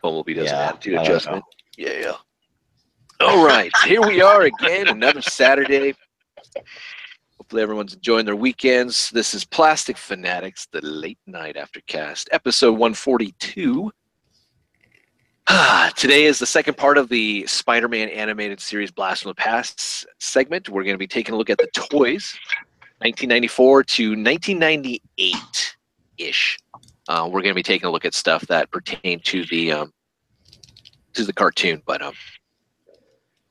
Bumblebee does an attitude I don't adjustment. Yeah. All right, here we are again, another Saturday. Hopefully everyone's enjoying their weekends. This is Plastic Fanatics, the late night Aftercast, episode 142. Today is the second part of the Spider-Man animated series Blast from the Past segment. We're going to be taking a look at the toys, 1994 to 1998-ish. We're going to be taking a look at stuff that pertain to the cartoon, but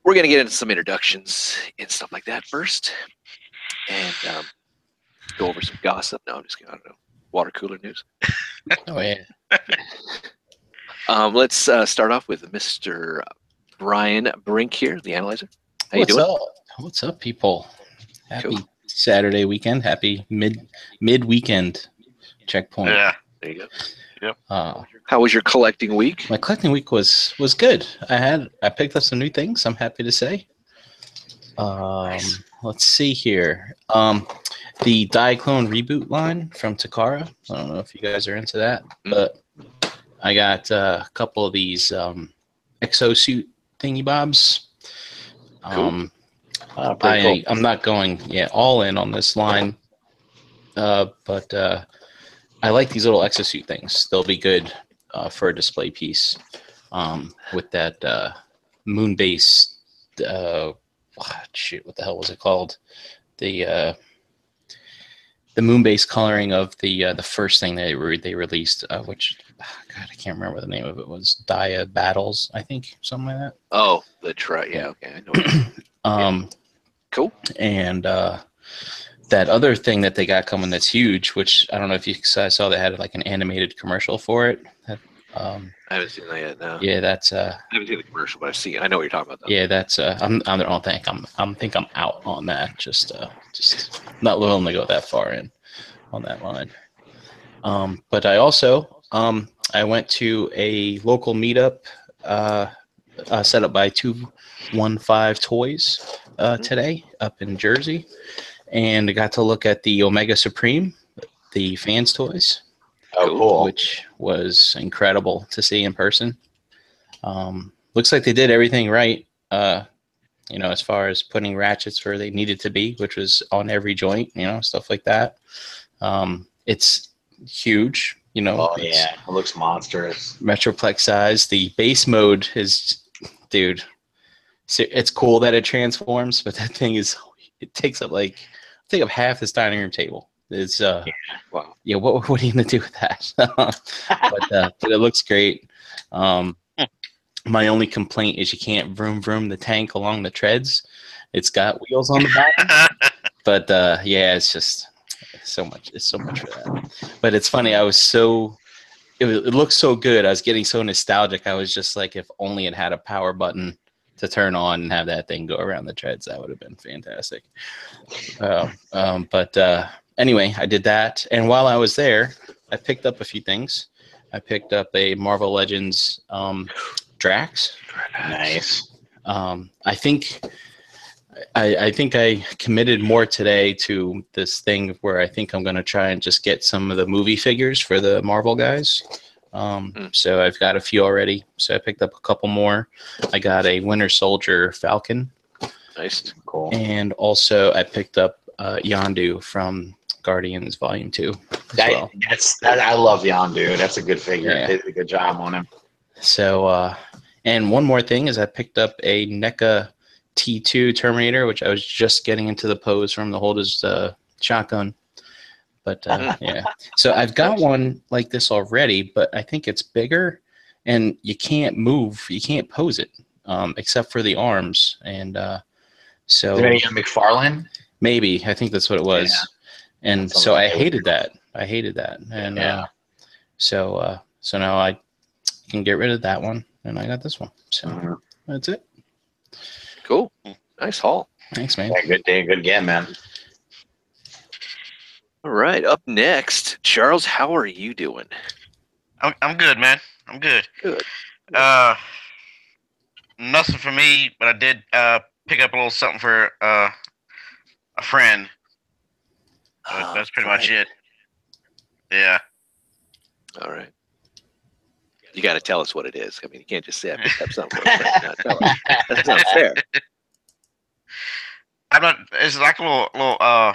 we're going to get into some introductions and stuff like that first, and go over some gossip. No, I'm just kidding. I don't know. Water cooler news. Oh yeah. Let's start off with Mr. Brian Brink here, the analyzer. How you doing? What's up, people? Happy Cool. Saturday weekend. Happy mid-weekend checkpoint. Yeah. There you go. Yep. How was your collecting week? My collecting week was good. I picked up some new things. I'm happy to say. Nice. Let's see here. The Diaclone reboot line from Takara. I don't know if you guys are into that, but I got a couple of these exosuit thingy bobs. Cool. Pretty cool. I'm not going all in on this line, but I like these little exosuit things. They'll be good for a display piece with that moon base. What the hell was it called? The moon base coloring of the first thing they released, which God, I can't remember what the name of it was. Dia Battles, I think, something like that. Oh, the try. Yeah, okay, I know. Cool. And that other thing that they got coming that's huge, which I don't know if you guys saw, they had like an animated commercial for it. I haven't seen that yet. No. Yeah, that's I haven't seen the commercial, but I've seen it. I know what you're talking about, though. yeah, that's I don't think I'm out on that. Just not willing to go that far in on that line. But I also I went to a local meetup set up by 215 Toys today up in Jersey, and I got to look at the Omega Supreme, the fans toys. Oh, cool. Which was incredible to see in person. Looks like they did everything right, as far as putting ratchets where they needed to be, which was on every joint, stuff like that. It's huge, Oh, yeah. It looks monstrous. Metroplex size. The base mode is, dude, it's cool that it transforms, but that thing it takes up half this dining room table. It's Wow. Yeah, what are you gonna do with that? but it looks great. My only complaint is you can't vroom vroom the tank along the treads. It's got wheels on the bottom, but it's just so much. It's so much for that. But it's funny. It looks so good. I was getting so nostalgic. I was just like, if only it had a power button to turn on and have that thing go around the treads, that would have been fantastic. Anyway, I did that, and while I was there, I picked up a few things. I picked up a Marvel Legends Drax. Nice. I think I committed more today to this thing where I think I'm going to try and just get some of the movie figures for the Marvel guys. So I've got a few already. So I picked up a couple more. I got a Winter Soldier Falcon. Nice. Cool. And also I picked up Yondu from Guardians Volume 2 as well. I love Yondu. That's a good figure. Yeah. They did a good job on him. So, and one more thing is I picked up a NECA T2 Terminator, which I was just getting into the pose from to hold his shotgun. But yeah, so I've got one like this already, but I think it's bigger, and you can't pose it except for the arms. And so Is there any McFarlane? maybe, I think that's what it was. Yeah. And Something so like I hated that. And so now I can get rid of that one, and I got this one. So that's it. Cool. Nice haul. Thanks, man. Yeah, good day, good game, man. All right. Up next, Charles, how are you doing? I'm good, man. I'm good. Good. Nothing for me, but I did pick up a little something for a friend. That's pretty much it. Yeah. All right. You got to tell us what it is. I mean, you can't just say I picked up something for a friend and not tell us. That's not fair. I'm not. It's like a little.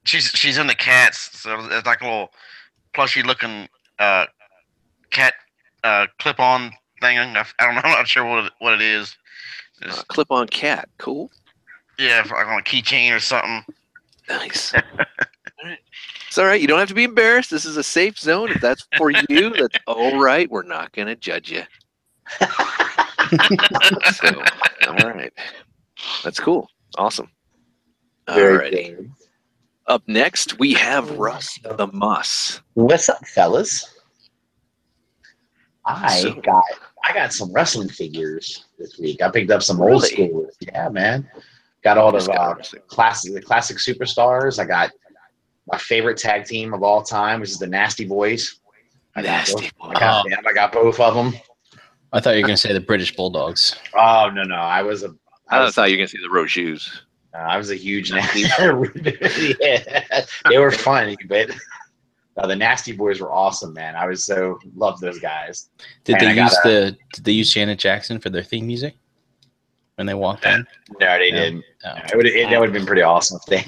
She's in the cats, so it's like a little plushy looking cat clip on thing. I don't know. I'm not sure what it is. Clip-on cat. Cool. Yeah, like on a keychain or something. Nice. All right. It's all right. You don't have to be embarrassed. This is a safe zone. If that's for you, that's all right. We're not going to judge you. So, all right. That's cool. Awesome. All Very righty. good. Up next, we have Russ the Muss. What's up, fellas? I So- got some wrestling figures this week. I picked up some Really? old school. Yeah, man. Got all Just got of wrestling. the classic superstars. I got my favorite tag team of all time, which is the Nasty Boys. Nasty I boy. got both of them. I thought you were going to say the British Bulldogs. Oh no, I thought you I thought you were going to see the Roju's. I was a huge Nasty. Yeah, they were funny, but the Nasty Boys were awesome, man. I was so loved those guys. Did And did they use Janet Jackson for their theme music when they walked in? No, they No. didn't. Oh. That would have been pretty awesome if they.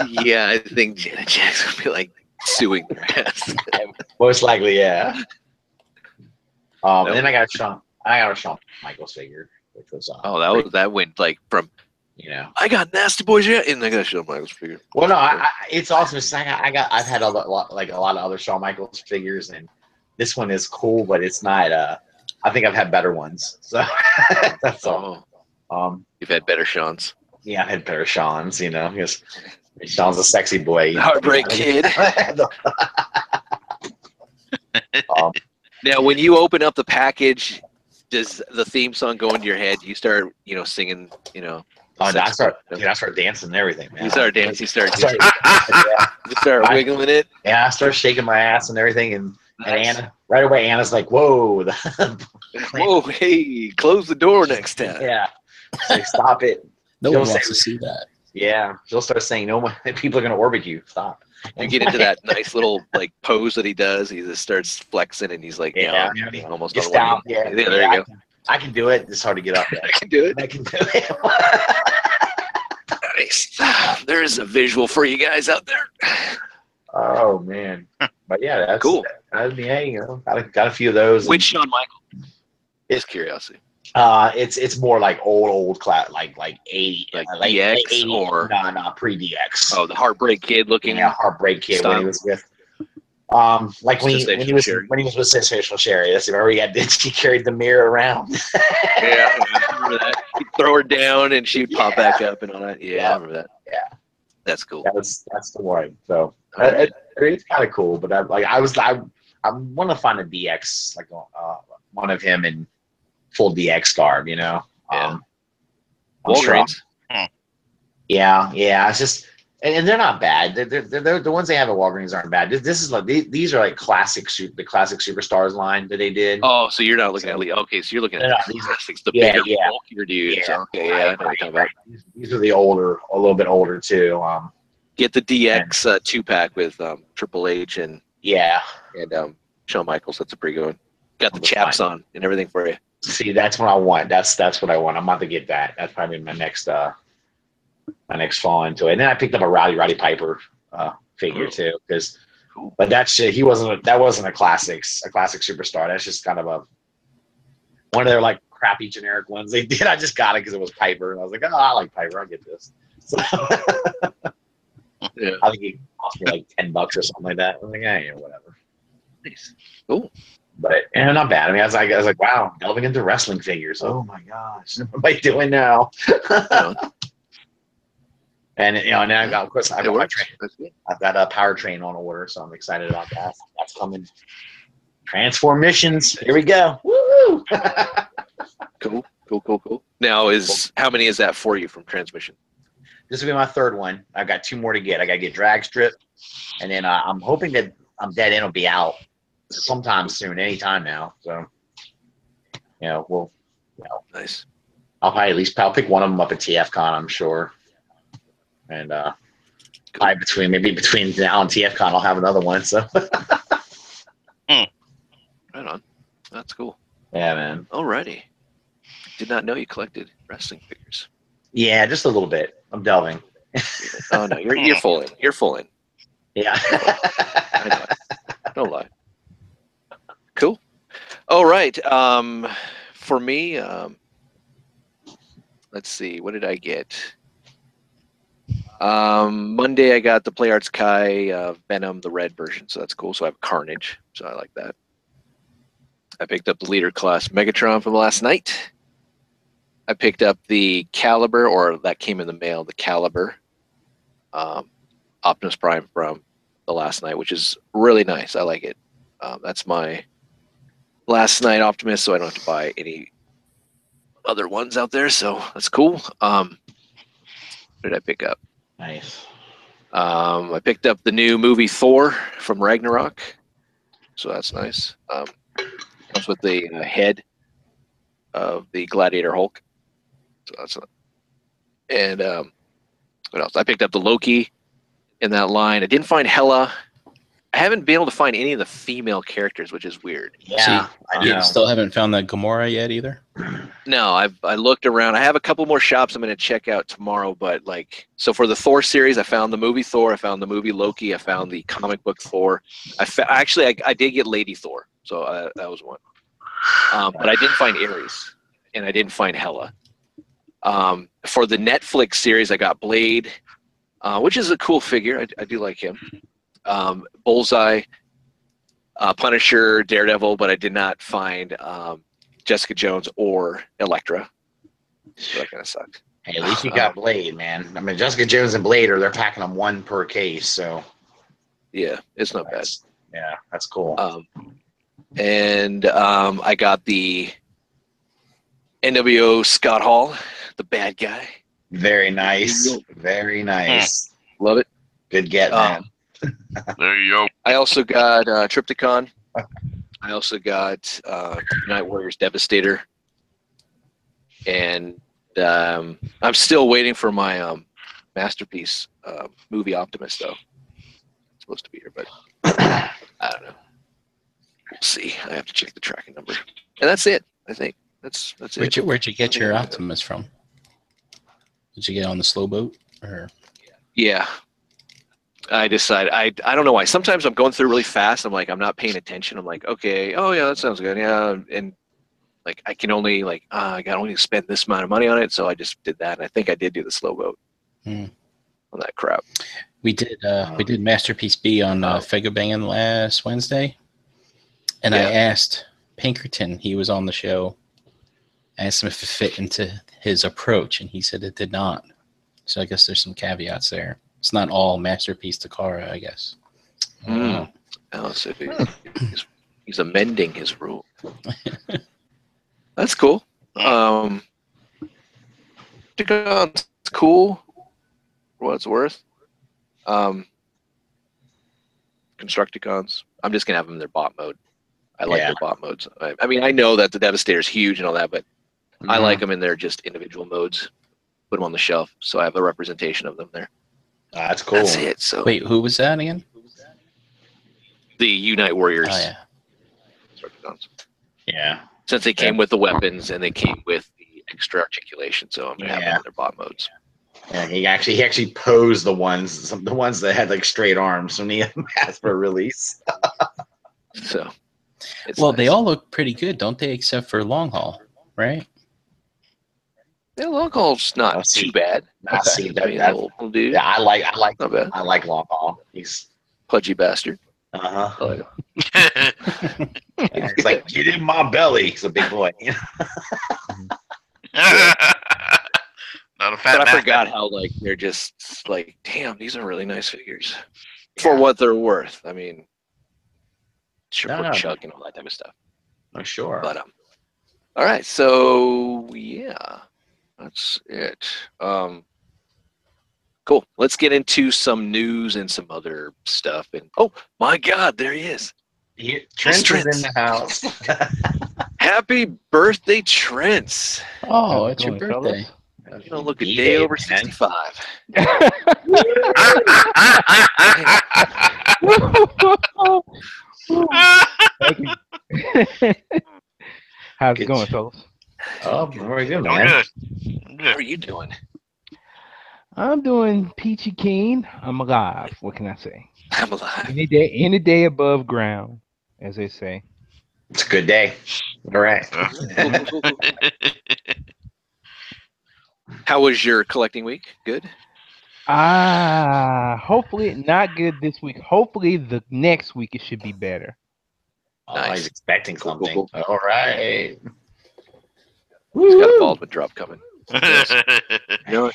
Yeah, I think Janet Jackson would be like suing their ass. Most likely, yeah. And then I got a Shawn Michaels figure, which was Oh, that went like from you know. I got Nasty Boys yet, and I got a Shawn Michaels figure. Well, no, it's awesome. I've had a lot of other Shawn Michaels figures, and this one is cool, but it's not. I think I've had better ones, so that's all. You've had better Shawns. Yeah, I had better Shawns, you know, because Shawn's a sexy boy. You know? Heartbreak Kid. um, Now, when you open up the package, does the theme song go into your head? You start, singing, I sex start stuff? dancing and everything, man. You start dancing. You start, Yeah. you start wiggling it. Yeah, I start shaking my ass and everything, and Nice. Anna right away. Anna's like, "Whoa, Whoa, hey, close the door next time. yeah, like, stop it." No She'll one wants say- to see that. Yeah, she'll start saying, "No one, people are gonna orbit you. Stop." You get into that nice little pose that he does. He just starts flexing, and he's like, Yeah, down, almost Just on one down. knee. Yeah, There you go. I can do it. It's hard to get up there. I can do it. I can do it. Nice. There's a visual for you guys out there. Oh man, but yeah, that's Cool. Got a few of those. Which Shawn Michaels? Just curiosity. It's more like old class, like 80, Like late DX 80s. or- no pre DX. Oh, the Heartbreak Kid looking. Yeah, Heartbreak Kid when he style. was with, like when he was Sherry. with Sensational Sherry. That's where she carried the mirror around. Yeah, I remember that. He'd throw her down and she'd pop back up and all that. Yeah, Yeah. I remember that. Yeah. That's cool. That's the one. So All right. it's kind of cool. But I want to find a DX like one of him in full DX garb. You know. Yeah. I'm sure Walgreens. Yeah. It's just, and they're not bad. They're the ones they have at Walgreens aren't bad. This is like these are like the classic superstars line that they did. Oh, so you're not looking at okay, so you're looking at No, the these are- classics, the yeah, bigger, yeah. bulkier dudes. Yeah, Okay, yeah, I know what you're talking about. These are the older, a little bit older too. Get the DX 2-pack with Triple H and Yeah. Shawn Michaels. That's a pretty good one. Got the That's chaps fine. on and everything for you. See, that's what I want. That's what I want. I'm about to get that. That's probably my next fall into it. And then I picked up a Roddy Piper figure too, because, Cool. but that wasn't a classic superstar. That's just kind of one of their like crappy generic ones they did. I just got it because it was Piper, and I was like, oh, I like Piper. I'll get this. So, Yeah. I think it cost me like $10 or something like that. I was like, yeah, whatever. Nice. Cool. But not bad. I mean, I was like, wow, delving into wrestling figures. Oh my gosh, what am I doing now? And and then of course, I've It got my works. train. That's good. I've got a powertrain on order, so I'm excited about that. That's coming. Transform missions. Here we go. Woo! Cool. Now, how many is that for you from Transmission? This will be my third one. I've got 2 more to get. I got to get Drag Strip, and then I'm hoping that Dead End will be out sometime soon, anytime now. So, Nice. I'll pick one of them up at TFCon, I'm sure. And probably between now and TFCon, I'll have another one. So, Right on. That's cool. Yeah, man. Alrighty. Did not know you collected wrestling figures. Yeah, just a little bit. I'm delving. Oh no, you're full in. You're full in. Yeah. I know it. Don't lie. Cool. All right. For me, let's see. What did I get? Monday I got the Play Arts Kai Venom, the red version, so that's cool. So I have Carnage, so I like that. I picked up the Leader Class Megatron from last night. I picked up the Caliber, or that came in the mail, the Caliber Optimus Prime from the last night, which is really nice. I like it. That's my last night Optimus, so I don't have to buy any other ones out there, so that's cool. What did I pick up? Nice. I picked up the new movie Thor from Ragnarok, so that's nice. Comes with the head of the Gladiator Hulk, so that's and what else? I picked up the Loki in that line. I didn't find Hela. I haven't been able to find any of the female characters, which is weird. Yeah, I know. You still haven't found the Gamora yet either? No, I looked around. I have a couple more shops I'm going to check out tomorrow, but like, so for the Thor series, I found the movie Thor, I found the movie Loki, I found the comic book Thor. I did get Lady Thor, so that was one. But I didn't find Ares, and I didn't find Hela. For the Netflix series, I got Blade, which is a cool figure. I do like him. Bullseye, Punisher, Daredevil, but I did not find Jessica Jones or Elektra. So that kind of sucked. Hey, at least you got Blade, man. I mean, Jessica Jones and Blade they're packing them one per case, so Yeah, it's not bad. Yeah, that's cool. And I got the NWO Scott Hall, the bad guy. Very nice. Very nice. Love it. Good get, man. There you go. I also got Triptychon. I also got Night Warriors Devastator. And I'm still waiting for my Masterpiece movie Optimus, though. It's supposed to be here, but I don't know. We'll see. I have to check the tracking number. And that's it, I think. That's it. Where'd you get your Optimus from? Did you get on the slow boat? Or? Yeah. I decided, I don't know why. Sometimes I'm going through really fast. I'm like, I'm not paying attention. I'm like, okay, oh yeah, that sounds good. Yeah. And like, I can only I got only spend this amount of money on it. So I just did that. And I think I did do the slow boat on that crap. We did Masterpiece B on Figure Banging last Wednesday. And I asked Pinkerton, he was on the show, I asked him if it fit into his approach, and he said it did not. So I guess there's some caveats there. It's not all Masterpiece Takara, I guess. Oh, so he's amending his rule. That's cool. It's cool for what it's worth. Constructicons. I'm just gonna have them in their bot mode. I like their bot modes. I mean, I know that the Devastator is huge and all that, but I like them in their just individual modes. Put them on the shelf, so I have a representation of them there. That's cool. That's it. So wait, who was that again? The Unite Warriors. Oh yeah. Constructicons. Yeah. Since they came with the weapons and they came with the extra articulation, so I'm gonna have them in their bot modes. Yeah, he actually posed the ones that had like straight arms when he asked for release. So, well, nice. They all look pretty good, don't they? Except for Long Haul, right? Yeah, Long Haul's not too bad. See, little dude. Yeah, I like not bad. I like Long Haul. He's Pudgy bastard. I like him. He's like, get in my belly. He's a big boy. Not a fat But I bastard. forgot how like they're just like, damn, these are really nice figures for what they're worth. I mean, sure, Chuck and all that type of stuff. Oh, sure. But all right, so yeah, that's it. Cool. Let's get into some news and some other stuff. And oh my God, there he is. Trent is in the house. Happy birthday, Trent! Oh, it's your birthday. You don't look a day over 65. Thank How's it Good. going, fellas? Oh, very good, I'm man. good. I'm How good. are you doing? I'm doing peachy keen. I'm alive. What can I say? I'm alive. Any day above ground, as they say. It's a good day. All right. Cool. How was your collecting week? Good. Hopefully not good this week. Hopefully the next week it should be better. Oh, Nice. he's expecting Cool, something. cool. All right. He's got a Woo! Baldwin drop coming. Yes. You know what?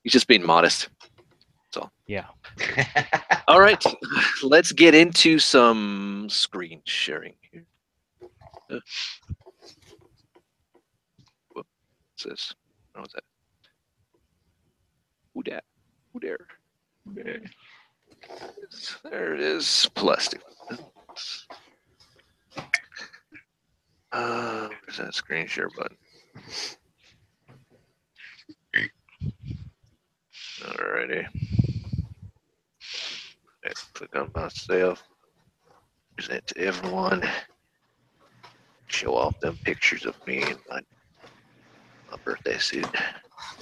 He's just being modest. Yeah. All right, let's get into some screen sharing here. What's this? What was that? Who dat? Who there? There it is. Plastic. Where's that screen share button? Alrighty. Let's click on myself. Present to everyone. Show off them pictures of me in my birthday suit.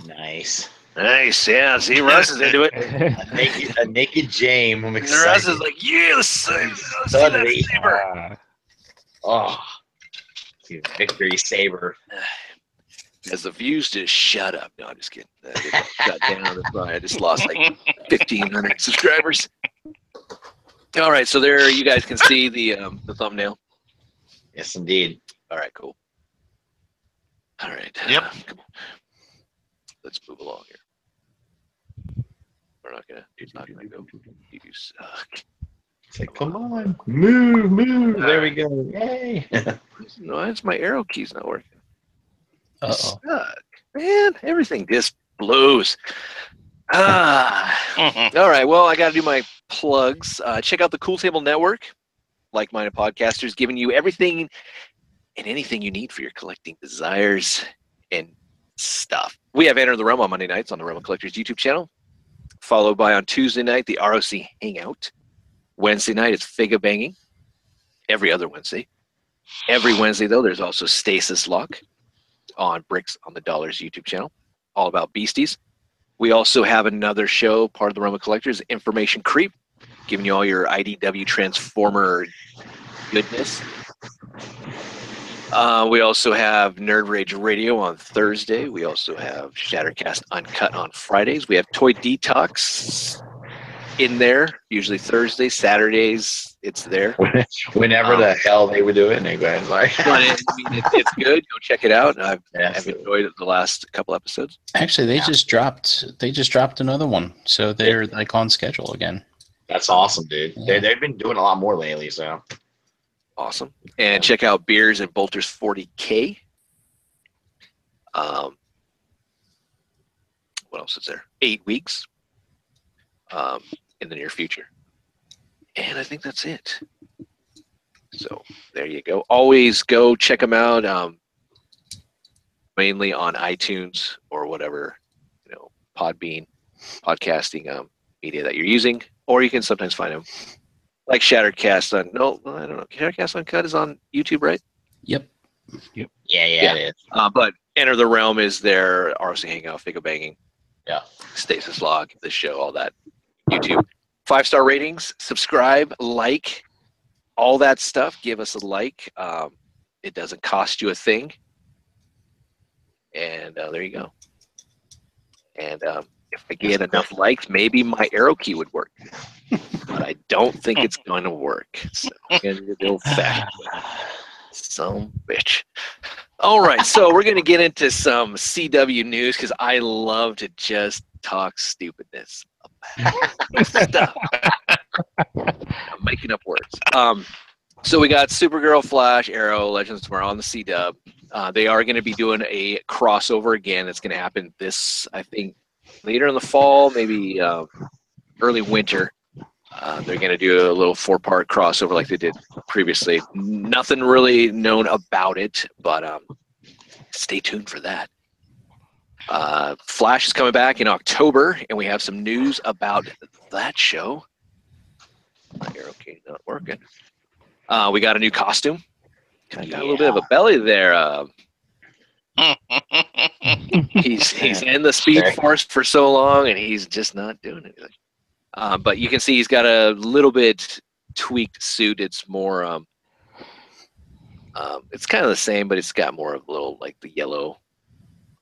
Nice. Nice, yeah. See, Russ is into it. A naked James. I'm excited. Russ is like, yeah, let's see that Suddenly. saber. Oh, victory saber. As the views just shut up. No, I'm just kidding. Got down. I just lost like 1,500 subscribers. All right, so there you guys can see the thumbnail. Yes, indeed. All right, cool. All right. Yep. Come on. Let's move along here. We're not gonna go. You suck. It's like, come on, move. There we go. Yay. No, it's my arrow key's not working. You Uh-oh. suck. Man, everything just blows. All right, well, I got to do my plugs. Check out the Cool Table Network, like-minded podcasters, giving you everything and anything you need for your collecting desires and stuff. We have Enter the Realm on Monday nights on the Realm of Collectors YouTube channel, followed by on Tuesday night, the ROC Hangout. Wednesday night, it's Figa Banging, every other Wednesday. Every Wednesday, though, there's also Stasis Lock on Bricks on the Dollars YouTube channel, all about beasties. We also have another show, part of the Realm of Collectors, Information Creep, giving you all your IDW Transformer goodness. We also have Nerd Rage Radio on Thursday. We also have Shattercast Uncut on Fridays. We have Toy Detox in there, usually Thursdays, Saturdays. It's there. Whenever the hell they would do it, and they go ahead and like. But it's good. Go check it out. I've Absolutely. enjoyed it the last couple episodes. Actually, they just dropped another one, so they're like on schedule again. That's awesome, dude. Yeah. They've been doing a lot more lately, so. Awesome. And check out Beers and Bolters 40K. What else is there? 8 weeks in the near future. And I think that's it. So there you go. Always go check them out. Mainly on iTunes or whatever, Podbean, podcasting media that you're using. Or you can sometimes find them like Shattercast on. No, I don't know. Shattercast Uncut is on YouTube, right? Yep. Yeah, it is. But Enter the Realm is their ROC Hangout, Figa Banging, Yeah. Stasis Log, the show, all that. YouTube. 5-star ratings, subscribe, like, all that stuff. Give us a like. It doesn't cost you a thing. And there you go. And if I get enough likes, maybe my arrow key would work. But I don't think it's going to work. So I'm going to do the old-fashioned way. Some bitch. All right, so we're going to get into some CW news because I love to just talk stupidness about stuff. I'm making up words. So we got Supergirl, Flash, Arrow, Legends tomorrow on the CW. They are going to be doing a crossover again. It's going to happen this, I think, later in the fall, maybe early winter. They're going to do a little 4-part crossover like they did previously. Nothing really known about it, but stay tuned for that. Flash is coming back in October, and we have some news about that show. My arrow key's not working. We got a new costume Kind of got a little bit of a belly there. Mm. He's in the Speed Force for so long, and he's just not doing anything. But you can see he's got a little bit tweaked suit. It's more, it's kind of the same, but it's got more of a little like the yellow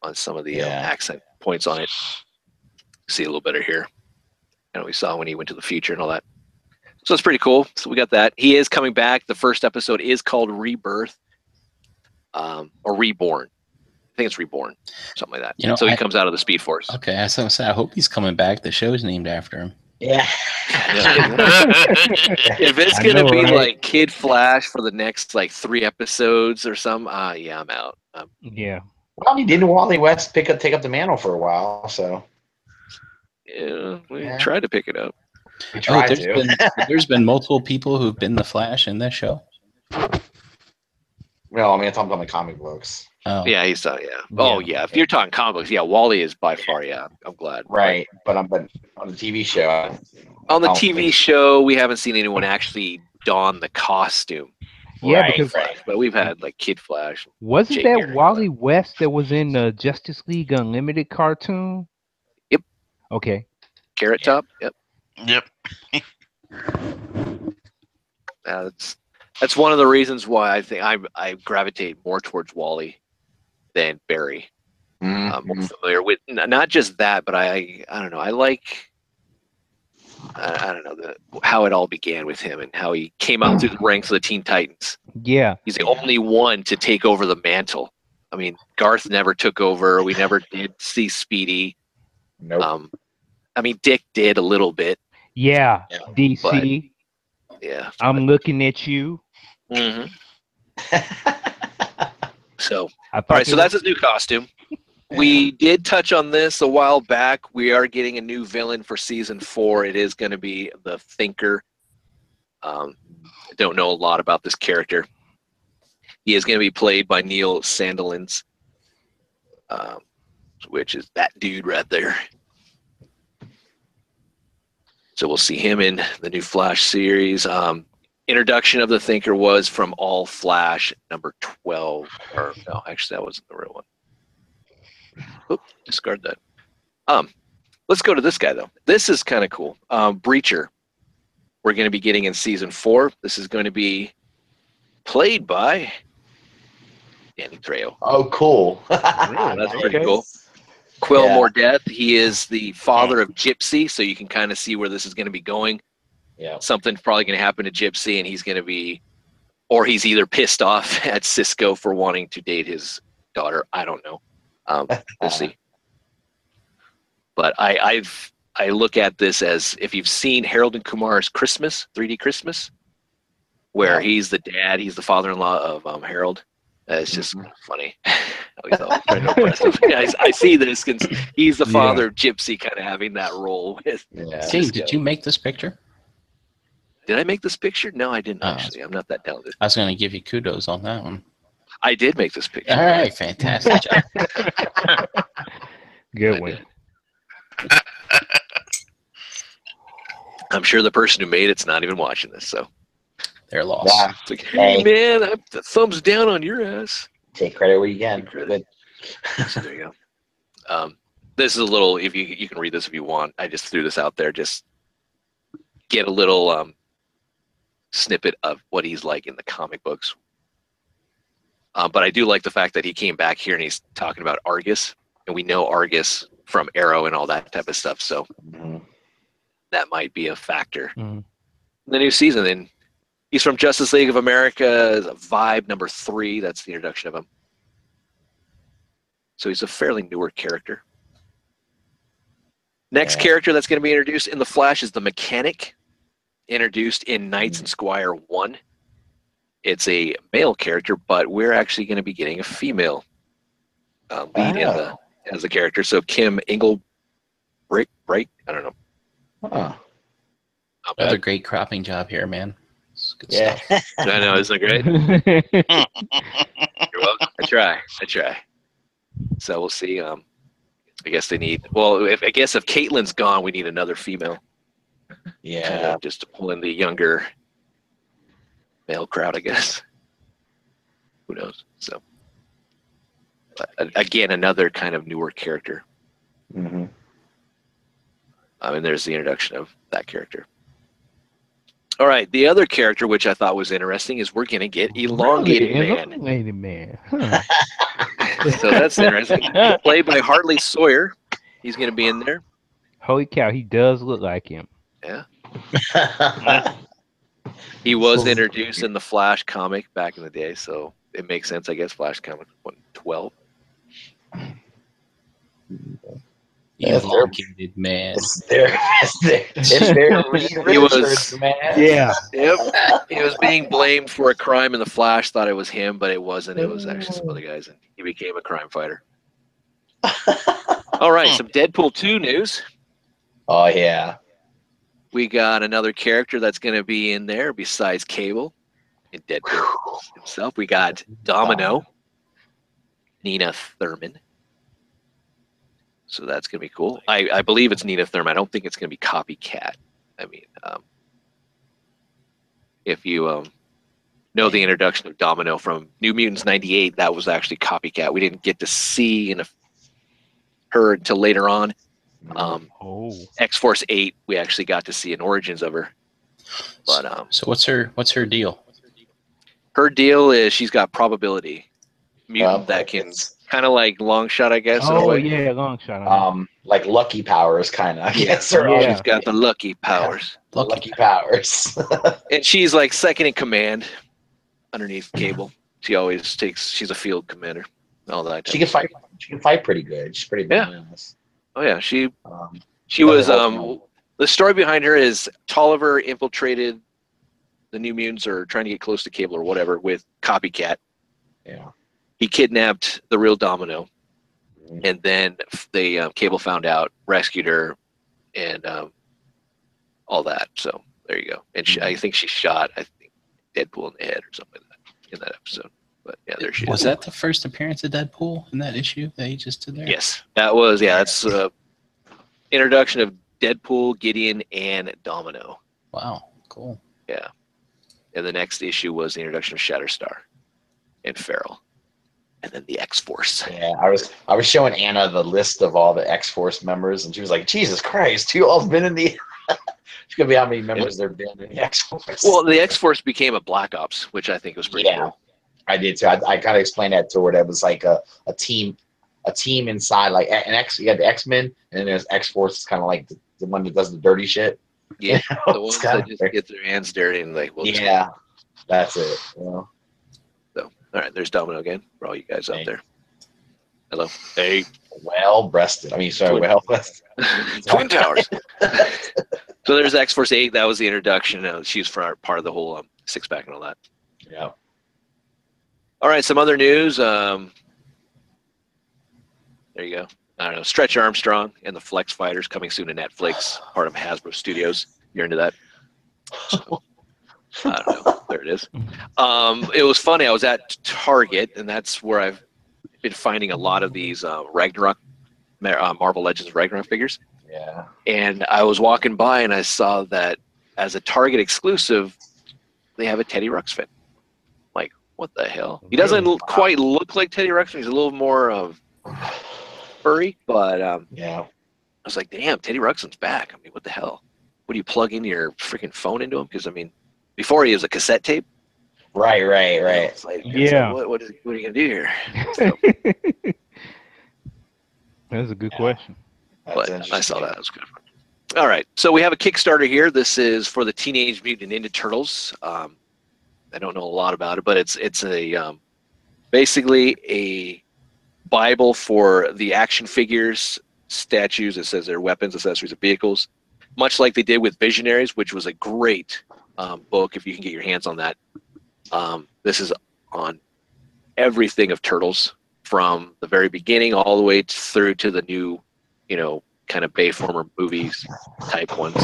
on some of the accent points on it. See a little better here. And we saw when he went to the future and all that. So it's pretty cool. So we got that. He is coming back. The first episode is called Rebirth, or Reborn. I think it's Reborn, something like that. You know, so he comes out of the Speed Force. Okay, I was gonna say I hope he's coming back. The show's named after him. Yeah. If it's I gonna know, be right? like Kid Flash for the next like 3 episodes or something, yeah, I'm out. Yeah. Well, he didn't Wally West take up the mantle for a while, so Yeah, we tried to pick it up. we tried there's been multiple people who've been the Flash in this show. Well, I mean, it's on the comic books, Oh, Yeah, he's Oh yeah, if you're talking comic books, yeah, Wally is by far. Yeah, I'm glad. right? But on the TV show, On the I don't TV think- show, we haven't seen anyone actually don the costume. Yeah, Right, because right. But we've had like Kid Flash. wasn't Jake that Garriott. Wally West that was in the Justice League Unlimited cartoon? Yep. Okay. Carrot Top. Yep. Yep. That's one of the reasons why I think I gravitate more towards Wally than Barry. I'm more familiar with not just that, but I don't know. I like I don't know how it all began with him and how he came out through the ranks of the Teen Titans. Yeah. He's the only one to take over the mantle. I mean, Garth never took over. We never did see Speedy. Nope. I mean, Dick did a little bit. Yeah. Yeah. DC. Yeah. I'm looking at you. hmm So, I thought all right. So that's his new costume. We did touch on this a while back. We are getting a new villain for season 4. It is going to be the Thinker. I don't know a lot about this character. He is going to be played by Neil Sandilands, which is that dude right there. So we'll see him in the new Flash series. Introduction of the Thinker was from All Flash number 12. Or no, actually that wasn't the real one. Oop, discard that. Let's go to this guy though. This is kind of cool. Breacher. We're going to be getting in season 4. This is going to be played by Danny Trejo. Oh, cool. That's pretty Okay. cool. Quill Yeah. Mordeth. He is the father of Gypsy, so you can kind of see where this is going to be going. Yeah. Something's probably going to happen to Gypsy, and he's going to be, or he's either pissed off at Cisco for wanting to date his daughter. I don't know. We'll see. But I look at this as, if you've seen Harold and Kumar's Christmas, 3D Christmas, where he's the dad, he's the father-in-law of Harold. It's just funny. He's always trying to impress him. I see this because he's the father of Gypsy, kind of having that role with. Yeah. Dave, did you make this picture? Did I make this picture? No, I didn't Oh. actually. I'm not that talented. I was going to give you kudos on that one. I did make this picture. All right, fantastic job. Good I one. did. I'm sure the person who made it's not even watching this, so They're lost. Yeah. it's like, hey Hey. man, the thumbs down on your ass. Take credit where you can. Take credit. So there you go. This is a little. If you can read this if you want. I just threw this out there. Just get a little snippet of what he's like in the comic books. But I do like the fact that he came back here and he's talking about Argus, and we know Argus from Arrow and all that type of stuff. So Mhm. that might be a factor. Mhm. The new season, then he's from Justice League of America, Vibe number 3. That's the introduction of him. So he's a fairly newer character. Next character that's going to be introduced in the Flash is the Mechanic, introduced in Knights and Squire 1. It's a male character, but we're actually going to be getting a female lead as the character. So Kim Engelbright, I don't know. Huh. Not Another bad. great cropping job here, man. It's good Yeah. stuff. I know, isn't it great? You're welcome. I try. So we'll see. I guess they need. Well, if Caitlin's gone, we need another female. Kind Yeah. of just to pull in the younger male crowd, I guess. who knows? So, but, again, another kind of newer character. Mm-hmm. And there's the introduction of that character. All right, the other character, which I thought was interesting, is we're going to get Elongated Really? Man. Elongated Man. Huh. So that's interesting. Played by Hartley Sawyer. He's going to be in there. Holy cow, he does look like him. Yeah. He was introduced in the Flash comic back in the day, so it makes sense, I guess. Flash comic 12. Elongated Man. It's their Reed He was- Richards, man. Yeah. Yep. He was being blamed for a crime in the Flash, thought it was him, but it wasn't. It was actually some other guys, and he became a crime fighter. All right, some Deadpool 2 news. Oh yeah. We got another character that's going to be in there besides Cable and Deadpool himself. We got Domino, Nina Thurman. So that's going to be cool. I believe it's Nina Thurman. I don't think it's going to be Copycat. I mean, if you know the introduction of Domino from New Mutants 98, that was actually Copycat. We didn't get to see her until later on. X-Force 8, we actually got to see an origins of her. But So what's her deal? her deal is she's got probability. Mutant that can kind of like long shot, I guess. in a Oh way. yeah, long shot. Like lucky powers, kind of. Yeah. Yes, sir. Yeah. She's got the lucky powers. Lucky powers. And she's like second in command underneath Cable. She always takes. She's a field commander. All that. She can fight. She can fight pretty good. She's pretty Yeah. badass. Oh yeah, she She was. doesn't help The story behind her is Tolliver infiltrated the New Mutants or trying to get close to Cable or whatever with Copycat. Yeah. He kidnapped the real Domino, and then the Cable found out, rescued her, and all that. So there you go. And I think she shot, Deadpool in the head or something like that in that episode. But yeah, there she is. Was that the first appearance of Deadpool in that issue that he just did there? Yes, that was. Yeah, that's introduction of Deadpool, Gideon, and Domino. Wow, cool. Yeah, and the next issue was the introduction of Shatterstar and Feral, and then the X-Force. Yeah, I was showing Anna the list of all the X-Force members, and she was like, "Jesus Christ, you all's been in the." She's gonna be how many members there've been in the X-Force. Well, the X-Force became a Black Ops, which I think was pretty cool. I did too. I kind of explained that to her. That was like a team inside, like an X. You got the X-Men, and then there's X-Force. It's kind of like the one that does the dirty shit. Yeah, You know, the ones it's kinda that just get their hands dirty and like, well, yeah, that's it. You know? So, all right, there's Domino again for all you guys out Hey. there. Hello. Hey. Well-breasted. I mean, sorry, well-breasted. Twin Towers. So there's X-Force 8. That was the introduction. She's part of the whole six-pack and all that. Yeah. All right, some other news. There you go. I don't know. Stretch Armstrong and the Flex Fighters coming soon to Netflix, part of Hasbro Studios. You're into that? So, I don't know. There it is. It was funny. I was at Target, and that's where I've been finding a lot of these Ragnarok, Marvel Legends Ragnarok figures. Yeah. And I was walking by, and I saw that as a Target exclusive, they have a Teddy Ruxpin. Like, what the hell? He doesn't quite look like Teddy Ruxpin. He's a little more furry, but Yeah. I was like, damn, Teddy Ruxpin's back. I mean, what the hell? What do you plug in your freaking phone into him? Because I mean, before he was a cassette tape. Right. It's like, Yeah. What are you gonna do here? That's a good question. That's But I interesting. saw that. It was good. All right, so we have a Kickstarter here. This is for the Teenage Mutant Ninja Turtles. I don't know a lot about it, but it's a basically a Bible for the action figures, statues. It says their weapons, accessories, and vehicles, much like they did with Visionaries, which was a great book if you can get your hands on that. This is on everything of Turtles from the very beginning all the way through to the new, kind of Bayformer movies type ones.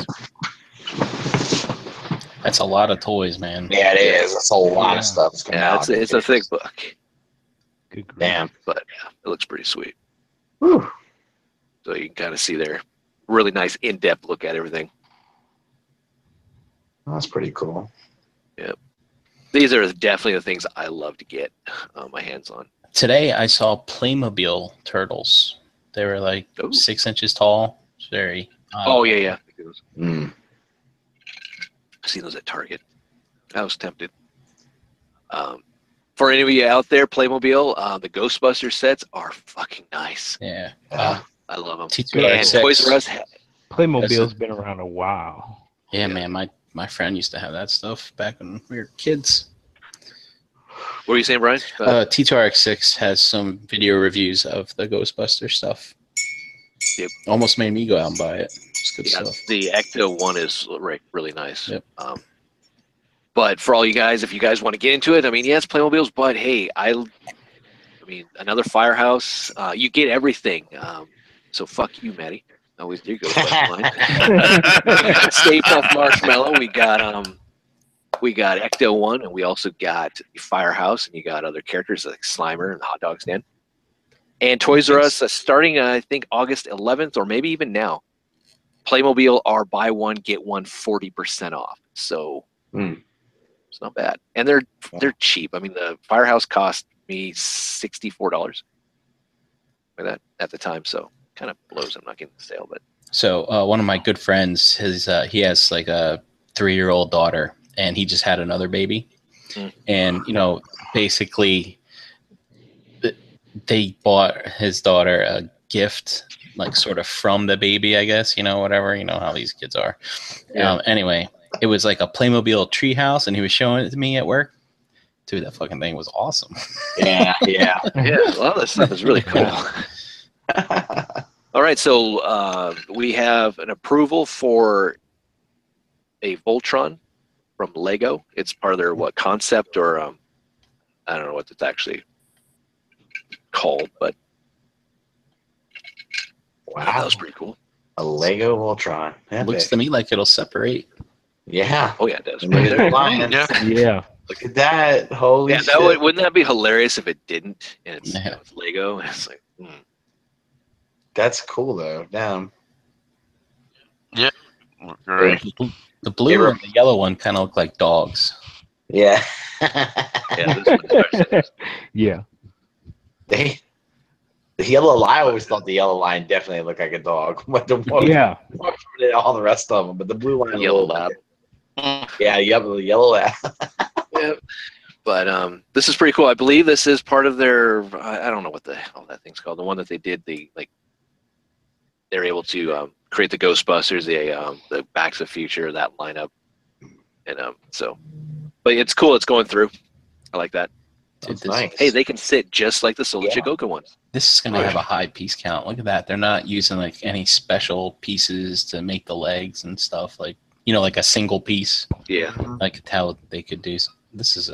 That's a lot of toys, man. Yeah, it is. It's a lot Yeah. of stuff. That's coming Yeah, out. it's a thick book, Good grief. Damn. but yeah, it looks pretty sweet. Whew. So you can kind of see there, really nice in-depth look at everything. That's pretty cool. Yep. These are definitely the things I love to get my hands on. Today I saw Playmobil turtles. They were like 6 inches tall. It's very. Oh yeah. Mm. I've seen those at Target. I was tempted. For any of you out there, Playmobil, the Ghostbusters sets are fucking nice. Yeah. I love them. T2RX6. And Toys R Us. Playmobil's been around a while. Yeah, man. My friend used to have that stuff back when we were kids. What were you saying, Brian? T2RX6 has some video reviews of the Ghostbuster stuff. Yep. Almost made me go out and buy it. It's good stuff. The Ecto one is really nice. Yep. But for all you guys, if you guys want to get into it, I mean, yes, Playmobiles, but hey, I mean, another Firehouse. You get everything. So fuck you, Maddie. Always do Ghostbuster line. Stay Puft Marshmallow. We got Ecto one, and we also got Firehouse, and you got other characters like Slimer and the Hot Dog Stand. And Toys R Us, starting I think August 11th, or maybe even now, Playmobil are buy one get one 40% off. So it's not bad, and they're cheap. I mean, the Firehouse cost me $64 for that at the time, so kind of blows. I'm not getting the sale, but so one of my good friends, he has like a 3-year-old daughter, and he just had another baby, and basically they bought his daughter a gift, like sort of from the baby, I guess, whatever, how these kids are. Anyway, it was like a Playmobil treehouse, and he was showing it to me at work. Dude, that fucking thing was awesome. Yeah. a lot of this stuff is really cool. All right, so we have an approval for a Voltron from Lego. It's part of their concept, or I don't know what it's actually called, but wow, that was pretty cool. A Lego Voltron. Looks to me like it'll separate. Yeah. Oh yeah, it does. Yeah. Look at that. Holy shit. Wouldn't that be hilarious if it didn't? And it's Lego. And it's like, That's cool though. Damn. Yeah. Great. The blue and the yellow one kind of look like dogs. Yeah. Yeah. The yellow line, I always thought the yellow line definitely looked like a dog. But all the rest of them. But the blue line, Yellow lab. Yeah, yellow lab. Yeah. But this is pretty cool. I believe this is part of their. I don't know what the hell that thing's called. The one that they did. They're able to create the Ghostbusters, the Back to the Future, that lineup, and but it's cool. It's going through. I like that. That's nice. Hey, they can sit just like the Solar Chigoka ones. This is going to have a high piece count. Look at that. They're not using like any special pieces to make the legs and stuff. Like, like a single piece. Yeah. Like how they could do. This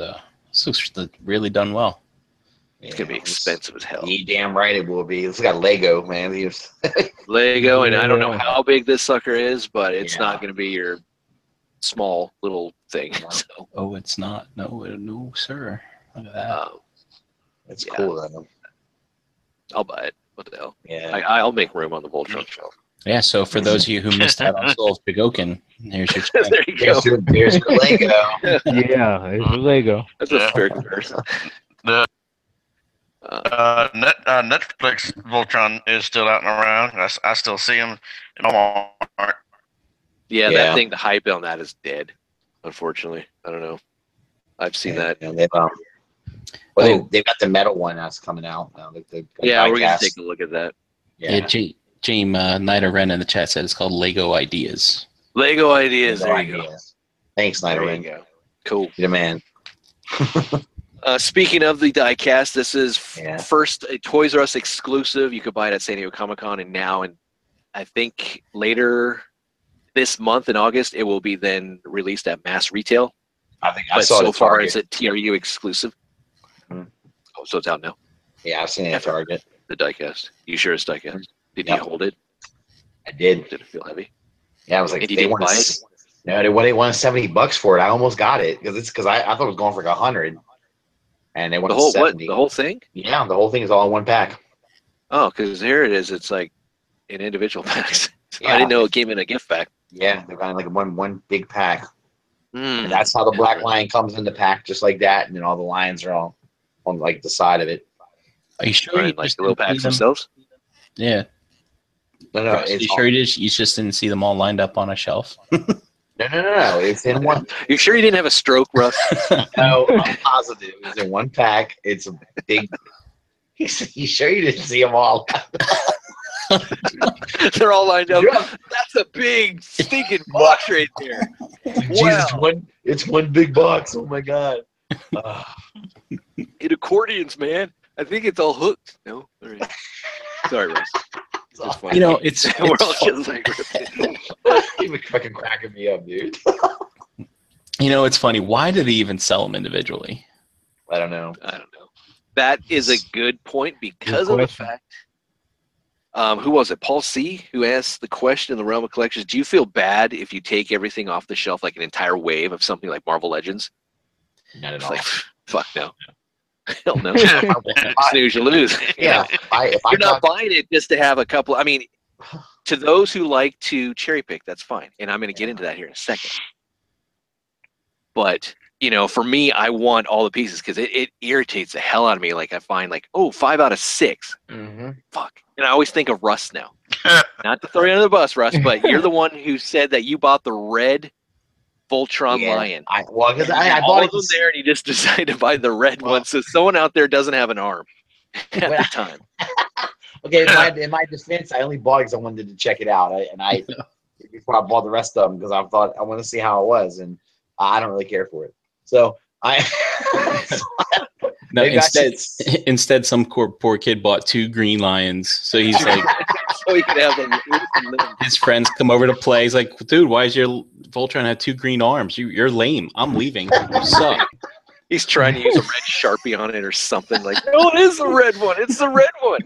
looks really done well. It's going to be expensive as hell. You damn right it will be. It's got Lego, man. Lego, and I don't know how big this sucker is, but it's not going to be your small little thing. So. Oh, it's not. No, sir. Look at that. It's cool though. I'll buy it. What the hell? Yeah. I'll make room on the Voltron shelf. Yeah, so for those of you who missed out on Soul of Chigokin, here's your chance. There you go. There's your Lego. Yeah, it's a Lego. That's a spirit curse. Netflix Voltron is still out and around. I still see them in Walmart. Yeah, that thing, the hype on that is dead, unfortunately. I don't know. I've seen that. They've got the metal one that's coming out now. We're going to take a look at that. Yeah, James Nida Wren in the chat said it's called Lego Ideas. Lego Ideas, there you go. Thanks, Nida Wren. There you go. Cool. You're the man. Speaking of the diecast, this is first a Toys R Us exclusive. You could buy it at San Diego Comic-Con, and now, and I think later this month in August, it will be then released at mass retail. I think I saw it. So far, it's a TRU exclusive. Oh, so it's out now. Yeah, I've seen it at Target. The diecast. You sure it's diecast? Did you hold it? I did. Did it feel heavy? Yeah, I was like, and you didn't buy it? No, they wanted $70 for it. I almost got it because I thought it was going for like $100, and they wanted $70. The whole thing? Yeah, the whole thing is all in one pack. Oh, because here it is. It's like in individual packs. Yeah. I didn't know it came in a gift pack. Yeah, they're kind of like one big pack. And that's how the black lion comes in the pack, just like that. And then all the lions are all on like the side of it. Are you sure Or you in, like just the little didn't see packs them? themselves. Yeah. No, Are it's you sure you just didn't see them all lined up on a shelf? no. It's in one. You sure you didn't have a stroke, Russ? No, I'm positive. It's in one pack. It's a big. You sure you didn't see them all? They're all lined up. Yeah. That's a big stinking box right there. Jesus, Wow. it's one big box. Oh my god. It accordions, man. I think it's all hooked. No? All right. Sorry, Russ. It's funny. You know, it's We're all just like, You're fucking cracking me up, dude. you know, it's funny. Why do they even sell them individually? I don't know. I don't know. That is a good point because Good of the question. fact. Who was it? Paul C. who asked the question in the realm of collections. Do you feel bad if you take everything off the shelf, like an entire wave of something like Marvel Legends? Not at It's all. like, fuck no. Hell no. I- Snooze, you lose. yeah, if I You're not got, buying it just to have a couple. I mean, to those who like to cherry pick, that's fine. And I'm going to get into that here in a second. But, you know, for me, I want all the pieces because it irritates the hell out of me. Like, I find, like, oh, 5 out of 6. Fuck. And I always think of Russ now. Not to throw you under the bus, Russ, but you're the one who said that you bought the red Voltron Lion. because And I all bought of them there, and you just decided to buy the red one. So someone out there doesn't have an arm at Well, the time. Okay, in my defense, I only bought it because I wanted to check it out, before I bought the rest of them because I thought I want to see how it was, and I don't really care for it. So I No, maybe I instead, some poor kid bought 2 green lions. So he's like, So he could have them. his friends come over to play. He's like, dude, why is your Voltron have 2 green arms? You're lame. I'm leaving. You suck. He's trying to use a red Sharpie on it or something. Like, no, it is the red one. It's the red one.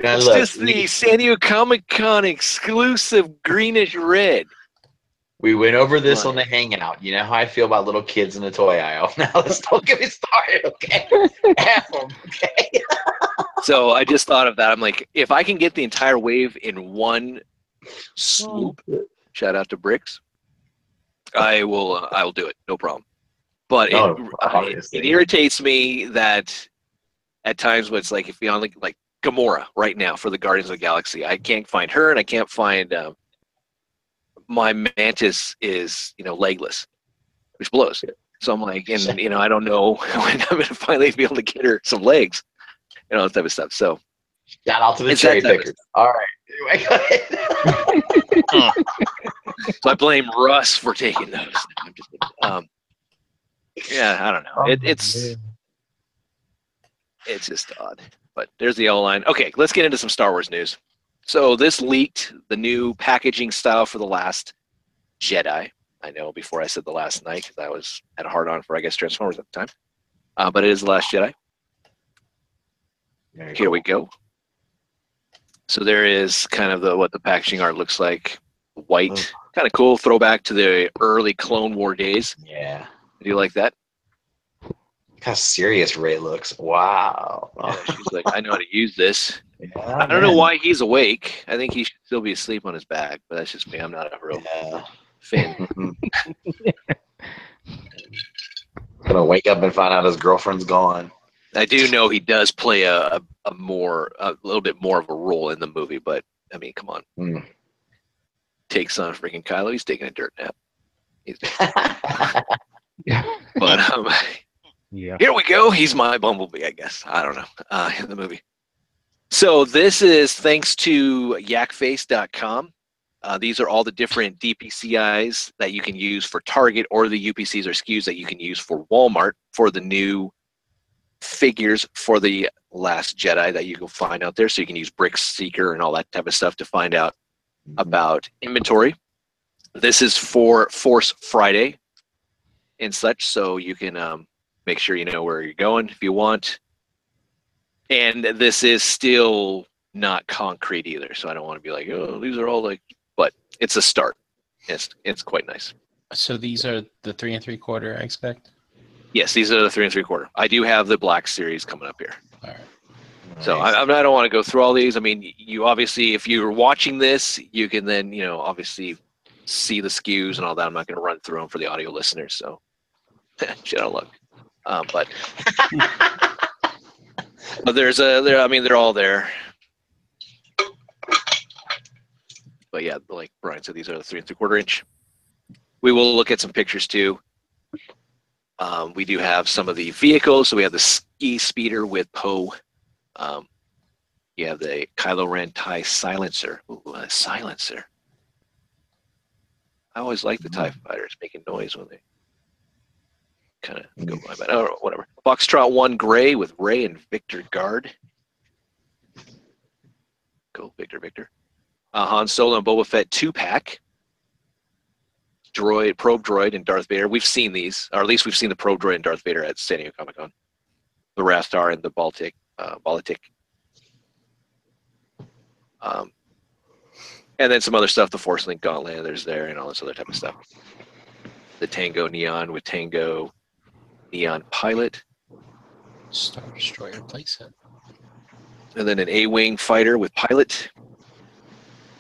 Now, It's look, just the San Diego Comic-Con exclusive greenish red. we went over this Right. on the hangout. You know how I feel about little kids in the toy aisle. Now let's don't get me started, okay? Half them, okay? So I just thought of that. I'm like, if I can get the entire wave in one swoop, shout out to Bricks, I will do it. No problem. But No, it obviously. irritates me that at times when it's like, if you only like Gamora right now for the Guardians of the Galaxy, I can't find her and I can't find my Mantis is, legless, which blows. So I'm like, and I don't know when I'm gonna finally be able to get her some legs, that type of stuff. So Shout out to the It's cherry that type of pickers. All right. Anyway, go ahead. so I blame Russ for taking those. I'm just kidding. Yeah, I don't know. It's just odd. But there's the yellow line. Okay, let's get into some Star Wars news. So this leaked the new packaging style for The Last Jedi. I know before I said The Last Night because I had a hard on for, I guess, Transformers at the time. But it is The Last Jedi. Here we go. So there is kind of what the packaging art looks like. White. Kind of cool. Throwback to the early Clone War days. Yeah. Do you like that? Look how serious Ray looks. Wow. Yeah, she's like, I know how to use this. Yeah, I don't know why he's awake. I think he should still be asleep on his back, but that's just me. I'm not a real Yeah. fan. Gonna wake up and find out his girlfriend's gone. I do know he does play a little bit more of a role in the movie, but I mean, come on. Mm. Takes on freaking Kylo. He's taking a dirt nap. Yeah. But Yeah. here we go. He's my Bumblebee, I guess. I don't know. In the movie. So this is thanks to yakface.com. These are all the different DPCIs that you can use for Target or the UPCs or SKUs that you can use for Walmart for the new figures for the Last Jedi that you can find out there. So you can use Brick Seeker and all that type of stuff to find out about inventory. This is for Force Friday and such, so you can make sure you know where you're going if you want. And this is still not concrete either, so I don't want to be like, oh, these are all like, but it's a start. It's quite nice. So these are the 3 3/4, I expect. Yes, these are the 3 3/4. I do have the Black Series coming up here. All right. So I don't want to go through all these. I mean, you obviously, if you're watching this, you can then, obviously see the SKUs and all that. I'm not going to run through them for the audio listeners. So, shit out of luck. But I mean, they're all there. But yeah, like Brian said, these are the 3 3/4 inch. We will look at some pictures too. We do have some of the vehicles. So we have the ski speeder with Poe. You have the Kylo Ren TIE silencer. Ooh, a silencer. I always like the TIE fighters making noise when they kind of go by, but oh, whatever. Foxtrot 1 Gray with Rey and Victor Guard. Go, Victor. Han Solo and Boba Fett 2-pack. Droid, Probe Droid, and Darth Vader. We've seen these, or at least we've seen the Probe Droid and Darth Vader at San Diego Comic-Con. The Rastar and the Baltic. And then some other stuff, the Force Link Gauntlet, there's there, and all this other type of stuff. The Tango Neon with Tango Neon Pilot. Star Destroyer playset. And then an A-Wing fighter with Pilot.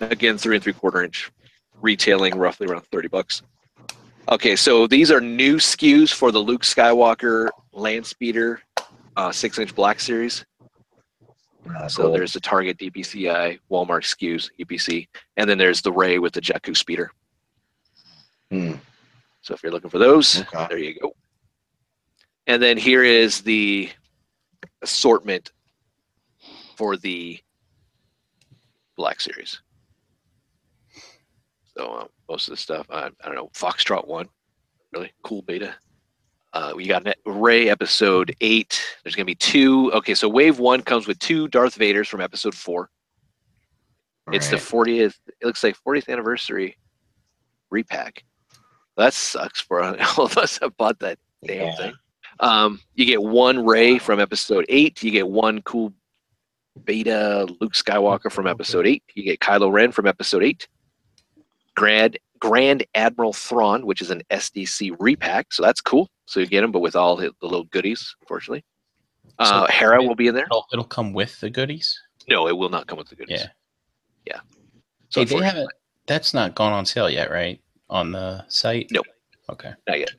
Again, 3 3/4 inch. Retailing roughly around $30. Okay, so these are new SKUs for the Luke Skywalker Land Speeder 6-inch Black Series. So there's the Target DPCI, Walmart SKUs, EPC, and then there's the Rey with the Jakku Speeder. So if you're looking for those, there you go. And then here is the assortment for the Black Series. So most of the stuff, I don't know, Foxtrot 1, really cool beta. We got Rey episode 8. There's going to be 2. Okay, so Wave 1 comes with 2 Darth Vaders from episode 4. It's the 40th, it looks like 40th anniversary repack. That sucks for all of us that bought that damn thing. You get 1 Rey from episode 8. You get 1 cool beta Luke Skywalker from episode 8. You get Kylo Ren from episode 8. Grand Admiral Thrawn, which is an SDC repack, so that's cool. So you get them, but with all the little goodies, unfortunately. So Hera will be in there. It'll come with the goodies? No, it will not come with the goodies. Yeah. So Hey, they haven't. That's not gone on sale yet, right? On the site? No. Okay. Not yet.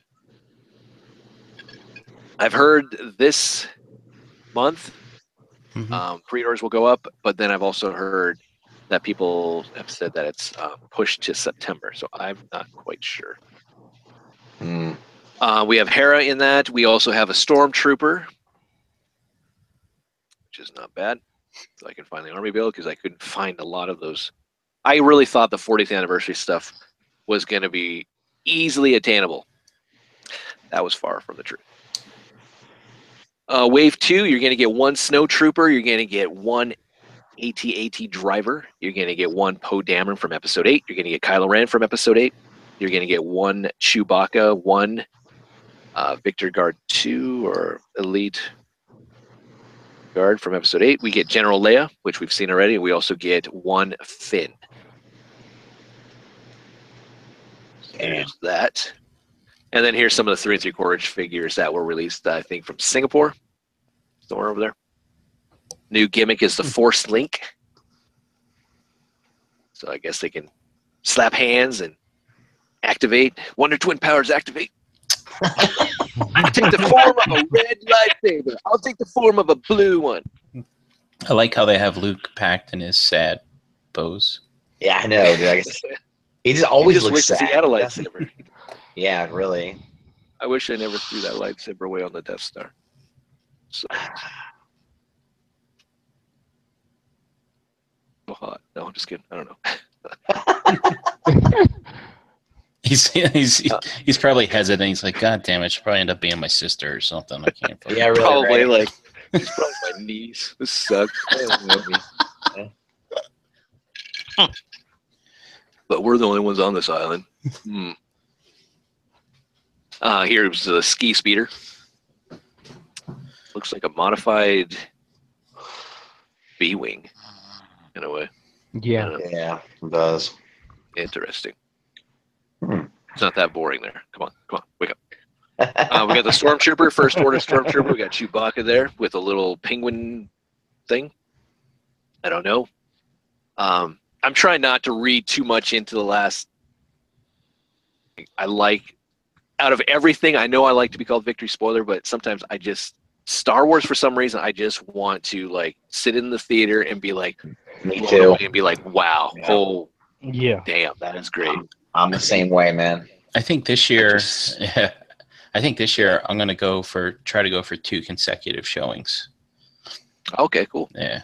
I've heard this month pre-orders will go up, but then I've also heard that people have said that it's pushed to September, so I'm not quite sure. We have Hera in that. We also have a Stormtrooper, which is not bad. So I can find the Army build because I couldn't find a lot of those. I really thought the 40th anniversary stuff was going to be easily attainable. That was far from the truth. Wave 2, you're going to get 1 Snowtrooper. You're going to get 1 AT-AT driver. You're going to get 1 Poe Dameron from episode 8. You're going to get Kylo Ren from episode 8. You're going to get 1 Chewbacca, 1 Victor Guard 2 or Elite Guard from episode 8. We get General Leia, which we've seen already. We also get 1 Finn. So there's that. And then here's some of the 3 3/4 inch figures that were released, I think, from Singapore. Somewhere over there. New gimmick is the Force Link. So I guess they can slap hands and activate. Wonder Twin powers activate. Take the form of a red lightsaber. I'll take the form of a blue one. I like how they have Luke packed in his sad pose. Yeah, I know, dude. He just always looks wishes sad. he had a lightsaber. Yeah, really. I wish I never threw that lightsaber away on the Death Star. So hot. No, I'm just kidding. I don't know. He's probably hesitant. He's like, God damn it, she'll probably end up being my sister or something. I can't. Yeah, really, probably right? like it's probably my niece. This sucks. But we're the only ones on this island. Here's the ski speeder. Looks like a modified B-wing in a way. Yeah. Yeah, it does. Interesting. It's not that boring there. Come on, wake up. We got the Stormtrooper, First Order Stormtrooper. We got Chewbacca there with a little penguin thing. I don't know. I'm trying not to read too much into the last I like out of everything. I know I like to be called victory spoiler, but sometimes I just Star Wars for some reason I just want to like sit in the theater and be like, Me too. and be like, wow, Yeah. oh Yeah. damn, that is great. I'm the same way, man. I think this year, just- I think this year I'm gonna try to go for 2 consecutive showings. Okay, cool. Yeah.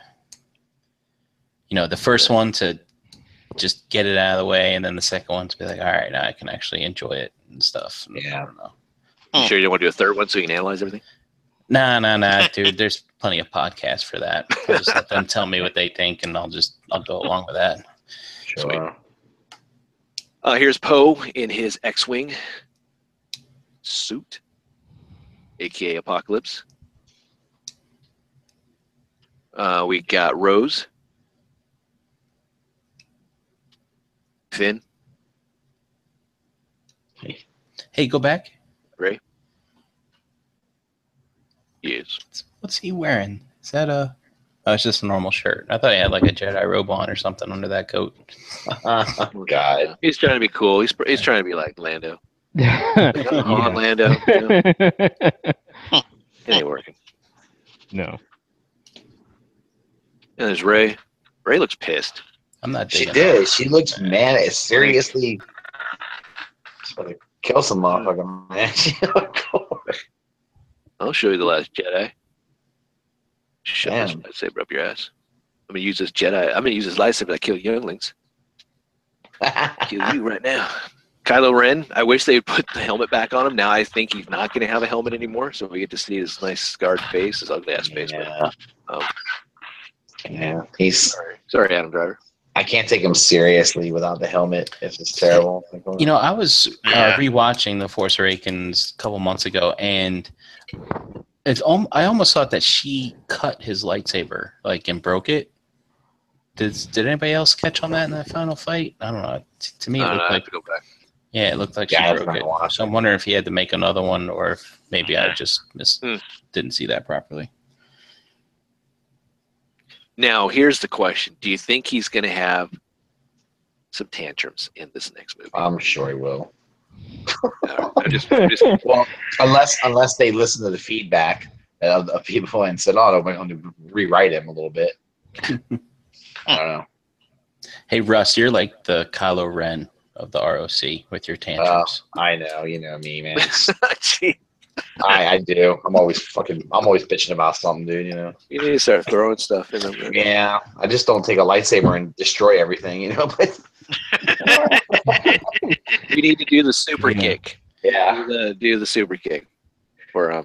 You know, the first one to just get it out of the way, and then the second one to be like, all right, now I can actually enjoy it and stuff. Yeah. I don't know. You sure you don't want to do a third one so you can analyze everything? Nah, dude. There's plenty of podcasts for that. I'll just let them tell me what they think, and I'll go along with that. Sure. Here's Poe in his X-wing suit, aka Apocalypse. We got Rose, Finn, Hey, go back. Ray. Yes. What's he wearing? Is that a? Oh, it's just a normal shirt. I thought he had like a Jedi robe on or something under that coat. God. He's trying to be cool. He's trying to be like Lando. Yeah. On Lando. You know? It ain't working. No. And there's Ray. Ray looks pissed. I'm not. She digging did. it. She looks mad. Seriously. Just want to kill some motherfucker, man. She looked cool. I'll show you the Last Jedi. Shove this Damn. lightsaber up your ass. I'm gonna use this Jedi. I'm gonna use this lightsaber to kill younglings. Kill you right now. Kylo Ren. I wish they would put the helmet back on him. Now I think he's not gonna have a helmet anymore, so we get to see his nice scarred face, his ugly ass face. Yeah. But, Yeah. He's. sorry, Adam Driver. I can't take him seriously without the helmet. It's just terrible. You know, I was Yeah. rewatching The Force Awakens a couple months ago, and I almost thought that she cut his lightsaber, like, and broke it. Did anybody else catch on that in that final fight? I don't know. To me, it I looked have like to go back. it looked like Yeah, I she haven't broke it. watched So I'm wondering if he had to make another one, or if maybe I Yeah. just didn't see that properly. Now, here's the question: do you think he's gonna have some tantrums in this next movie? I'm sure he will. I'm just Well, unless they listen to the feedback of people and said, "Oh, we're going to rewrite him a little bit." I don't know. Hey, Russ, you're like the Kylo Ren of the ROC with your tantrums. I know, you know me, man. Gee, I do. I'm always bitching about something, dude. You know. you need to start throwing stuff in them. Yeah, I just don't take a lightsaber and destroy everything, you know. But You need to do the super Yeah. kick. yeah, Do the super kick for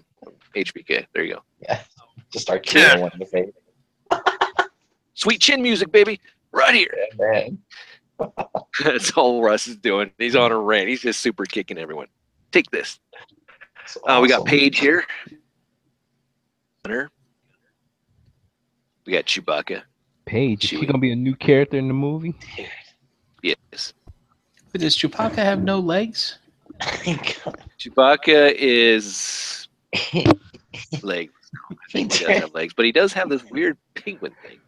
HBK. There you go. just start killing one in the face, Sweet chin music, baby, right here. man. That's all Russ is doing. He's on a rant. He's just super kicking everyone. Take this. It's We got awesome. Paige here. Hunter. We got Chewbacca. Paige, is she Chewie. gonna be a new character in the movie? Yes. But does Chewbacca have no legs? Chewbacca is legs. I think he does have legs, but he does have this weird penguin thing.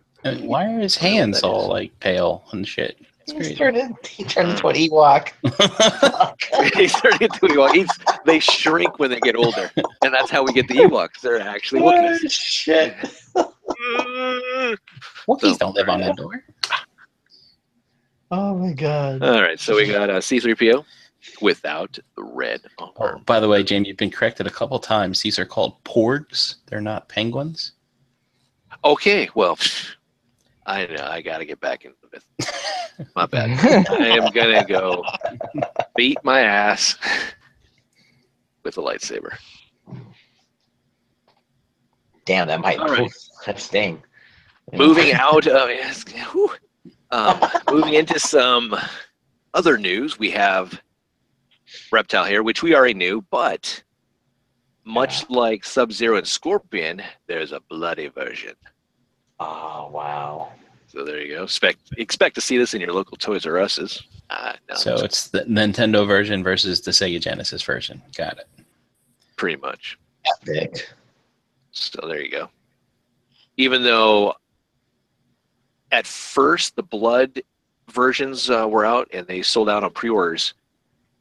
Why are his hands all like pale and shit? It's He crazy. turned into an Ewok. He's turning into Ewok. They shrink when they get older, and that's how we get the Ewoks. They're actually Oh, Wookiees. shit. Wookiees don't live on Endor. Oh my god. All right, so we got C-3PO without the red Oh, arm. by the way, Jamie, you've been corrected a couple times. These are called porgs. They're not penguins. Okay, well, I know I got to get back into the myth. My bad. I am gonna go beat my ass with a lightsaber. Damn, that might All right. that sting. Moving out of moving into some other news, we have Reptile here, which we already knew, but much like Sub-Zero and Scorpion, there's a bloody version. Oh wow. So there you go. Expect to see this in your local Toys R Us's. No, So it's the Nintendo version versus the Sega Genesis version. Got it. pretty much. Epic. So there you go. Even though at first the blood versions were out and they sold out on pre-orders,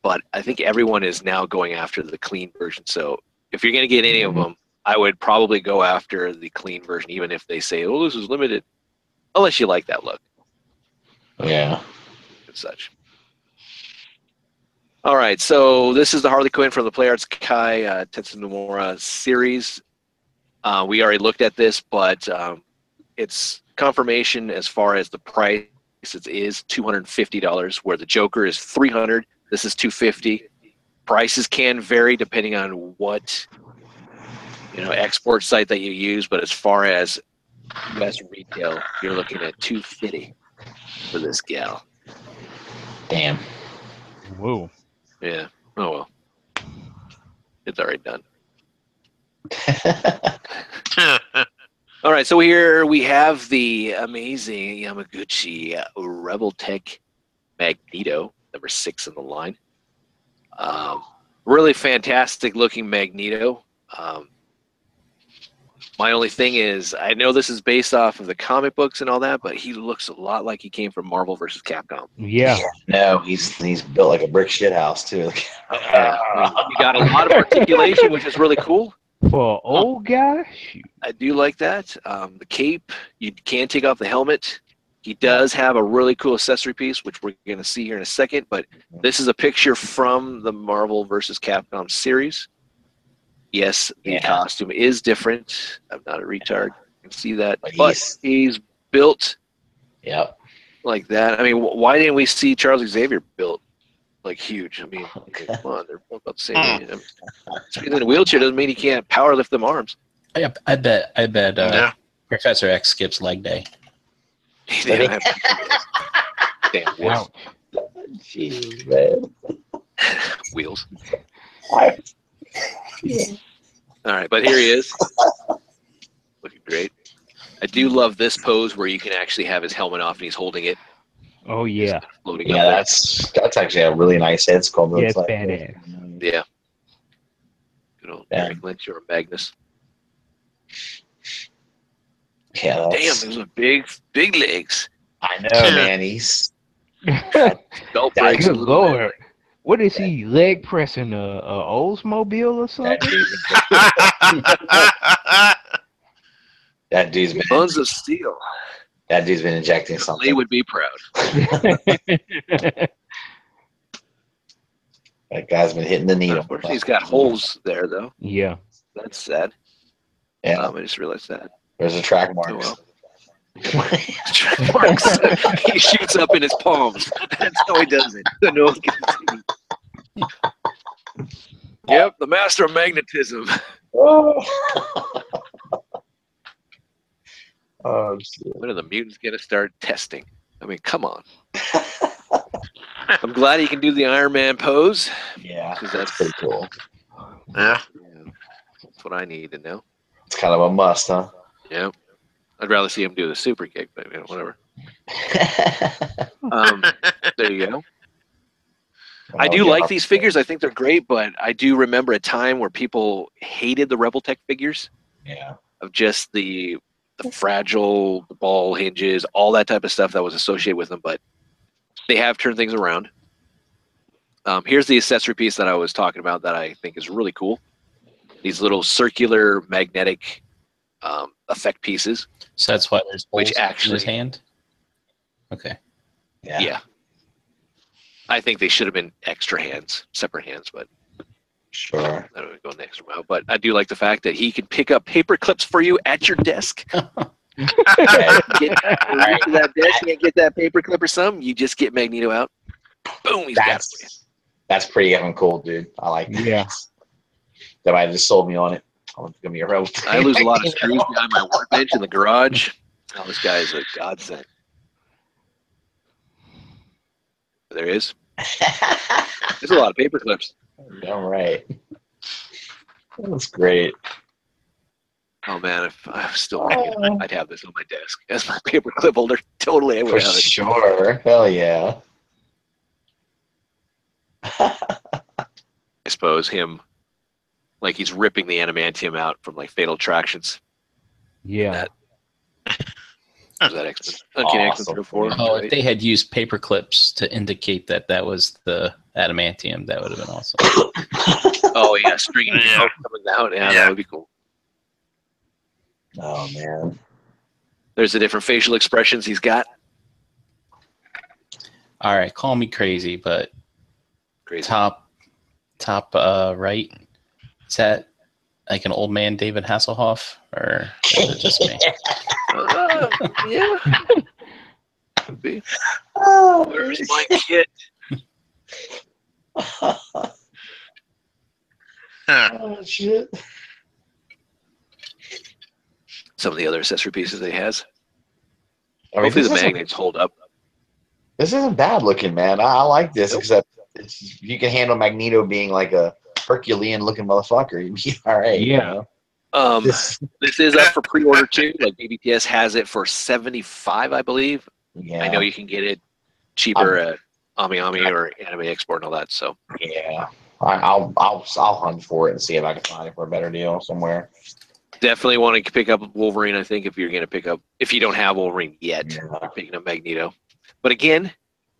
but I think everyone is now going after the clean version. So if you're going to get any of them, I would probably go after the clean version, even if they say, "Oh, this is limited," unless you like that look. Yeah. And such. All right, so this is the Harley Quinn from the Play Arts Kai Tetsunomura series. We already looked at this, but it's confirmation as far as the price. It is $250, where the Joker is $300. This is $250. Prices can vary depending on what export site that you use, but as far as U.S. retail, you're looking at $250 for this gal. Damn. Whoa. Yeah. Oh well. It's already done. All right, so here we have the amazing Yamaguchi Rebel Tech Magneto, number 6 in the line. Really fantastic looking Magneto. My only thing is, I know this is based off of the comic books and all that, but he looks a lot like he came from Marvel versus Capcom. Yeah. No, he's built like a brick shit house too. Yeah, you got a lot of articulation, which is really cool. For an old guy, shoot. I do like that. The cape, you can take off the helmet. He does have a really cool accessory piece, which we're going to see here in a second. But this is a picture from the Marvel vs. Capcom series. Yes, the costume is different. I'm not a retard. You can see that. But he's built like that. I mean, why didn't we see Charles Xavier built like huge? I mean, come on, they're both about the same age. He's in a wheelchair doesn't mean he can't power lift them arms. I bet Professor X skips leg day. Damn wolf. Jeez, man. Wheels. All right, but here he is. Looking great. I do love this pose where you can actually have his helmet off and he's holding it. Oh, yeah. Floating Yeah, up that's actually a really nice head sculpt. Yeah, it's badass. there. Yeah. Good old Eric Lynch or Magnus. Yeah, Damn, those are big legs. I know, man. He's Belt That breaks a Good little Lord. What is he, leg pressing a Oldsmobile or something? that dude's bit. been Buns of steel. that dude's been injecting Lee something. would be proud. That guy's been hitting the needle. Unfortunately, he's got holes there, though. Yeah. That's sad. Yeah, I just realized that. there's a track mark. Oh, well. Track marks. He shoots up in his palms. That's how he does it. So no one can see. Yep, the master of magnetism. Oh, shit. When are the mutants going to start testing? I mean, come on. I'm glad he can do the Iron Man pose. Yeah, 'Cause that's pretty cool. Yeah. That's what I need to know. It's kind of a must, huh? Yeah. I'd rather see him do the super kick, but whatever. There you go. I do like these figures. I think they're great, but I do remember a time where people hated the Rebel Tech figures Yeah. of just the fragile, the ball hinges, all that type of stuff that was associated with them. But they have turned things around. Here's the accessory piece that I was talking about that I think is really cool. These little circular magnetic effect pieces. So that's why there's holes Which actually- in his hand. Okay. Yeah. I think they should have been extra hands, separate hands, but Sure. I don't want to go the extra mile. But I do like the fact that he can pick up paper clips for you at your desk. Get right to that desk, you can't get that paper clip or something. You just get Magneto out. Boom, he's got it for you. That's pretty effing cool, dude. I like that. Yeah. Somebody just sold me on it. I'm gonna be a rebel. I lose a lot of screws behind my workbench in the garage. Oh, this guy is a godsend. There he is. There's a lot of paper clips. All right. That's great. Oh man, if I was still working, I'd have this on my desk as my paper clip holder. Totally, I For would have it. sure. Hell yeah. I suppose him, like he's ripping the adamantium out from like Fatal Attractions. Yeah. Was that X-Men? Uncanny X-Men Awesome. 304. Oh, if they had used paper clips to indicate that that was the adamantium. That would have been awesome. Oh yeah, stringing Yeah. coming down. Yeah, Yeah. that would be cool. Oh man. There's the different facial expressions he's got. All right, call me crazy, but Crazy. top right, is that like an old man David Hasselhoff, or is it just me? Yeah. Could be. Oh, Where's my kit? oh shit. Some of the other accessory pieces that he has. I mean, Hopefully the this isn't- magnets hold up. This isn't bad looking, man. I like this, Nope. except you can handle Magneto being like a Herculean looking motherfucker. You'd be all right. you Yeah. know? This is up for pre-order too. Like BBTS has it for $75, I believe. Yeah. I know you can get it cheaper at AmiAmi or Anime Export and all that. So Yeah. I'll hunt for it and see if I can find it for a better deal somewhere. definitely want to pick up Wolverine. I think if you're going to pick up, if you don't have Wolverine yet, Yeah. you're picking up Magneto. But again,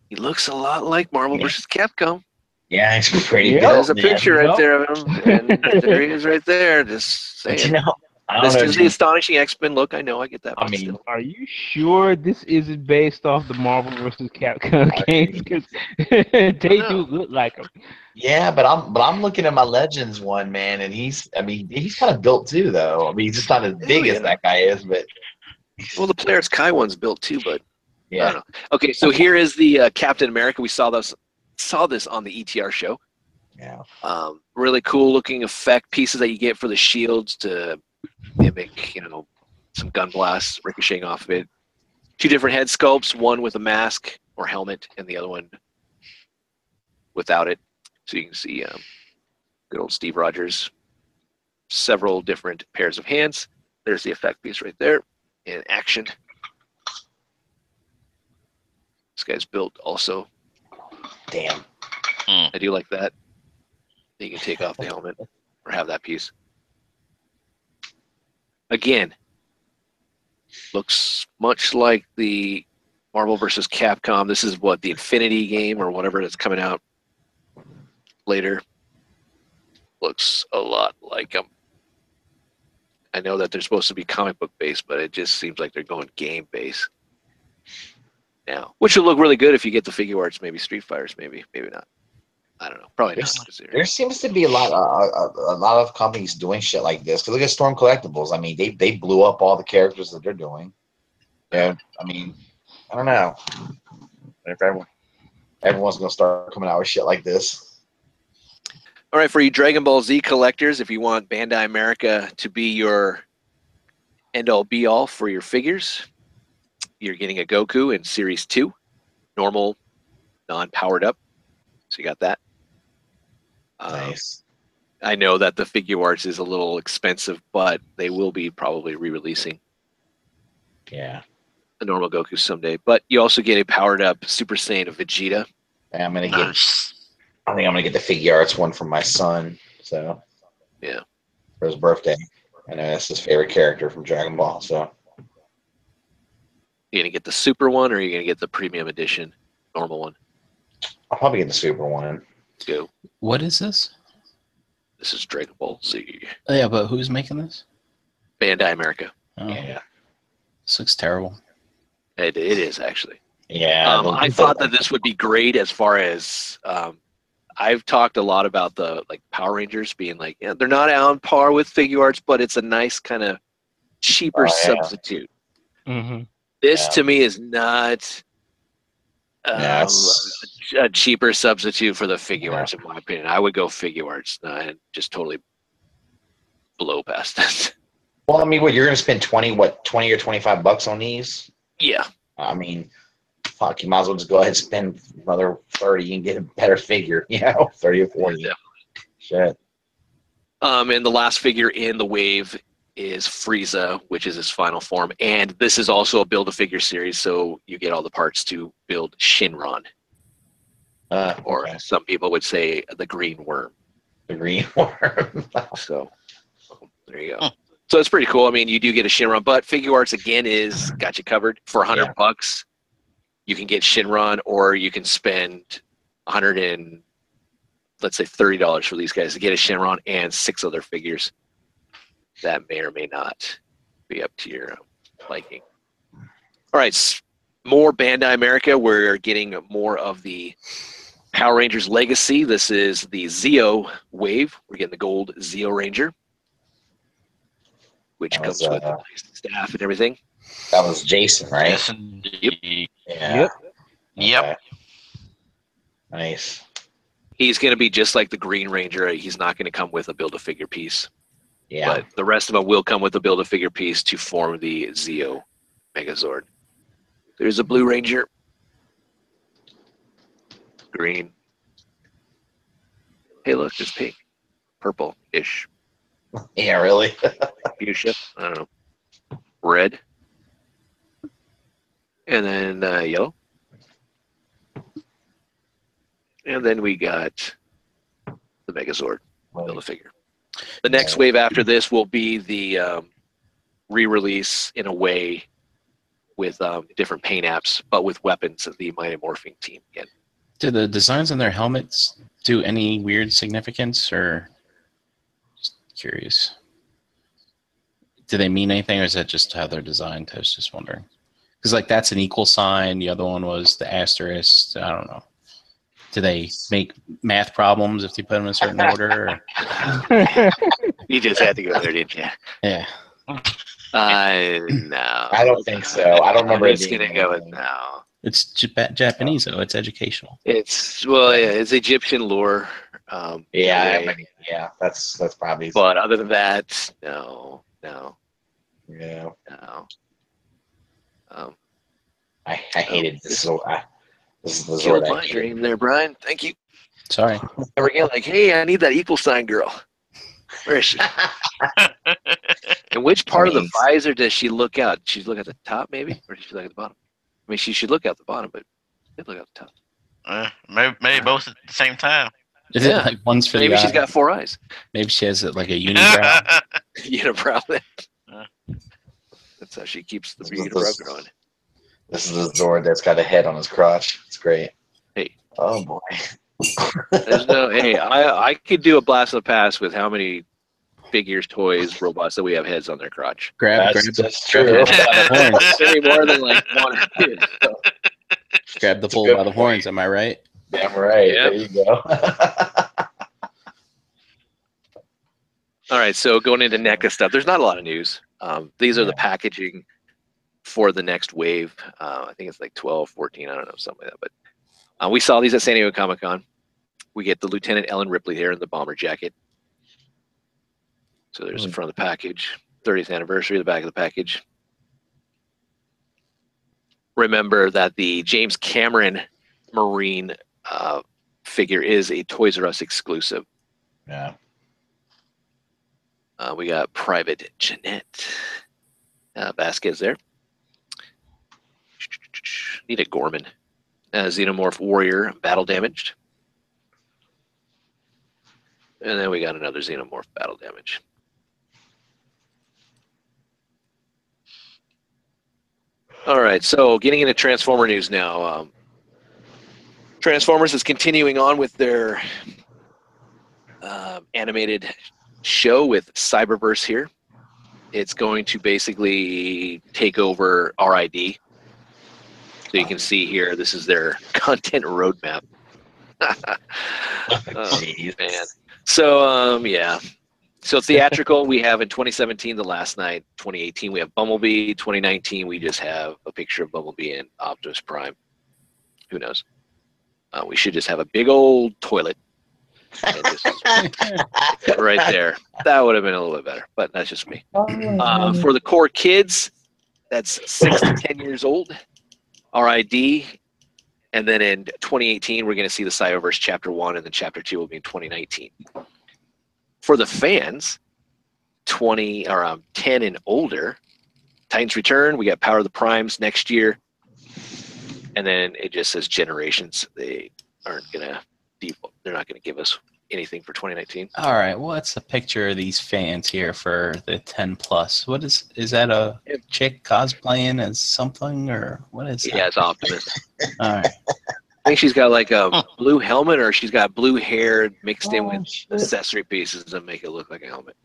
he looks a lot like Marvel Yeah. vs. Capcom. Yeah, it's pretty Yeah. good. There's a man. picture right Yep. there of him, and there he is right there. Just But saying. you know, I This don't is know. the astonishing X-Men look. I know, I get that. I But mean, still. Are you sure this isn't based off the Marvel vs. Capcom games? Because they do look like them. yeah, but I'm looking at my Legends one, man, and he's kind of built too, though. I mean, he's just not as big as yeah. that guy is, but Well, the Polaris Kai one's built too, but I yeah. don't know. Okay, so here is the Captain America. We saw this on the ETR show. Yeah. Really cool looking effect pieces that you get for the shields to mimic, some gun blasts ricocheting off of it. Two different head sculpts, one with a mask or helmet, and the other one without it. So you can see good old Steve Rogers. Several different pairs of hands. There's the effect piece right there in action. This guy's built also. Damn. I do like that. You can take off the helmet or have that piece. Again, looks much like the Marvel vs. Capcom. This is what, the Infinity game or whatever that's coming out later. Looks a lot like them. I know that they're supposed to be comic book based, but it just seems like they're going game based now, which will look really good if you get the figure arts, maybe Street Fighters, maybe not. I don't know. Probably not. 'Cause There seems to be a lot of companies doing shit like this. 'Cause look at Storm Collectibles. I mean, they blew up all the characters that they're doing. Yeah, I mean, I don't know if everyone's gonna start coming out with shit like this. All right, for you Dragon Ball Z collectors, if you want Bandai America to be your end-all be-all for your figures, you're getting a Goku in Series 2, normal, non-powered up. So you got that. Nice. I know that the figure arts is a little expensive, but they will be probably re-releasing Yeah. a normal Goku someday. But you also get a powered-up Super Saiyan Vegeta. I'm gonna get. Nice. I think I'm gonna get the figure arts one from my son. So Yeah. for his birthday. I know that's his favorite character from Dragon Ball. So You're going to get the Super one, or are you going to get the Premium Edition normal one? I'll probably get the super one. Go. What is this? This is Dragon Ball Z. Oh, yeah, but who's making this? Bandai America. Oh, Yeah. this looks terrible. It is, actually. Yeah. I thought that this would be great as far as I've talked a lot about the Power Rangers being like, yeah, they're not on par with figure arts, but it's a nice kind of cheaper Oh, yeah. substitute. Mm-hmm. This Yeah. to me is not Yes. a cheaper substitute for the figure Yeah. arts, in my opinion. I would go figure arts and just totally blow past this. Well, I mean, what you're gonna spend 20 or $25 on these? Yeah. I mean, fuck, you might as well just go ahead and spend another 30 and get a better figure, 30 or 40. Yeah. Shit. And the last figure in the wave is Frieza, which is his final form. And this is also a Build-A-Figure series, so you get all the parts to build Shinron, or Okay. some people would say the Green Worm. The green worm. So there you go. So it's pretty cool. I mean, you do get a Shinron, but figure arts again is got you covered for $100. You can get Shinron, or you can spend $150 let's say $30 for these guys to get a Shenron and 6 other figures. That may or may not be up to your liking. All right, more Bandai America. We're getting more of the Power Rangers Legacy. This is the Zeo wave. We're getting the gold Zeo Ranger, which That comes was, with staff and everything. That was Jason, right? Yes, indeed. Yeah. Yep. Okay. Nice. He's going to be just like the Green Ranger. He's not going to come with a Build-A-Figure piece. Yeah. But the rest of them will come with a Build-A-Figure piece to form the Zeo Megazord. There's a Blue Ranger. Green. Hey, look, there's pink. Purple-ish. Yeah, really? Fuchsia. I don't know. Red. And then yellow. And then we got the Megazord Build-A-Figure. The next wave after this will be the re-release in a way with different paint apps, but with weapons of the Mighty Morphing team again. Do the designs on their helmets do any weird significance, or just curious? Do they mean anything, or is that just how they're designed? I was just wondering. Because like that's an equal sign. The other one was the asterisk. I don't know. Do they make math problems if you put them in a certain order? Or? You just had to go there, didn't you? Yeah. No. I don't think so. I don't remember I'm it just being gonna go with no. It's Japanese, though. It's educational. It's it's Egyptian lore. Yeah, in a way. that's probably. But other than that, no. Yeah, I hated this. This is the Killed Zord I my hated. dream there, Brian. Thank you. Sorry. Never again, like, hey, I need that equal sign girl. Where is she? And which part of the visor does she look out? Does she look at the top, maybe, or does she look at the bottom? I mean, she should look at the bottom, but she look at the top. Maybe both at the same time. Is it like one's for maybe the she's eye? got 4 eyes. Maybe she has like a unibrow. Unibrow. That's how she keeps the unibrow growing. This is a Zord that's got a head on his crotch. It's great. Hey. Oh boy. There's no. Hey, I could do a blast of the past with how many figures, toys, robots that we have heads on their crotch. That's true. Maybe more than like 1 or 2. So. Grab the bull by the horns. Am I right? Damn right. Yep. There you go. All right, so going into NECA stuff, there's not a lot of news. These are the packaging for the next wave. I think it's like 12, 14, I don't know, something like that. But we saw these at San Diego Comic-Con. We get the Lieutenant Ellen Ripley here in the bomber jacket. So there's the front of the package. 30th anniversary, the back of the package. Remember that the James Cameron Marine figure is a Toys R Us exclusive. Yeah. We got Private Jeanette Vasquez there. Nita Gorman. Xenomorph Warrior, battle damaged. And then we got another Xenomorph battle damage. All right, so getting into Transformer news now. Transformers is continuing on with their animated show with Cyberverse here. It's going to basically take over RID. So you can see here, this is their content roadmap. Oh, man. So, yeah. So theatrical, we have in 2017, The Last Night. 2018, we have Bumblebee. 2019, we just have a picture of Bumblebee and Optimus Prime. Who knows? We should just have a big old toilet. And just right there. That would have been a little bit better, but that's just me. For the core kids, that's 6 to 10 years old. RID. And then in 2018, we're going to see the Cyberverse Chapter 1, and then Chapter 2 will be in 2019. For the fans, 10 and older, Titans Return, we got Power of the Primes next year. And then it just says Generations. They aren't going to default. They're not going to give us anything for 2019. All right. What's the picture of these fans here for the 10 plus? What is that a chick cosplaying as something, or what is that? Yeah, it's Optimus. All right. I think she's got like a blue helmet, or she's got blue hair mixed in with shit. accessory pieces to make it look like a helmet.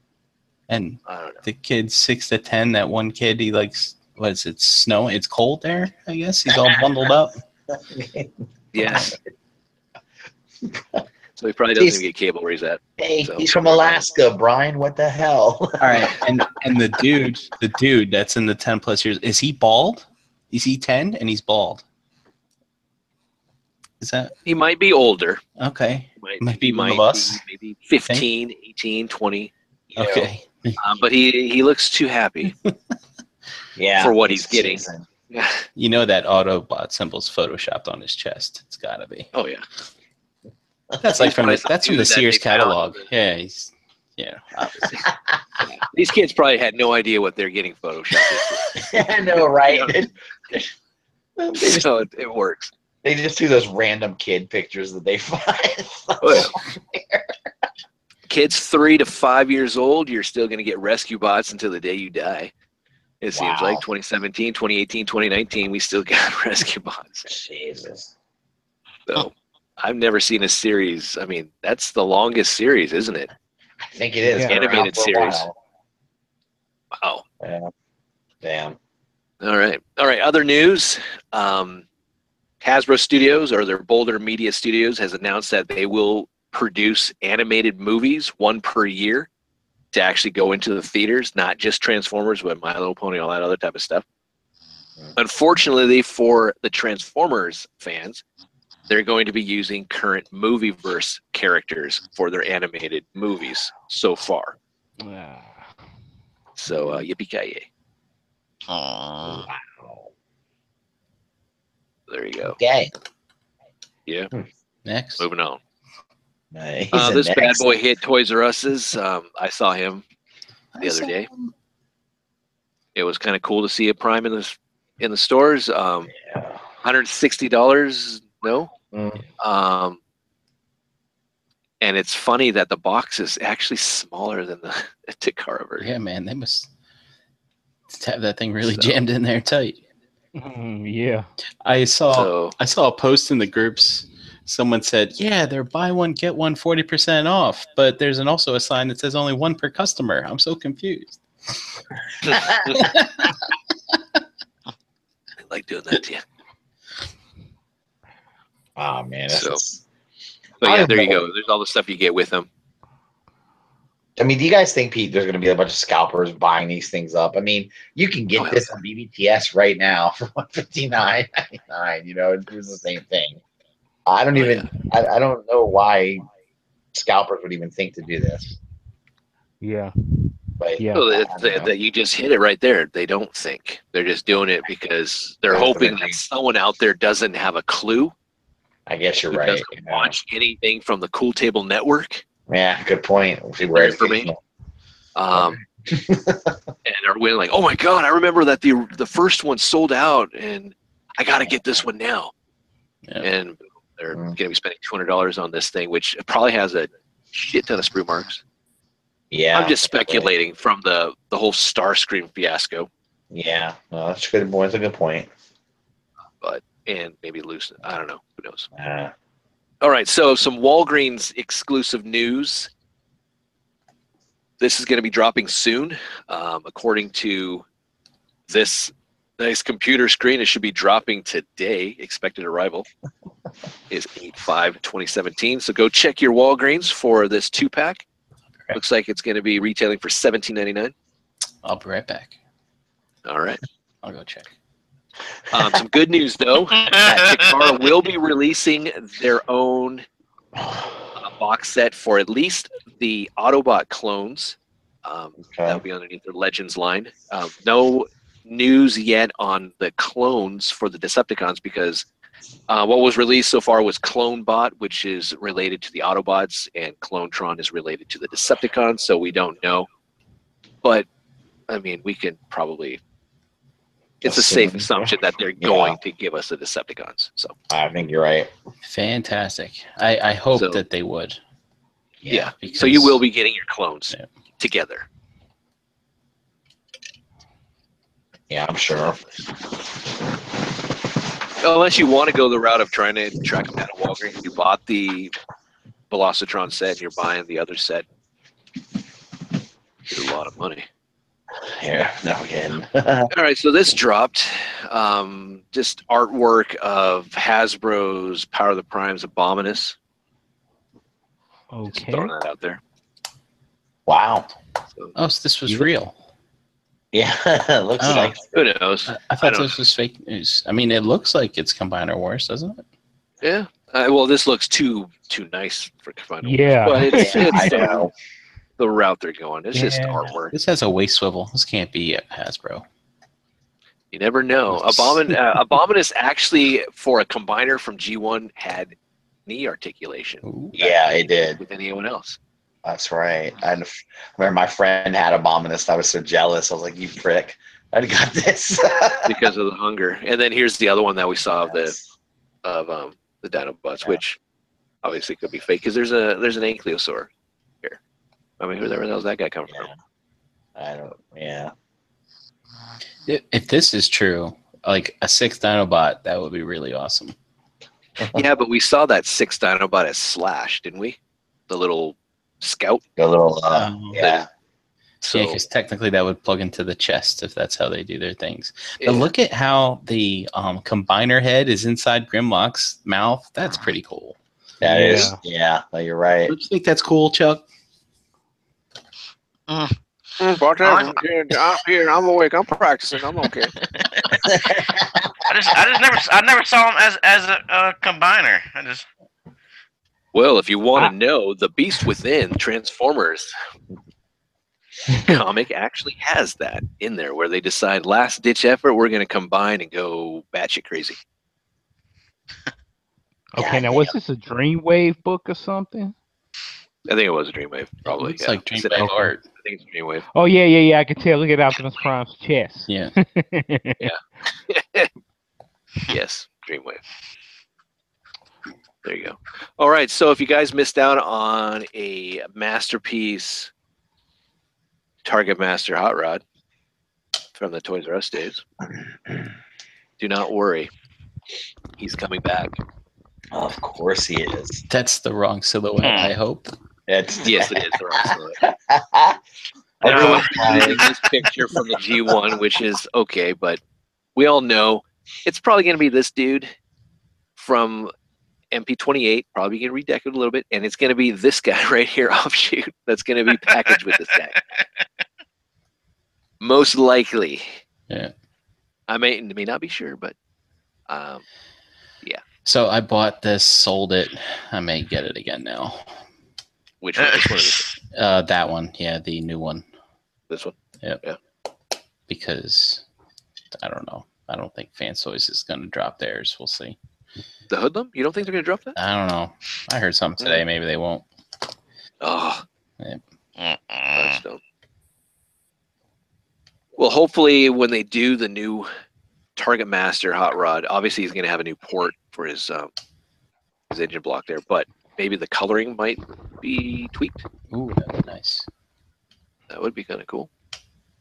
And I don't know. the kid 6 to 10, that one kid, he likes, what is it, snow? It's cold there, I guess. He's all bundled up. Yes. So he probably doesn't even get cable where he's at. Hey, So- he's from Alaska, Brian. What the hell? All right, and the dude that's in the 10 plus years, is he bald? Is he 10 and he's bald? Is that He might be older. okay? Might be one of us. Maybe 15, 18, 20. You know, Okay. But he looks too happy. yeah, for what he's getting. season. You know that Autobot symbol's photoshopped on his chest. It's got to be. Oh yeah. That's like from Probably that's from the something that Sears they found. catalog. Yeah, he's obviously. These kids probably had no idea what they're getting photoshopped I know, right? so it works. They just do those random kid pictures that they find. Oh, yeah. Kids 3 to 5 years old, you're still going to get rescue bots until the day you die. It seems Wow. like 2017, 2018, 2019, we still got rescue bots. Jesus. So I've never seen a series. I mean, that's the longest series, isn't it? I think it is. Yeah. Been around Animated for a series. while. Wow. Yeah. Damn. All right. Other news. Hasbro Studios, or their Boulder Media Studios, has announced that they will produce animated movies, one per year, to actually go into the theaters, not just Transformers, but My Little Pony, all that other type of stuff. Unfortunately, for the Transformers fans, they're going to be using current movieverse characters for their animated movies so far. So, yippee-ki-yay. Aww. Wow. There you go. Okay. Yeah, Next. moving on. Nice. This bad boy hit Toys R Us's. I saw him the other day. It was kind of cool to see a Prime in the stores. Yeah. $160. No. Mm. And it's funny that the box is actually smaller than the Takara version. Yeah, man, they must have that thing really So- jammed in there tight. Yeah. I saw So a post in the groups. Someone said, "Yeah, they're buy one get one 40% off," but there's also a sign that says only one per customer. I'm so confused. I like doing that to you. Oh man. So- But yeah, there you go. There's all the stuff you get with them. I mean, do you guys think, Pete, there's going to be a bunch of scalpers buying these things up? I mean, you can get Oh, this on BBTS right now for $159.99. You know, it's the same thing. I don't even. I don't know why scalpers would even think to do this. Yeah. But Yeah. So I don't know. that you just hit it right there. They don't think. They're just doing it because they're hoping that someone out there doesn't have a clue. I guess you're Who right. doesn't Yeah. watch anything from the Cool Table Network. Yeah, good point. We'll see where it's Information. And are winning like, oh my god, I remember that the first one sold out, and I got to get this one now. Yeah. And they're going to be spending $200 on this thing, which probably has a shit ton of sprue marks. Yeah, I'm just speculating from the whole Starscream fiasco, Yeah, no, that's a good point. That's a good point. and maybe loose. I don't know. Who knows? Uh, All right, so some Walgreens exclusive news. This is going to be dropping soon. According to this nice computer screen, it should be dropping today. Expected arrival is 8/5/2017. So go check your Walgreens for this 2-pack. Okay. Looks like it's going to be retailing for $17.99. I'll be right back. All right. I'll go check. Some good news, though. That Takara will be releasing their own box set for at least the Autobot clones. That'll be underneath their Legends line. No news yet on the clones for the Decepticons, because what was released so far was CloneBot, which is related to the Autobots, and CloneTron is related to the Decepticons, so we don't know. But, I mean, we can probably... It's a safe assumption that they're going to give us the Decepticons. So I think you're right. Fantastic. I hope So- that they would. yeah. Because, So you will be getting your clones Yeah. together. Yeah, I'm sure. Unless you want to go the route of trying to track them down at Walgreens, you bought the Velocitron set and you're buying the other set. It's a lot of money. Here, no again. All right, so this dropped. Just artwork of Hasbro's Power of the Primes Abominus. Just Okay. throwing that out there. Wow. So, Oh, so this was real. Yeah, it looks Oh. like. who knows? I thought don't this was fake news. I mean, it looks like it's Combiner Wars, doesn't it? Yeah. Well, this looks too nice for Final Yeah. Wars, but it's I know. the route they're going. It's just Yeah. artwork. This has a waist swivel. This can't be Hasbro. You never know. Abominus actually, for a combiner from G1, had knee articulation Ooh. Yeah, it did. with anyone else. That's right. I remember my friend had Abominus. I was so jealous. I was like, "You prick! I got this." Because of the hunger. And then here's the other one that we saw of Yes. the Dinobots, Yeah. which obviously could be fake because there's an Ankylosaur here. I mean, who the hell's that guy coming from? Yeah. I don't. Yeah. If this is true, like a 6th Dinobot, that would be really awesome. Yeah, but we saw that 6th Dinobot as Slash, didn't we? The little scout. A little. Yeah, Yeah. So because technically that would plug into the chest if that's how they do their things. yeah. But look at how the combiner head is inside Grimlock's mouth. That's pretty cool. That Yeah. is. Yeah. No, you're right. Don't you think that's cool, Chuck? I'm awake. I'm practicing. I'm okay. I never saw him as a combiner. Well, if you want to know, the Beast Within Transformers comic actually has that in there, where they decide last ditch effort, we're going to combine and go batshit crazy. Okay, now was this a Dreamwave book or something? I think it was a Dreamwave, probably. Looks yeah. like I said Dreamwave I art. think it's Dreamwave. Oh yeah, I can tell. Look at Optimus Prime's chest. Yeah. Yes, Dreamwave. There you go. All right, so if you guys missed out on a masterpiece Target Master Hot Rod from the Toys R Us days, do not worry. He's coming back. Of course he is. That's the wrong silhouette, I hope. It's Yes, it is. The wrong silhouette. Everyone's Everyone's using lying. this picture from the G1, which is okay, but we all know it's probably going to be this dude from MP28, probably going to redeck it a little bit, and it's going to be this guy right here, offshoot, that's going to be packaged with this guy. Most likely. Yeah. I may not be sure, but So I bought this, sold it. I may get it again now. which one? Which one is it? That one. Yeah, the new one. This one? Because I don't know. I don't think Fansoys is going to drop theirs. We'll see. The Hoodlum? You don't think they're going to drop that? I don't know. I heard something today. Maybe they won't. Oh, Mm-mm. I just don't. Well, hopefully when they do the new Target Master Hot Rod, obviously he's going to have a new port for his engine block there, but maybe the coloring might be tweaked. Ooh, that's nice. That would be kind of cool.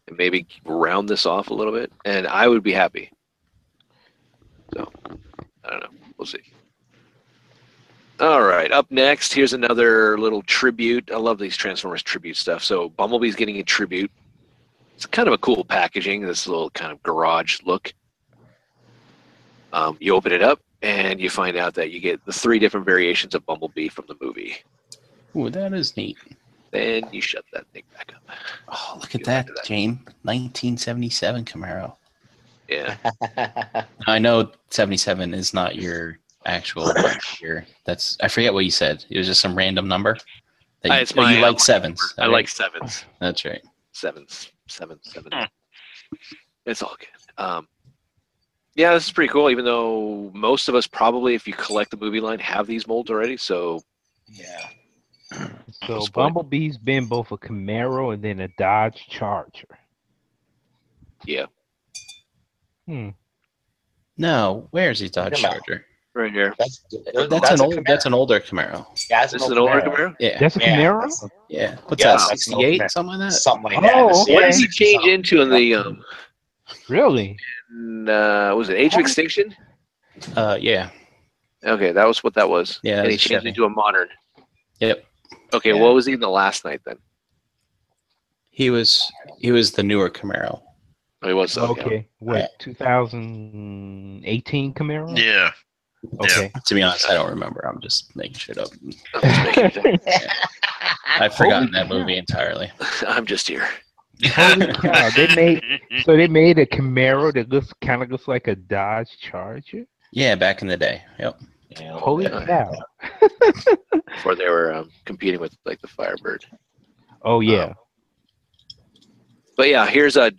And maybe round this off a little bit, and I would be happy. So, I don't know. We'll see. All right, up next, here's another little tribute. I love these Transformers tribute stuff. So Bumblebee's getting a tribute. It's kind of a cool packaging, this little kind of garage look. You open it up, and you find out that you get the 3 different variations of Bumblebee from the movie. Ooh, that is neat. Then you shut that thing back up. Oh, look at Go that, back to that. Jane. 1977 Camaro. Yeah. I know 77 is not your actual year. That's I forget what you said. It was just some random number. That It's you my like sevens. I right? like sevens. That's right. Sevens. It's all good. Yeah, this is pretty cool, even though most of us probably, if you collect the movie line, have these molds already. So, Yeah. So That's fine. Bumblebee's been both a Camaro and then a Dodge Charger. yeah, No, where's his Dodge Come on. Charger? right here. That's That's an older Camaro. Yeah, This is an older Camaro? Yeah. That's a Yeah, Camaro? that's- Yeah. What's Yeah, that? that's an old 68? Camaro. Something like that? Something like Oh, that. okay. What did he change 60-something. into in the, Really? was it Age of Extinction? Yeah. Okay, that was what that was. Yeah, and he that's changed Chevy. it to a modern. Yep. Okay, Yeah. what was he in the last night then? He was the newer Camaro. Oh, he was Okay. What? 2018 Camaro? Yeah. Okay. To be honest, I don't remember. I'm just making shit up. I'm just making it. I've forgotten Holy that movie entirely. I'm just here. Holy cow! They made a Camaro that kind of looks like a Dodge Charger. Yeah, back in the day. Yep. Yeah, a little Holy bit. cow! Before they were competing with like the Firebird. Oh yeah. But yeah, here's a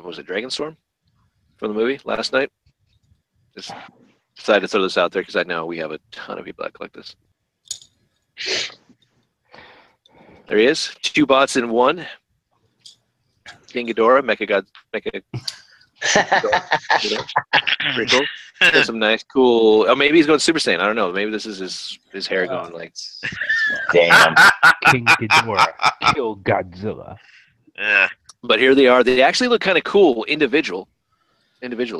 was it Dragonstorm from the movie last night? Just decided to throw this out there because I know we have a ton of people that collect this. There he is, 2 bots in 1. King Ghidorah, Mecha. Pretty cool. Got some nice, cool. Oh, maybe he's going Super Saiyan. I don't know. Maybe this is his hair going like. Damn. King Ghidorah kill Godzilla. Yeah. But here they are. They actually look kind of cool individually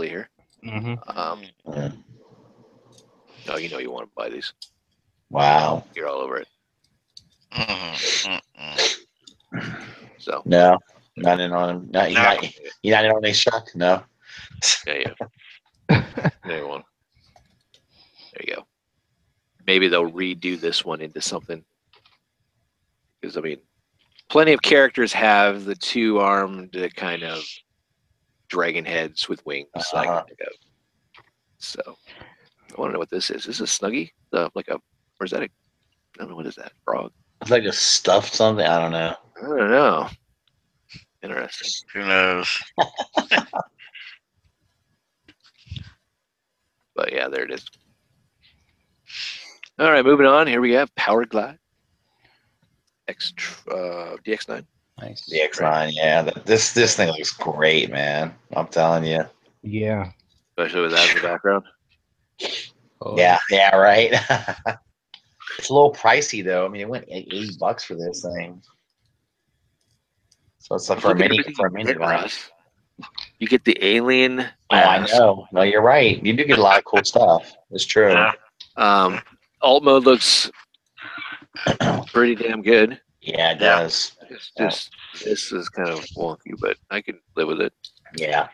here. Mm-hmm. Oh, you know you want to buy these. Wow. You're all over it. So No, not in on him. You're not in on his truck. No. yeah. There you want. There you go. Maybe they'll redo this one into something. Because I mean, plenty of characters have the 2-armed kind of dragon heads with wings. That I can think of. So I want to know what this is. Is this a Snuggie? Like a, or is that a? I don't know, what is that? Frog? It's like a stuffed something. I don't know. I don't know. Interesting. Who knows? But yeah, there it is. All right, moving on. Here we have Power Glide DX9. Nice. The X9, yeah. This thing looks great, man. I'm telling you. Yeah. Especially with that in the background. Oh, Yeah, right. It's a little pricey though. I mean, it went $80 for this thing. So it's like for a mini one. You get the alien. Oh, I know. No, you're right. You do get a lot of cool stuff. It's true. Yeah. Alt mode looks pretty damn good. Yeah, it does. It's just this is kind of wonky, but I can live with it. Yeah.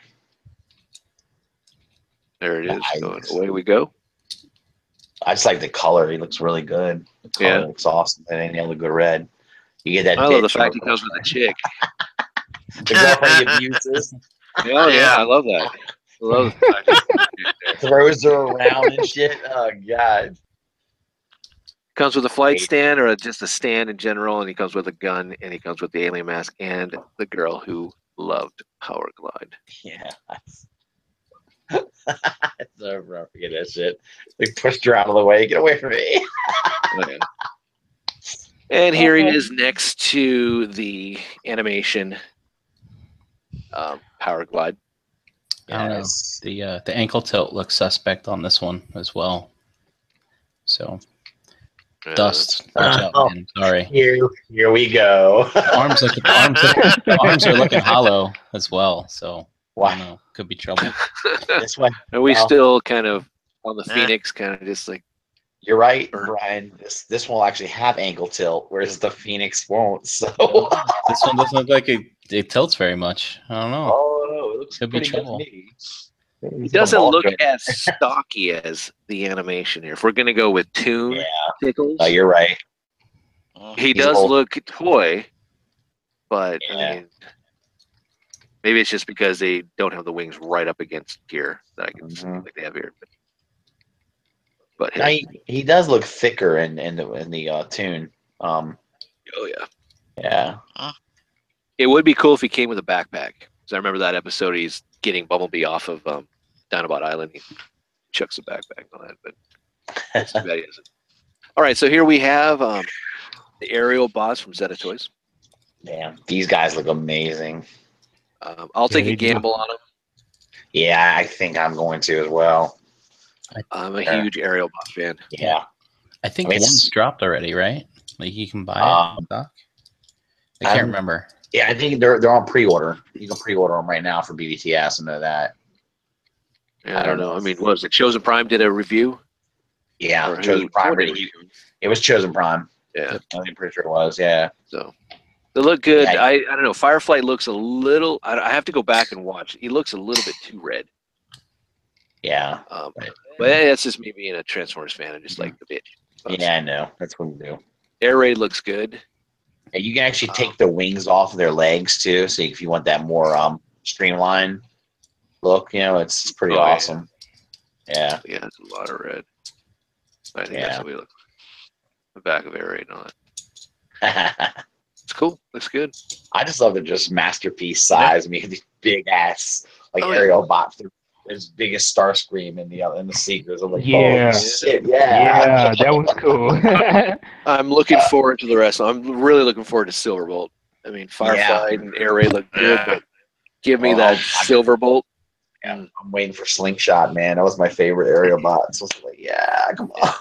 There it is. Nice. Going away we go. I just like the color. He looks really good. The color looks awesome. And then the good red. You get that. I love the fact he comes with a chick. The girlfriend he abuses. Oh yeah, I love that. I love the fact that Throws her around and shit. Oh god. comes with a flight stand or just a stand in general, and he comes with a gun, and he comes with the alien mask and the girl who loved Power Glide. Yeah. Never forget that shit. They pushed her out of the way. Get away from me. Oh, yeah. And here he is next to the animation Power Glide. I don't know. The ankle tilt looks suspect on this one as well. So dust. Watch out, man. Sorry. Here we go. The arms are looking hollow as well. So Wow. I don't know. Could be trouble. This one. Are we still kind of on the Phoenix, kind of just like? You're right, Brian. This one will actually have ankle tilt, whereas the Phoenix won't. So This one doesn't look like it tilts very much. I don't know. oh no, it looks Could be pretty good to trouble. me. It doesn't look as stocky as the animation here. If we're gonna go with Toon Tickles, Oh, you're right. he He's does old. look toy, but I Yeah. mean, maybe it's just because they don't have the wings right up against gear that I can see like they have here. But Now, he does look thicker in the tune. oh yeah, Yeah. it would be cool if he came with a backpack. Because I remember that episode. He's getting Bumblebee off of Dinobot Island. He chucks a backpack on that, but that's too bad he isn't. All right, so here we have the aerial boss from Zeta Toys. Damn, these guys look amazing. I'll take they a do. gamble on them. Yeah, I think I'm going to as well. I'm a huge aerial boss fan. Yeah. I think I mean, one's dropped already, right? Like you can buy it. Doc? I can't remember. Yeah, I think they're on pre-order. You can pre-order them right now for BBTS and know that. Yeah, I don't know. I mean, what was it? Chosen Prime did a review. Yeah, Or Chosen who- Prime. someone did a review. It was Chosen Prime. Yeah. I'm pretty sure it was. Yeah. So they look good. Yeah. I don't know. Firefly looks a little. I have to go back and watch. He looks a little bit too red. Yeah. But that's just me being a Transformers fan. I just like the bitch. Yeah, I know. That's what we do. Air raid looks good. And you can actually take the wings off of their legs too. So if you want that more streamlined look, it's pretty awesome. Yeah. Yeah, it's a lot of red. I think Yeah. that's what we look. The back of Air raid and all that. It's cool. Looks good. I just love the just masterpiece size. I mean, these big ass Oh, yeah. aerial bots, as big as Starscream in the Seekers. I'm like, Yeah. oh shit, Yeah, that was cool. I'm looking forward to the rest. I'm really looking forward to Silverbolt. I mean, Firefly and Air raid look good, but give me that Silverbolt. Yeah, I'm waiting for Slingshot, man. That was my favorite aerial bot. So I was like, yeah, come on.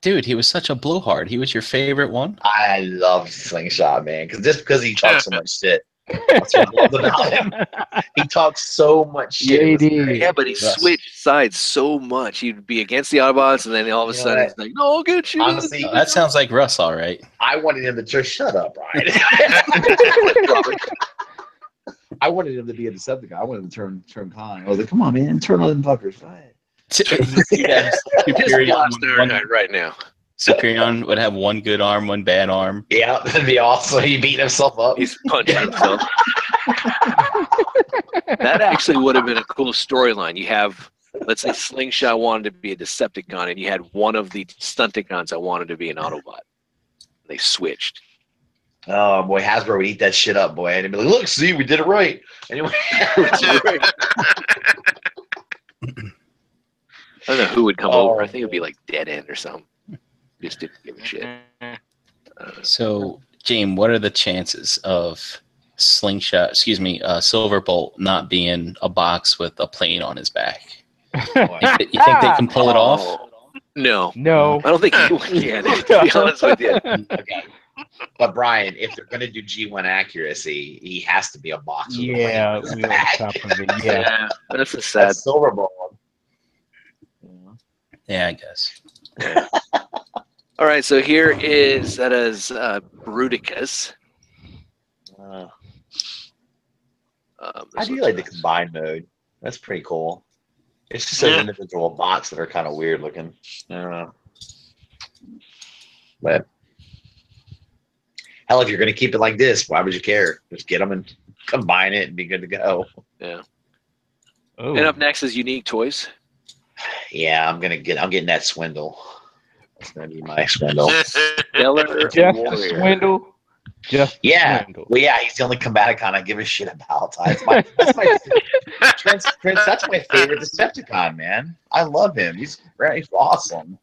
Dude, he was such a blowhard. He was your favorite one? I love Slingshot, man, because he talks so much shit. That's what I love about him. He talks so much shit. Yeah, he did. Yeah, but he switched sides so much. He'd be against the Autobots, and then all of a sudden he's like, "No, I'll get you." Honestly, That sounds like Russ, all right. I wanted him to just shut up, Brian. I wanted him to be a Decepticon. I wanted him to turn Khan. I was like, come on, man, turn on them fuckers. Go ahead. Superion right now. Superion would have one good arm, one bad arm. Yeah, that'd be awesome. He beat himself up. He's punching himself. That actually would have been a cool storyline. You have, let's say, Slingshot wanted to be a Decepticon, and you had one of the Stunticons that wanted to be an Autobot. They switched. Oh boy, Hasbro would eat that shit up, boy. And he'd be like, look, see, we did it right. Anyway. I don't know who would come over. I think it would be like Dead End or something. Just didn't give a shit. So, James, what are the chances of Silverbolt not being a box with a plane on his back? You think they can pull it off? No. No. I don't think he can, to be honest with you. Okay. But Brian, if they're going to do G1 accuracy, he has to be a box. With Yeah, a plane. we on top of it. Yeah. That's a sad. That's Silverbolt. Yeah, I guess. All right, so here is Bruticus. I do like the combined mode. That's pretty cool. It's just those individual bots that are kind of weird looking. I don't know. But hell, if you're going to keep it like this, why would you care? Just get them and combine it and be good to go. Yeah. Oh. And up next is Unique Toys. Yeah, I'm getting that Swindle. That's gonna be my Swindle. Stellar Just Warrior. Swindle. Just Yeah. Swindle. Well, yeah, he's the only combaticon I give a shit about. That's my Prince, that's my favorite Decepticon, man. I love him. He's awesome.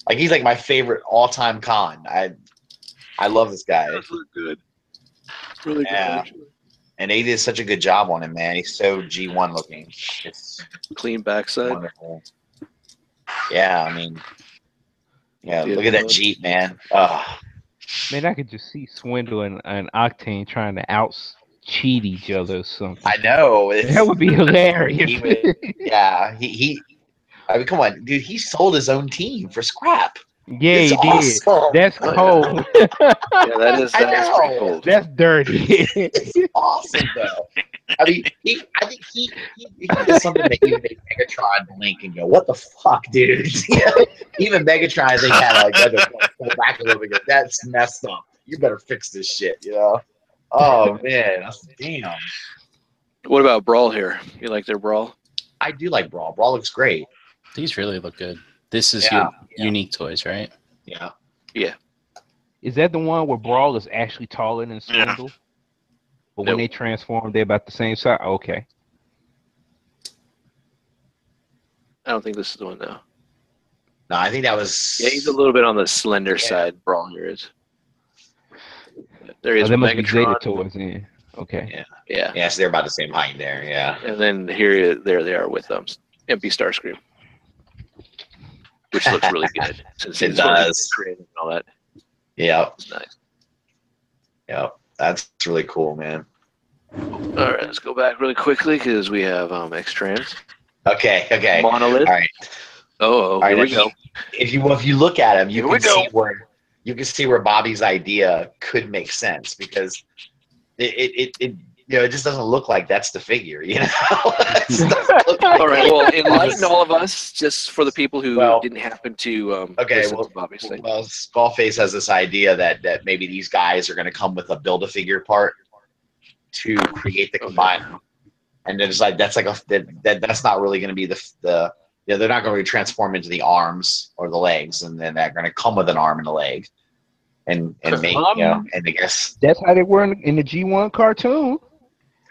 Like he's like my favorite all-time con. I love this guy. That's good. Really good. Yeah. Actually. And they did such a good job on him, man. He's so G1 looking. It's Clean backside. wonderful. Yeah, I mean, yeah, Good look at that look. Jeep, man. Man, I could just see Swindle and Octane trying to cheat each other or something. I know. That would be hilarious. He would, yeah, I mean, come on, dude. He sold his own team for scrap. Yeah, It's he did. awesome. That's cold. Yeah, that is pretty know. cold. That's dirty. It's awesome, though. I mean, I think he did something that even made Megatron blink and go, "What the fuck, dude?" Even Megatron, I think, had like pull back a little bit. That's messed up. You better fix this shit, you know? Oh man, damn. What about Brawl here? You like their Brawl? I do like Brawl. Brawl looks great. These really look good. This is Yeah, your Unique Toys, right? Yeah. Is that the one where Brawl is actually taller than Swindle? But when Nope. they transform, they're about the same size? Okay. I don't think this is the one though. No, I think that was. Yeah, he's a little bit on the slender side. Brawl here is. There he Oh, is. that must be Zeta Megatron. Toys in. Okay. Yeah, Yeah, so they're about the same height there. Yeah. and then there they are with MP Starscream, which looks really good since It it's already does. created and all that. Yep. It's nice. Yep. That's really cool, man. All right, let's go back really quickly because we have X-Trans. Okay. Monolith. All right. Oh, All here right. we go. If you look at him, Here we you can see where Bobby's idea could make sense because it it just doesn't look like that's the figure, It just doesn't look like All right. Well, enlighten Just- all of us, just for the people who Well, didn't happen to Okay, listen to Bobby's thing. well, Skullface has this idea that maybe these guys are going to come with a Build-A-Figure part to create the combiner, and then it's like that's not really going to be the they're not going to transform into the arms or the legs, and then they're going to come with an arm and a leg, and make and I guess That's how they were in the G1 cartoon.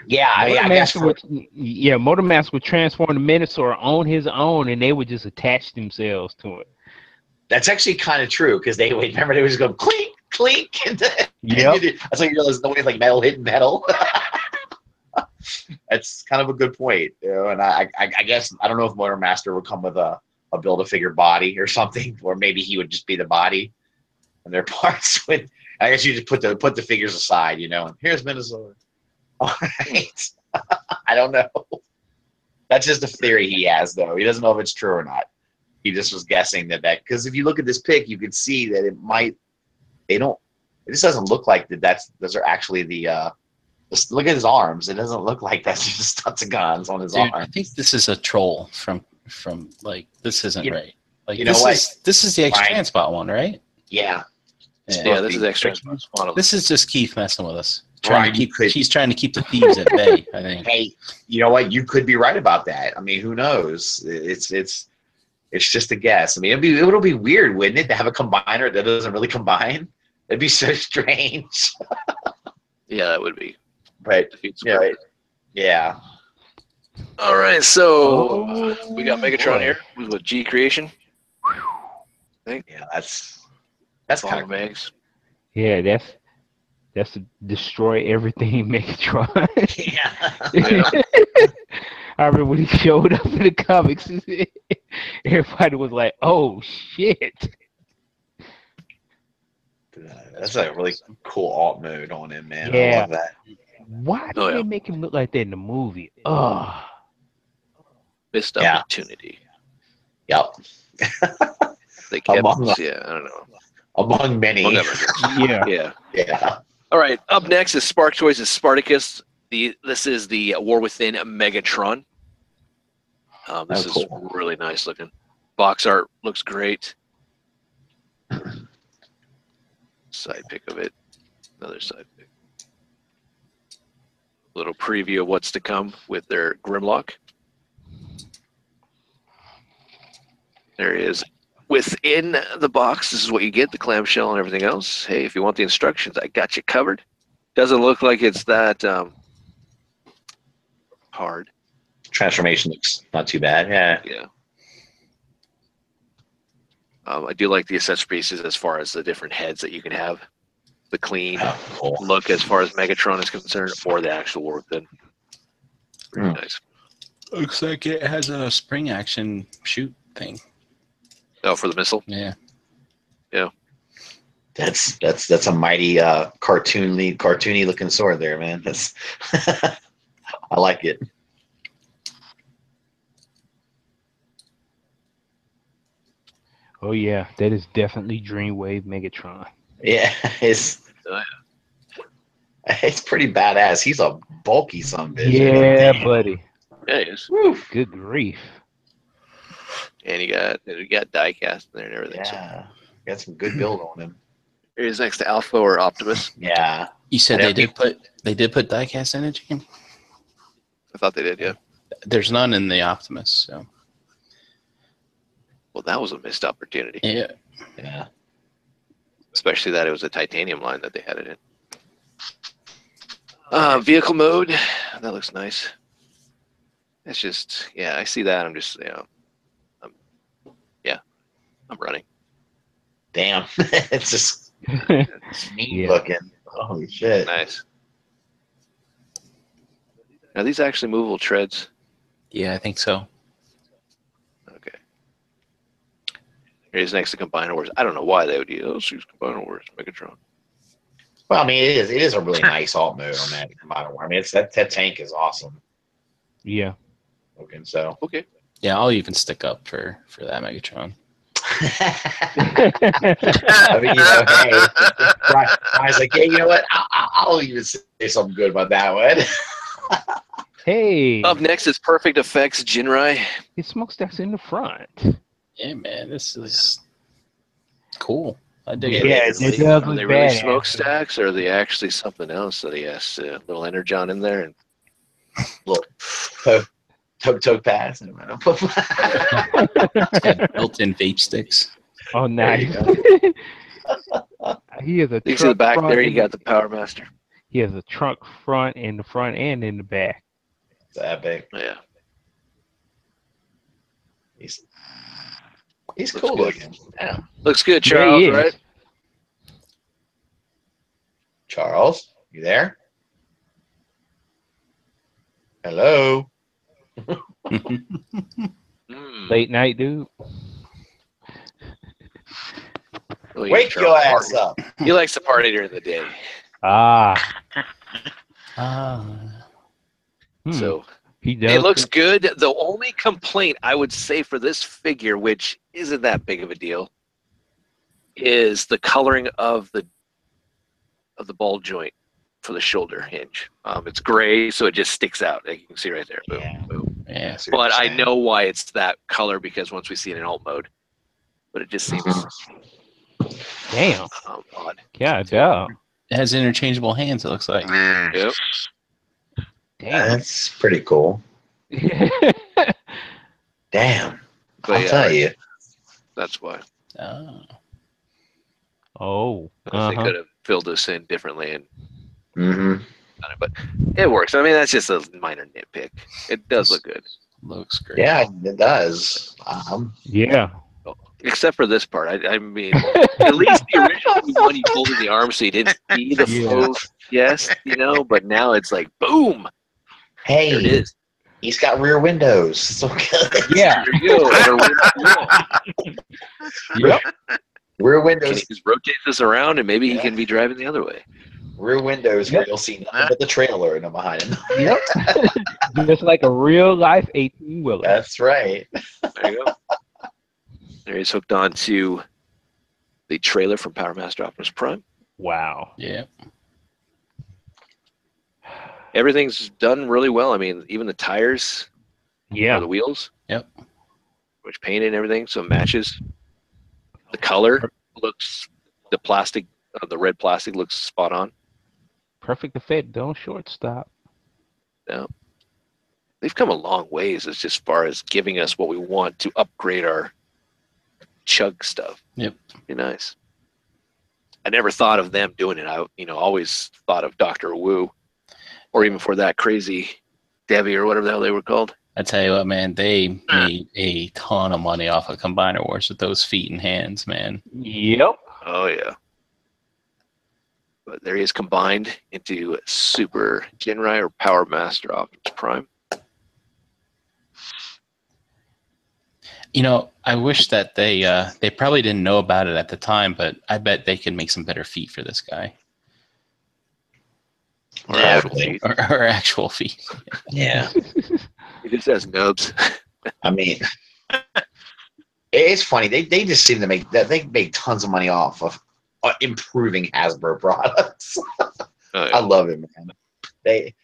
yeah, I guess Motor Master would transform the Minotaur on his own, and they would just attach themselves to it. that's actually kind of true because they would just go clink clink, and Yep. that's like you realize the way like metal hitting metal. That's kind of a good point, and I guess I don't know if Motor Master would come with a Build-A-Figure body or something, or maybe he would just be the body, and their parts would. I guess you just put the figures aside, and here's Minnesota. All right, I don't know. That's just a theory he has, though. He doesn't know if it's true or not. He just was guessing that because if you look at this pic, you can see that it might. It just doesn't look like those are actually the. Just look at his arms. It doesn't look like that's just tons of guns on his Dude, arm. I think this is a troll from like this isn't right. Like know what? this is the X Fine. Transpot one, right? Yeah. Yeah, this is extra. This is just Keith messing with us. Brian, He's trying to keep the thieves at bay, I think. Hey, you know what? You could be right about that. I mean, who knows? It's just a guess. I mean, it'll be weird, wouldn't it, to have a combiner that doesn't really combine? It'd be so strange. Yeah, that would be. But yeah. All right, so we got Megatron here with G Creation. Yeah, that's kind of Megs. Yeah, that's to destroy everything Megatron. yeah. I remember when he showed up in the comics, everybody was like, "Oh shit!" That's a really cool alt mode on him, man. I Yeah. love that. Why did they make him look like that in the movie? Oh, Missed Yeah. opportunity. Yep. They kept, Among- I don't know. Among many. Among others. yeah. Yeah. All right, up next is Spark Toys' Spartacus. This is the War Within Megatron. This is cool. really nice looking. Box art looks great. Side pic of it. Another side pic. Little preview of what's to come with their Grimlock. There he is. Within the box, this is what you get, the clamshell and everything else. Hey, if you want the instructions, I got you covered. Doesn't look like it's that hard. Transformation looks not too bad. Yeah. Yeah. I do like the accessory pieces as far as the different heads that you can have. The clean Cool. look as far as Megatron is concerned, or the actual War Within. Pretty nice. Looks like it has a spring action shoot thing. Oh, for the missile? Yeah. That's a mighty cartoony looking sword there, man. That's I like it. Oh yeah, that is definitely Dreamwave Megatron. Yeah, it's pretty badass. He's a bulky son of a bitch. Yeah, buddy. Yeah, he is. Woo. Good grief. And you got die cast in there and everything. So Yeah, got some good build on him. here's next to Alpha or Optimus. Yeah, You said Yeah, they did put diecast in it, Jim? I thought they did, yeah. There's none in the Optimus, so Well, that was a missed opportunity. yeah. yeah. Especially that it was a titanium line that they had it in. Vehicle mode. That looks nice. It's just, I see that. I'm just, I'm running. Damn, it's just neat Yeah. looking. Holy shit! Nice. Are these actually movable treads? Yeah, I think so. Okay. Here's next to Combiner Wars. I don't know why they would use Combiner Wars Megatron. Well, I mean, it is a really nice alt mode on that. I mean, that tank is awesome Yeah. looking. So Okay. Yeah, I'll even stick up for that Megatron. I mean, hey, Brian's like, hey, you know what? I'll even say something good about that one. Hey, Up next is Perfect Effects Jinrai. his smokestack's in the front. Yeah, man, this is cool. I dig Yeah, it. Yeah, it's- it does Are look they really badass. smokestacks, or are they actually something else that he has a little energon in there? And Little toe pass. It's got built-in vape sticks. Oh, There you nice. He has a you see the trunk back front there, you and got the Power Master. he has a trunk front in the front and in the back. It's epic. Yeah. He's Looks cool good. looking. Yeah. Looks good, Yeah, Charles, he is. right? Charles, you there? Hello. Mm. Late night, dude. Look at Wake Charles your ass party. up. He likes to party during the day. Ah. So He does. it looks good. The only complaint I would say for this figure, which isn't that big of a deal, is the coloring of the ball joint for the shoulder hinge. It's gray, so it just sticks out. Like you can see right there. Boom, Yeah. boom. Yeah. see what But you're I saying. know why it's that color because once we see it in alt mode. But it just seems Damn. odd. God, damn. It has interchangeable hands, it looks like. Yeah. Yep. Damn. That's pretty cool. Damn. But I'll yeah, tell right, you. that's why. Oh. Oh. Because they could have filled this in differently and Mm-hmm. done it, but it works. I mean, that's just a minor nitpick. It does look good. Looks great. Yeah, it does. Yeah. Except for this part. I mean, at least the original one you pulled in the arm so you didn't see the Yeah. flow. Yes, but now it's like, boom, there it Hey, is. he's got rear windows. So good. Yeah. There you go. And a rear wheel. Yep. Rear Can windows. he just rotate this around and maybe he Yeah. can be driving the other way? Rear windows where Yep. you'll see nothing but the trailer in the behind him. Yep. Just like a real life 18-wheeler. That's right. There you go. There he's hooked on to the trailer from Power Master Optimus Prime. Wow. Yeah. Everything's done really well. I mean, even the tires or Yeah. the wheels. Yep. Which painted and everything, so it matches. The color looks, the plastic, the red plastic looks spot on. Perfect effect. Don't shortstop. Yeah. They've come a long ways as just far as giving us what we want to upgrade our chug stuff. Yep. Be nice. I never thought of them doing it. I always thought of Dr. Wu, or even for that crazy Debbie or whatever the hell they were called. I tell you what, man, they made a ton of money off of Combiner Wars with those feet and hands, man. Yep. Oh yeah. But there he is combined into Super Jinrai or Power Master Optimus Prime. I wish that they probably didn't know about it at the time, but I bet they could make some better feet for this guy. Or Yeah, actual really. feet. Or actual feet. Yeah. He just has nubs. I mean, it's funny. They just seem to make that. They make tons of money off of improving Hasbro products. Oh, I yeah. love it, man.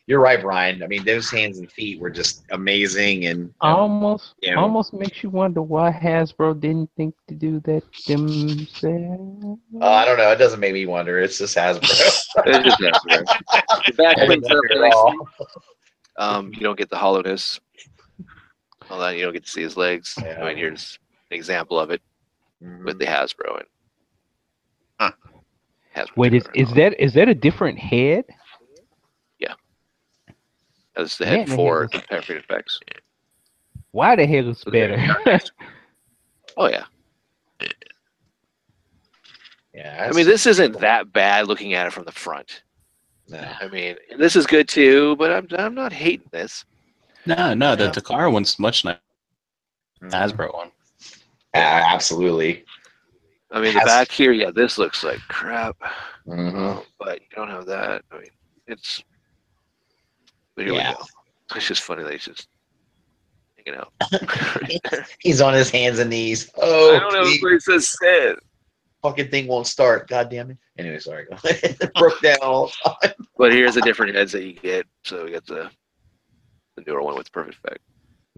You're right, Brian. I mean, those hands and feet were just amazing, and Almost Yeah. almost makes you wonder why Hasbro didn't think to do that themselves. I don't know. It doesn't make me wonder. It's just Hasbro. It's just Hasbro. The back I don't cleans up wonder at all. nicely. You don't get the hollowness. All that, you don't get to see his legs. Yeah. I mean, here's an example of it with the Hasbro. And Huh. Hasbro Wait, took it around. is that a different head? That's the Man, head the for head Perfect Effects. Why the head looks better? Oh yeah. Yeah. I mean, this isn't that bad looking at it from the front. No. I mean, this is good too, but I'm not hating this. No, Yeah. the Takara one's much nicer than the Mhm. Hasbro one. Absolutely. I mean, the Has- back here, yeah, this looks like crap. Mhm. But you don't have that. I mean, it's. But here Yeah. we go. It's just funny. They just hanging out. He's on his hands and knees. I Oh, don't know please, what it says sit. fucking thing won't start. God damn it. Anyway, sorry. Go ahead. Broke down all the time. But here's the different heads that you get. So you get the newer one with perfect effect.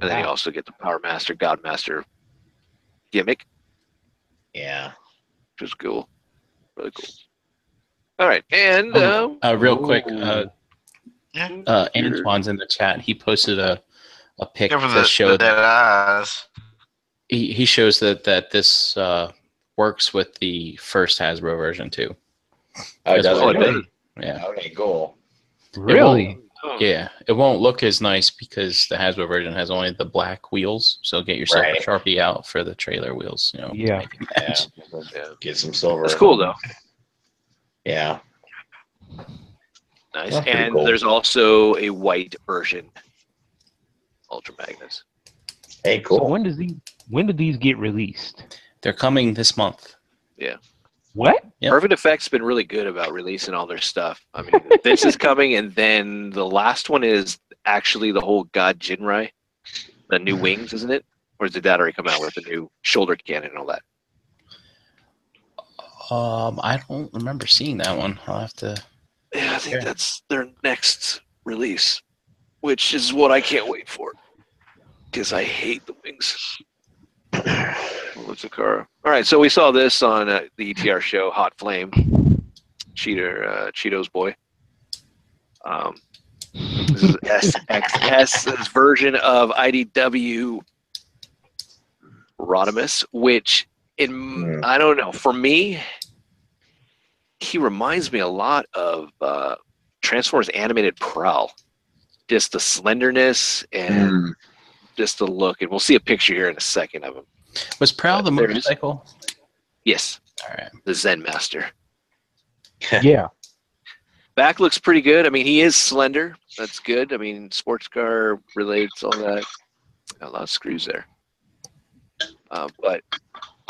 And then you Wow. also get the Power Master, God Master gimmick, Yeah. which is cool. Really cool. All right. And Real quick, Yeah. Antoine's in the chat. He posted a pic Go for to the show dead that eyes. he shows that this works with the first Hasbro version too. Oh, As does well. it? Really? Yeah. Okay, cool. Really? Yeah, it won't look as nice because the Hasbro version has only the black wheels. So get yourself Right. a Sharpie out for the trailer wheels. You know, to Yeah. make it Yeah. match. Yeah. Get some silver. That's cool, though. Yeah. Nice. That's pretty And cool. there's also a white version, Ultra Magnus. Hey, So cool. when do these get released? They're coming this month. What? Yep. Perfect Effect's been really good about releasing all their stuff. I mean, this is coming, and then the last one is actually the whole God Jinrai, the new wings, isn't it? Or did that already come out with the new shoulder cannon and all that? I don't remember seeing that one. I'll have to. Yeah, I think Okay. that's their next release, which is what I can't wait for, because I hate the wings. Lutzakara. All right, so we saw this on the ETR show, Hot Flame, Cheeto's boy. This is SXS's version of IDW Rodimus, which I don't know. For me, he reminds me a lot of Transformers animated Prowl. Just the slenderness and just the look. And we'll see a picture here in a second of him. Was Prowl the There it is. motorcycle? Yes, All right. the Zen Master. Yeah. Back looks pretty good. I mean, he is slender. That's good. I mean, sports car relates, all that. Got a lot of screws there. But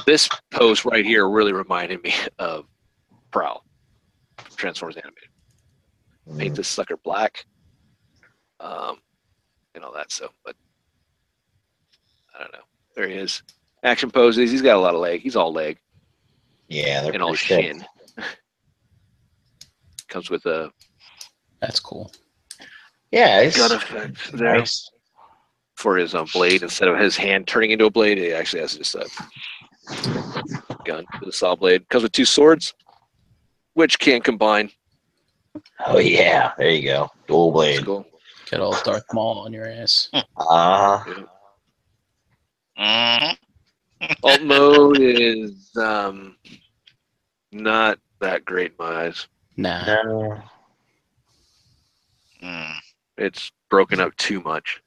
this post right here really reminded me of Prowl from Transformers Animated. Paint this sucker black. And all that. So, but I don't know. There he is. Action poses. He's got a lot of leg. He's all leg Yeah, they're and all pretty sick. shin. Comes with a That's cool. Yeah, it's gun effect there nice. for his blade. Instead of his hand turning into a blade, it actually has just a gun with a saw blade. Comes with two swords, which can combine. Oh yeah, there you go. Dual That's blade. cool. Get all Darth Maul on your ass. Yeah. Alt mode is not that great in my eyes. Nah. No. It's broken up too much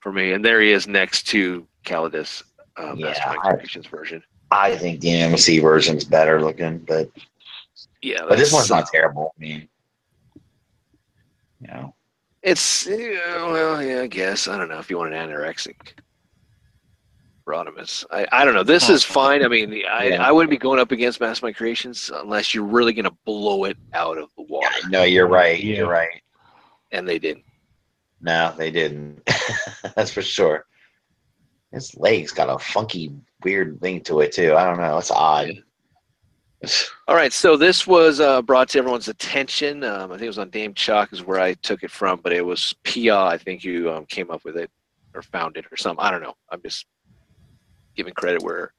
for me. And there he is next to Calidus, Mastermind Creations version. I think the MMC version's better looking, but Yeah, this one's not terrible. I mean, you know. It's well, yeah, I guess. I don't know if you want an anorexic Rodimus. I don't know. This is fine. I mean, I wouldn't be going up against Mastermind Creations unless you're really going to blow it out of the water. No, you're right. Yeah. You're right. And they didn't. No, they didn't. That's for sure. His leg's got a funky, weird thing to it too. I don't know. It's odd. All right, so this was brought to everyone's attention. I think it was on Dame Chalk is where I took it from, but it was Pia. I think you came up with it or found it or something. I don't know. I'm just giving credit where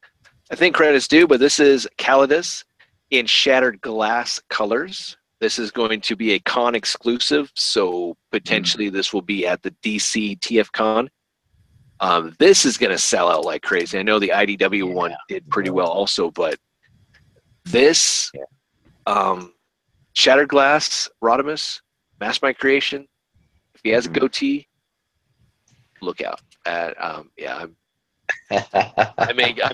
I think credit's due, but this is Calidus in shattered glass colors. This is going to be a con exclusive, so potentially this will be at the DC TF Con. This is going to sell out like crazy. I know the IDW one did pretty well also, but this shattered glass Rodimus, Mastermind Creation, if he has a goatee, look out. I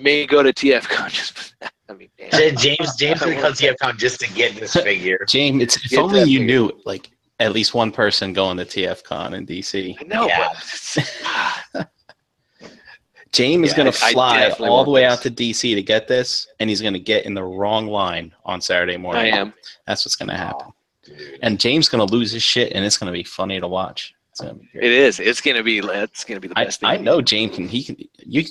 may go to TFCon just for that. I mean, damn. James gonna come to TFCon just to get this figure. James, if Get only that you figure. knew, like, at least one person going to TFCon in DC. I know, Yeah. but James is Yeah, going to I fly definitely all want the way this. out to DC to get this, and he's going to get in the wrong line on Saturday morning. I am. That's what's going to happen. Dude. And James going to lose his shit, and it's going to be funny to watch. It's gonna be great. It is. It's gonna be the best thing. I know Jane can. You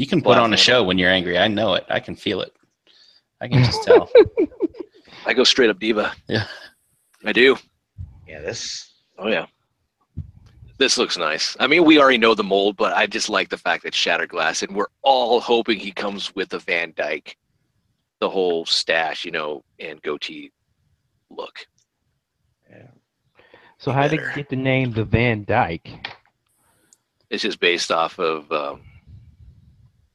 can put Laugh on a at show when you're angry. I know it. I can feel it. I can just tell. I go straight up diva. Yeah. I do. Yeah, this. Oh yeah. This looks nice. I mean, we already know the mold, but I just like the fact that Shattered Glass, and we're all hoping he comes with a Van Dyke, the whole stash, and goatee look. Yeah. So how did it get the name the Van Dyke? It's just based off of.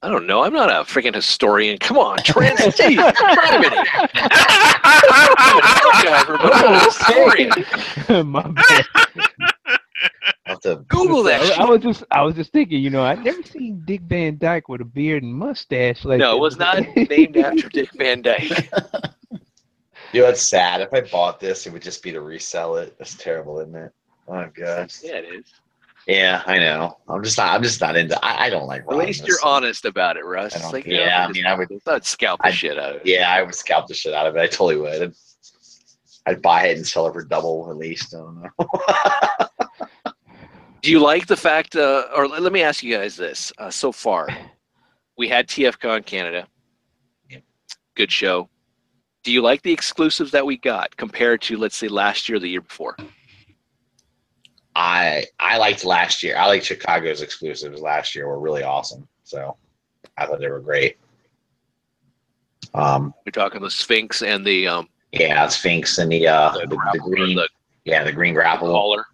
I don't know. I'm not a freaking historian. Come on, Trent. Steve, try a minute. I'm a historian. My bad. I'll have to Google that shit. I was just thinking, I've never seen Dick Van Dyke with a beard and mustache like No, that. it was not named after Dick Van Dyke. It's sad. If I bought this, it would just be to resell it. That's terrible, isn't it? Oh my gosh. Yeah, it is. Yeah, I know. I'm just not into. I don't like. At least you're honest about it, Russ. It's like, I would. I'd scalp the shit out of it. Yeah, I would scalp the shit out of it. I totally would. I'd buy it and sell it for double at least. I don't know. Do you like the fact, or let me ask you guys this? So far, we had TFCon Canada. Good show. Do you like the exclusives that we got compared to, let's say, last year or the year before? I liked last year. I liked Chicago's exclusives last year. Were really awesome. So I thought they were great. We're talking the Sphinx and the Sphinx and the green, the green grapple collar.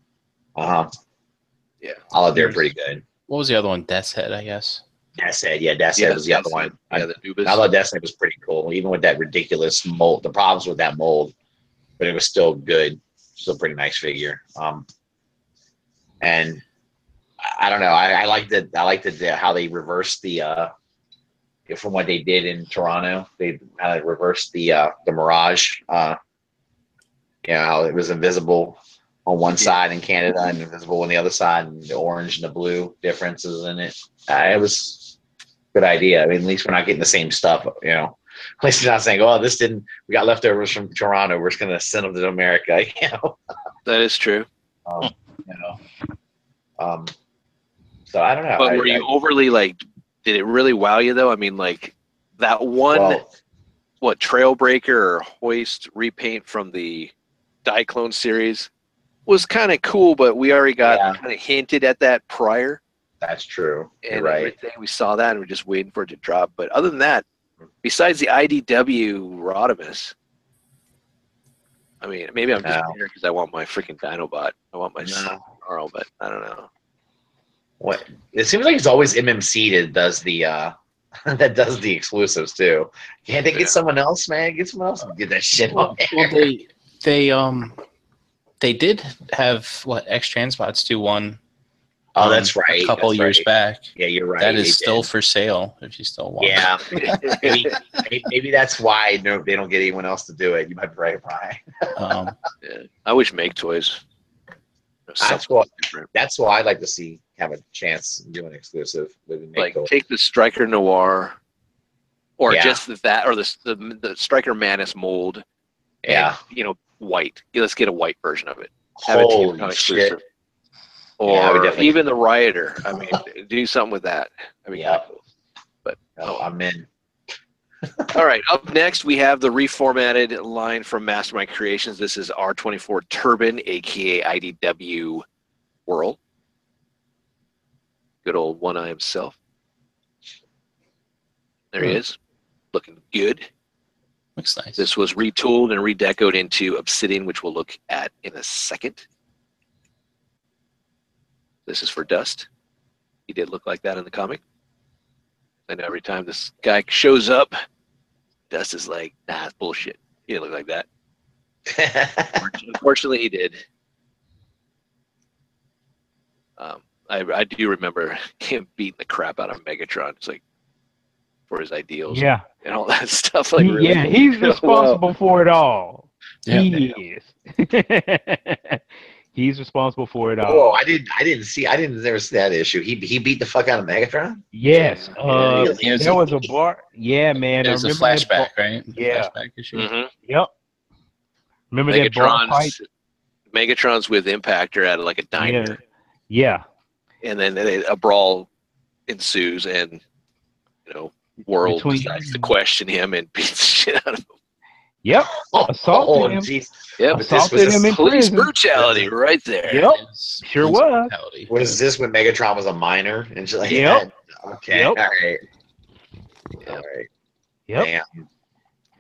Yeah, I thought they were pretty good. What was the other one? Death's Head, I guess. Death's Head, Death's Head was the other one. Yeah, the Nubis. I thought Death's Head was pretty cool, even with that ridiculous mold. The problems with that mold, but it was still good. Still a pretty nice figure. And I don't know. I liked it. I liked it how they reversed the from what they did in Toronto. They kind of reversed the Mirage. How it was invisible on one side in Canada and invisible on the other side, and the orange and the blue differences in it. It was a good idea. I mean, at least we're not getting the same stuff. At least you're not saying, "Oh, we got leftovers from Toronto. We're just going to send them to America." That is true. So I don't know. But were you overly did it really wow you though? I mean, that one, Trailbreaker or Hoist repaint from the Diaclone series was kind of cool, but we already got kind of hinted at that prior. That's true. And right. everything, we saw that and we're just waiting for it to drop. But other than that, besides the IDW Rodimus, I mean, maybe I'm just here because I want my freaking Dinobot. I want my Snarl, but I don't know. What? It seems like it's always MMC that does the that does the exclusives too. Can't they get someone else, man? Get someone else and get that shit on there. They did have X Transbots do one. Oh, that's right. A couple years back. Yeah, you're right. That is still for sale if you still want. Yeah, maybe that's why they don't get anyone else to do it. You might be right, Brian. I wish Make Toys. That's why I'd like to see have a chance to do an exclusive with Make Toys. Take the Striker Noir, or just that, or the Striker Manus mold. Yeah, and, white. Let's get a white version of it. Have Holy a shit! Or even the Rioter. I mean, do something with that. I mean, cool. But I'm in. All right. Up next, we have the reformatted line from Mastermind Creations. This is R24 Turbine, aka IDW Whirl. Good old One Eye himself. There he is, looking good. Looks nice. This was retooled and redecoed into Obsidian, which we'll look at in a second. This is for Dust. He did look like that in the comic. I know every time this guy shows up, Dust is like, nah, it's bullshit. He didn't look like that. Unfortunately, he did. I do remember him beating the crap out of Megatron. It's like, for his ideals. Yeah. And all that stuff. Like, really, he's responsible for it all. Yeah. He is. He's responsible for it all. Oh, I didn't never see that issue. He beat the fuck out of Megatron? Yes. Really? There was a bar. Yeah, man. There's a flashback, right? Yeah. Flashback issue. mm-hmm. Yep. Remember that bar fight? Megatron's with Impactor at like a diner, Yeah. and then a brawl ensues, and World Between- decides to question him and beats the shit out of him. Yep. Assaulted him. Jeez. Yep, But this Assaulted was him in police prison. brutality right there. Yep. It's Sure police was. brutality. Was this when Megatron was a minor and shit like Yep. that? Okay. Yep. All right. Yep. All right. Yep. Damn.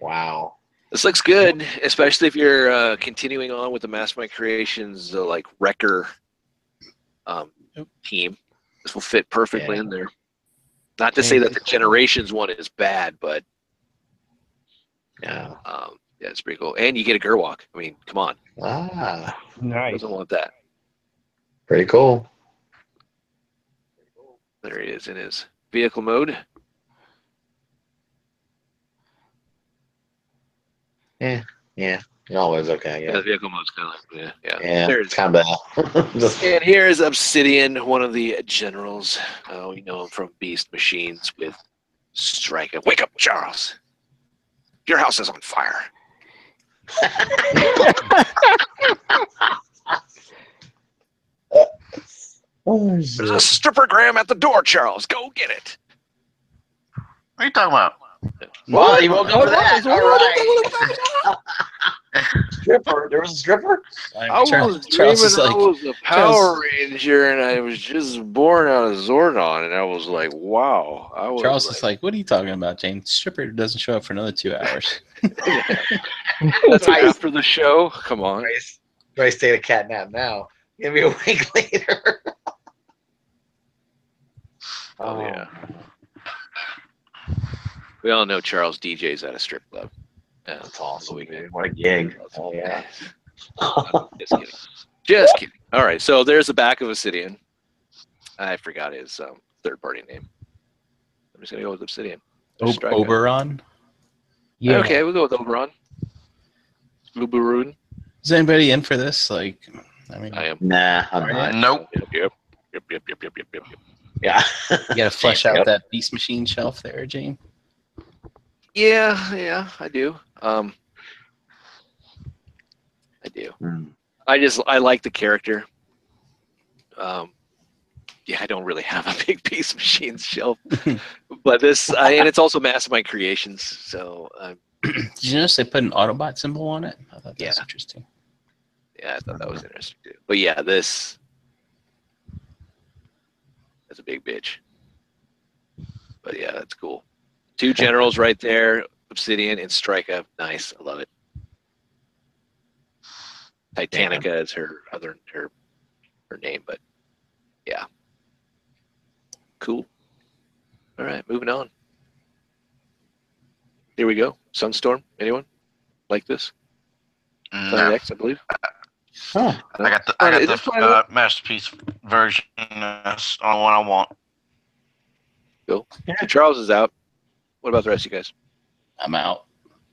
Wow. This looks good, especially if you're continuing on with the Mastermind Creations like Wrecker team. This will fit perfectly in there. Not to say that the Generations one is bad, but Yeah. yeah, it's pretty cool. And you get a Gerwalk. I mean, come on. Ah. Who Nice. doesn't want that? Pretty cool. There he is in his vehicle mode. Yeah. It always okay. Yeah, Yeah. the vehicle mode's kind of like, yeah. Yeah. There's, Kind of. Just. and here's Obsidian, one of the generals. We know him from Beast Machines with Striker. Wake up, Charles. Your house is on fire. Oh, There's a strippergram at the door, Charles. Go get it. What are you talking about? Well, he woke up for that. All right. Stripper. There was a stripper? I was Charles is dreaming I like, was a Power Ranger, and I was just born out of Zordon, and I was like, wow. I was Charles is like, what are you talking about, Jane? Stripper doesn't show up for another 2 hours. that's after the show. Come on. Bryce take a cat nap now. Give me a week later. Oh, yeah. We all know Charles DJs at a strip club. Yeah, That's awesome, dude. What a gig. Oh, yeah. Just kidding. Just kidding. All right, so there's the back of Obsidian. I forgot his third-party name. I'm just going to go with Obsidian. Oberon? Yeah. Okay, we'll go with Oberon. Uberun. Is anybody in for this? Like, I mean, I am. Nah, I'm not. Nope. Yep. Yeah. you got to flesh out that Beast Machine shelf there, Jane. Yeah, I do. I do. I like the character. Yeah, I don't really have a big Beast Machines shelf, but this, and it's also Mastermind Creations. So, Did you notice they put an Autobot symbol on it? I thought that was interesting. yeah, I thought that was interesting too. But yeah, this is a big bitch. But yeah, that's cool. 2 generals right there, Obsidian and Strika. Nice, I love it. Titanica is her name, but yeah, cool. All right, moving on. Here we go. Sunstorm. Anyone like this? No. Planet X, I believe. Huh. I got Is this the Planet masterpiece version. That's the only one I want. Cool. So Charles is out. What about the rest of you guys? I'm out.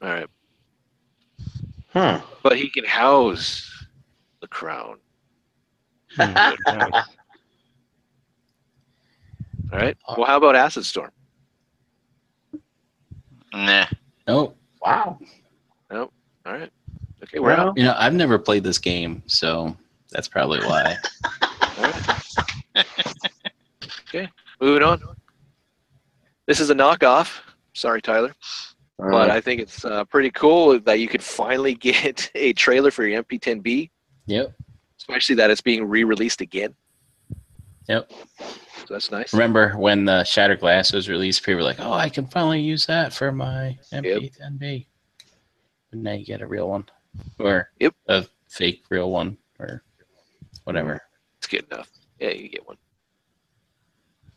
All right, Huh. but he can house the crown. Nice. All right. Well, how about Acid Storm? Nah. Nope. Wow. All right. Okay, we're out. You know, I've never played this game, so that's probably why. All right. Okay, moving on. This is a knockoff. Sorry, Tyler. But I think it's pretty cool that you could finally get a trailer for your MP10B, Yep. especially that it's being re-released again. Yep. So that's nice. Remember when the Shattered Glass was released, people were like, oh, I can finally use that for my MP10B. But now you get a real one. Or a fake real one. Or whatever. It's good enough. Yeah, you get one.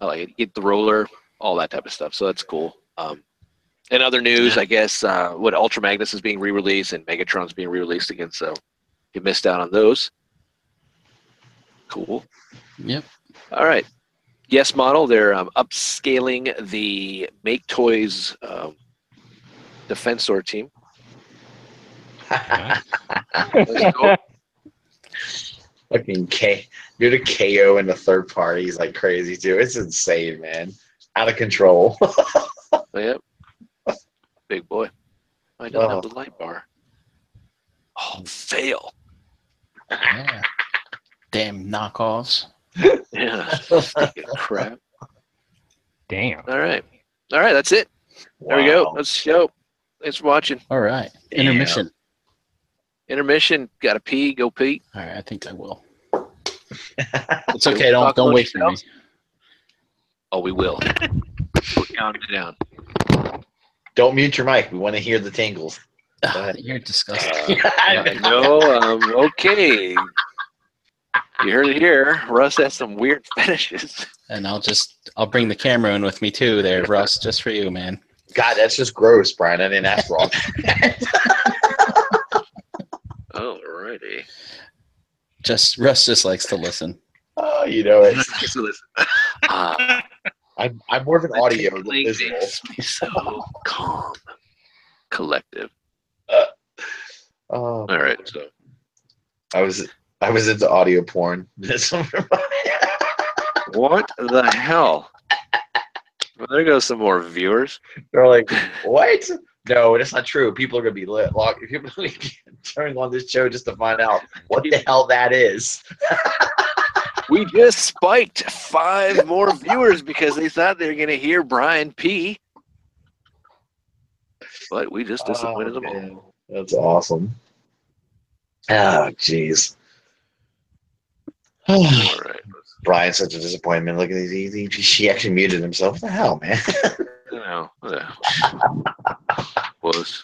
I like it. You get the roller, all that type of stuff. So that's cool. In other news, I guess, Ultra Magnus is being re-released and Megatron's being re-released again. So you missed out on those. Cool. Yep. All right. Yes model. They're upscaling the Make Toys Defensor team. That's cool. Fucking dude, a KO in the third party is like crazy too. It's insane, man. Out of control. Yep. Big boy. I don't have the light bar. Oh, fail. Yeah. Damn knockoffs. Yeah, stinking crap. Damn. All right, that's it. There we go. Wow. Let's go. Thanks for watching. All right. Damn. Intermission. Intermission. Got to pee. Go pee. All right. I think I will. It's okay. Don't Talk wait for me. yourselves. Oh, we will. We're counting it down. Don't mute your mic. We want to hear the tingles. You're disgusting. No, okay. You heard it here. Russ has some weird fetishes. And I'll bring the camera in with me too there, Russ, just for you, man. God, that's just gross, Brian. I didn't ask for all. Alrighty. Russ just likes to listen. Oh, you know it. So listen. I'm more of an audio than Tickling visual. makes me so calm. Collective. Oh, All right, so I was into audio porn. what the hell? Well, there goes some more viewers. They're like, what? No, that's not true. People are gonna be lit. People are turning on this show just to find out what the hell that is. We just spiked 5 more viewers because they thought they were going to hear Brian P. But we just disappointed them all. Man. That's awesome. Oh, jeez. All right. Brian's such a disappointment. Look at these. She actually muted himself. What the hell, man? I know. Was.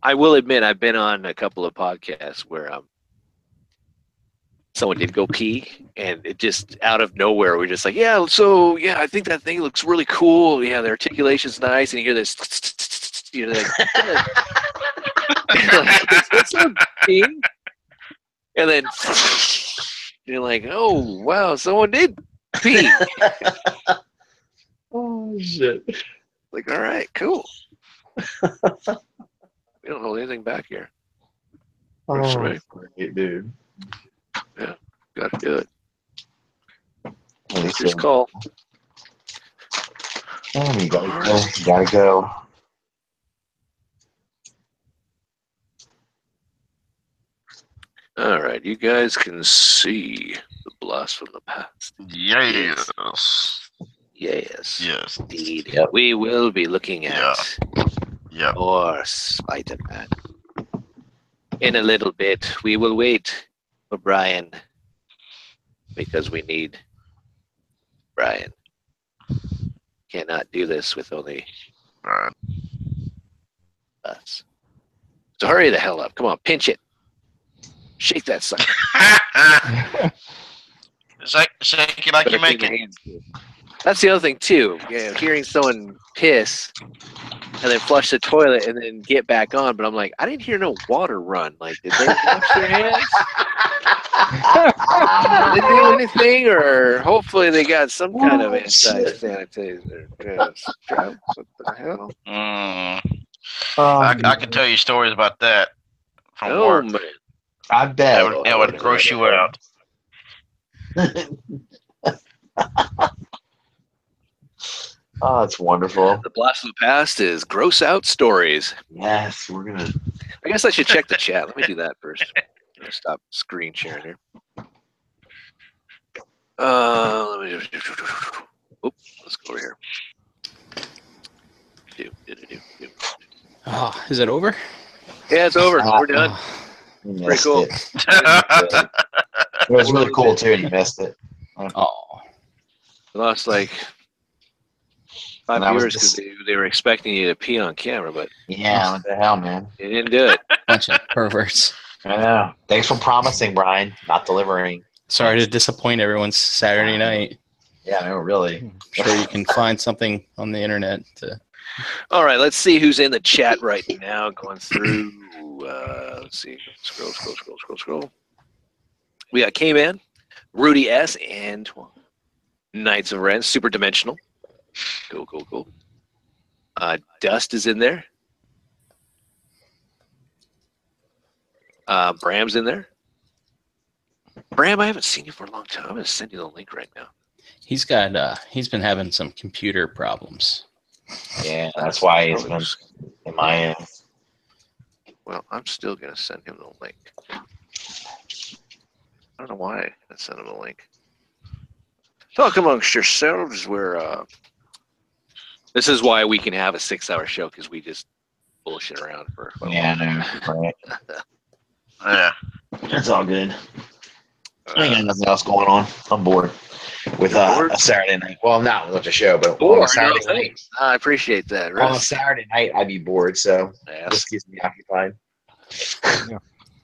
I will admit I've been on a couple of podcasts where someone did go pee, and it just out of nowhere we're just like, I think that thing looks really cool. Yeah, the articulation's nice, and you hear this, you're like, is a pee? And then you're like, oh wow, someone did pee. Oh shit! Like, all right, cool. We don't hold anything back here. Works for me. Great, dude. Yeah, gotta do it. Just Just call. Oh, you gotta go. All right, you guys can see the blast from the past. Yes. Yes. Yes. Indeed. Yep. We will be looking at Yep. more Spider-Man. In a little bit, we will wait for Brian because we need Brian. Cannot do this with only Right. us. So hurry the hell up. Come on, pinch it. Shake that sucker. Shake it like Better you make keep my it. hands good. That's the other thing too. Yeah, hearing someone piss and then flush the toilet and then get back on, but I'm like, I didn't hear no water run. Like, did they wash their hands? Did they do anything, or hopefully they got some kind of anti-sanitizer? What the hell? I can tell you stories about that from Oh work. man. I bet. It would gross you out. Oh, it's wonderful. The blast of the past is gross out stories. Yes, we're gonna. I guess I should check the chat. Let me do that first. I'm gonna stop screen sharing here. Let me just. Let's go over here. Oh, is it over? Yeah, it's over. We're done. You Pretty missed cool. It. It was really cool too, and you missed it. Oh, We lost like 5 And that was viewers because they were expecting you to pee on camera, but Yeah, what the hell, man? you didn't do it. bunch of perverts. I know. Thanks for promising, Brian, not delivering. Sorry to disappoint everyone's Saturday night. Yeah, no, really. I'm sure you can find something on the internet to. All right, let's see who's in the chat right now. Going through. Let's see. Scroll. We got K-Man, Rudy S, and Knights of Ren, Super Dimensional. Cool. Dust is in there. Bram's in there. Bram, I haven't seen you for a long time. I'm going to send you the link right now. He's been having some computer problems. Yeah, that's why he's been in my Well, I'm still gonna send him the link. I don't know why I sent him the link. Talk amongst yourselves. This is why we can have a 6-hour show, because we just bullshit around for quite a Yeah, while. no, right. Yeah. It's all good. I ain't got nothing else going on. I'm bored with bored? a Saturday night. Well, not with a show, but on Bored, a Saturday no, night. thanks. I appreciate that. On a Russ. Saturday night, I'd be bored, so Yes. this keeps me occupied.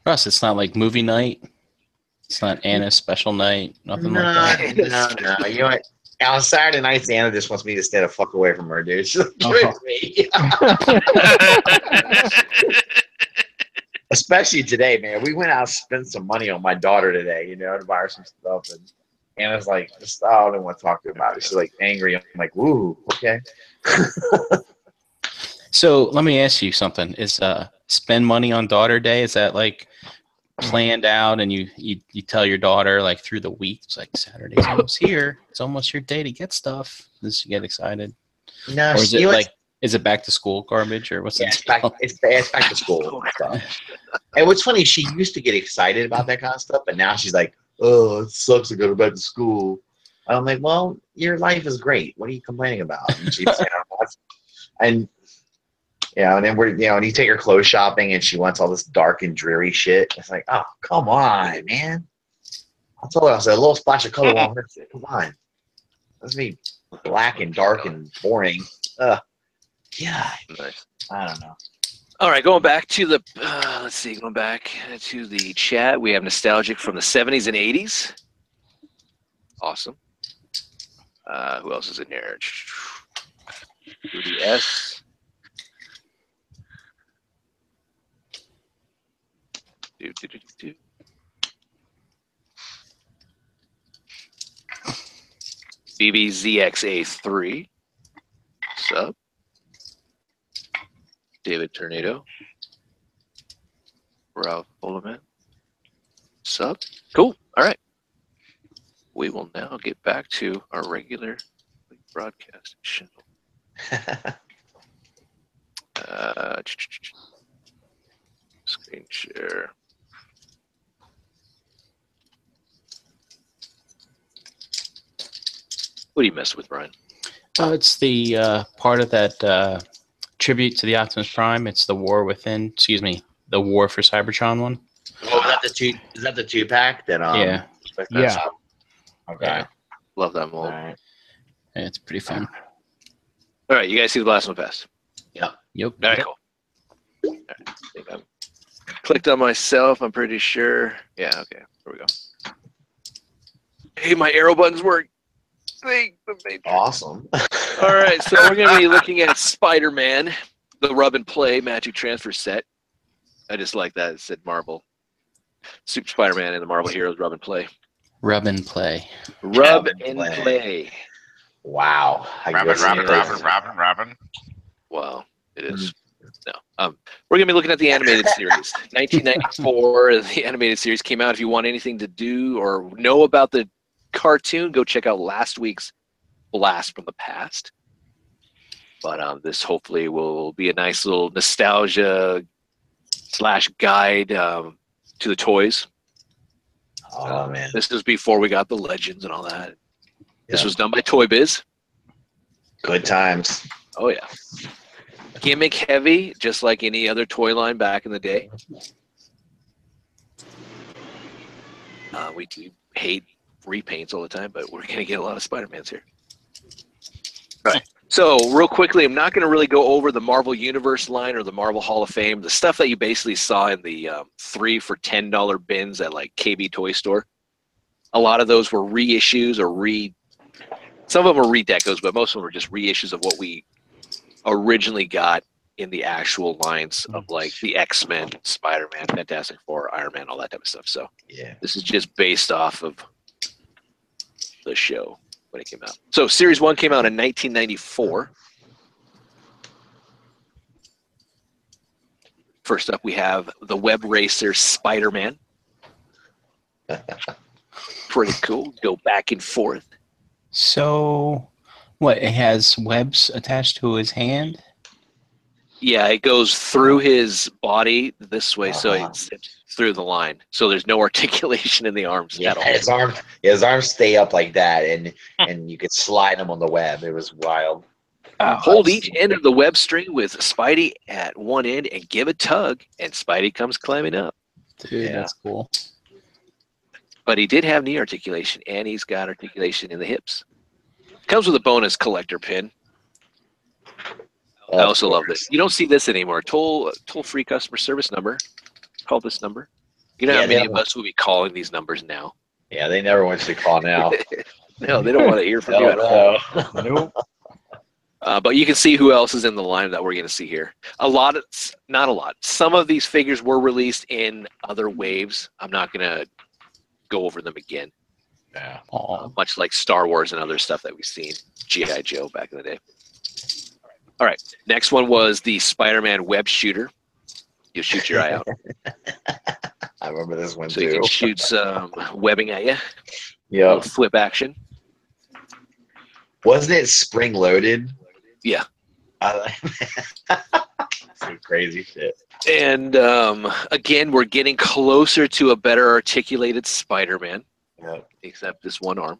Russ, it's not like movie night. It's not Anna's special night. Nothing like that. No. You know what? On Saturday nights, Anna just wants me to stay the fuck away from her, dude. She's like, give it to me. Especially today, man. We went out and spent some money on my daughter today, you know, to buy her some stuff. And Anna's like, just, I don't want to talk to her about it. She's like angry. I'm like, woo, okay. So let me ask you something. Is spend money on daughter day, is that like planned out and you tell your daughter like through the week, it's like Saturday's almost here. It's almost your day to get stuff. Does she get excited? No, Or is it like, is it back to school garbage or what's it's that? back, it's back to school stuff. And what's funny, she used to get excited about that kind of stuff, but now she's like, oh, it sucks to go back to school. I'm like, well, your life is great. What are you complaining about? And she's, and then we're, and you take her clothes shopping and she wants all this dark and dreary shit. It's like, oh, come on, man. I told her, I said, a little splash of color won't hurt you. Come on. Let's be black and dark and boring. Yeah. Nice. I don't know. All right, going back to the going back to the chat, we have nostalgic from the 70s and 80s. Awesome. Who else is in there? Rudy S. BBZXA3. Sub. David Tornado. Ralph Bolaman. Sub. Cool. All right. We will now get back to our regular broadcast channel. Screen share. What do you mess with, Brian? It's the part of that tribute to the Optimus Prime. It's the War Within. Excuse me, the War for Cybertron one. Oh, is that the 2-pack that Yeah. Yeah. Okay. Yeah. Love that mold. All right. Yeah, it's pretty fun. All right, you guys see the blast one pass? Yep. All right, cool. All right, I think I'm clicked on myself. I'm pretty sure. Yeah. Okay. Here we go. Hey, my arrow buttons work. Awesome. All right, so we're going to be looking at Spider-Man, the Rub and Play Magic Transfer Set. I just like that. It said Marvel. Super Spider-Man and the Marvel Heroes Rub and Play. Rub and play. Rub and play. Wow. Robin. Wow, it is. No. We're going to be looking at the animated series. 1994, the animated series came out. If you want anything to do or know about the cartoon, go check out last week's Blast from the Past. But this hopefully will be a nice little nostalgia / guide to the toys. Oh, man. This is before we got the legends and all that. This Yeah. was done by Toy Biz. Good times. Oh yeah. Gimmick heavy, just like any other toy line back in the day. We do hate repaints all the time, but we're going to get a lot of Spider-Mans here. All right. So real quickly, I'm not going to really go over the Marvel Universe line or the Marvel Hall of Fame, the stuff that you basically saw in the 3 for $10 bins at like KB Toy Store. A lot of those were reissues or some of them were redecos, but most of them were just reissues of what we originally got in the actual lines of like the X-Men, Spider-Man, Fantastic Four, Iron Man, all that type of stuff. So Yeah. this is just based off of the show when it came out. So Series 1 came out in 1994. First up, we have the Web Racer Spider-Man. Pretty cool. Go back and forth. So, what? It has webs attached to his hand. Yeah, it goes through his body this way, so Uh-huh. it's through the line. So there's no articulation in the arms Yeah, at all. his arms stay up like that, and you could slide them on the web. It was wild. Hold each end of the web string with Spidey at one end and give a tug, and Spidey comes climbing up. Dude, Yeah. that's cool. But he did have knee articulation, and he's got articulation in the hips. Comes with a bonus collector pin. I also love this. You don't see this anymore. Toll-free customer service number. Call this number. You know Yeah, how they many of don't- us will be calling these numbers now? Yeah, they never want you to call now. No, they don't want to hear from you at all. no. Nope. But you can see who else is in the line that we're going to see here. Not a lot. Some of these figures were released in other waves. I'm not going to go over them again. Yeah. Much like Star Wars and other stuff that we've seen. G.I. Joe back in the day. All right. Next one was the Spider-Man web shooter. You shoot your eye out. I remember this one So you too. can shoot some webbing at you. Yeah. Little flip action. Wasn't it spring loaded? Yeah. Some crazy shit. And again, we're getting closer to a better articulated Spider-Man. Yeah. Except this one arm.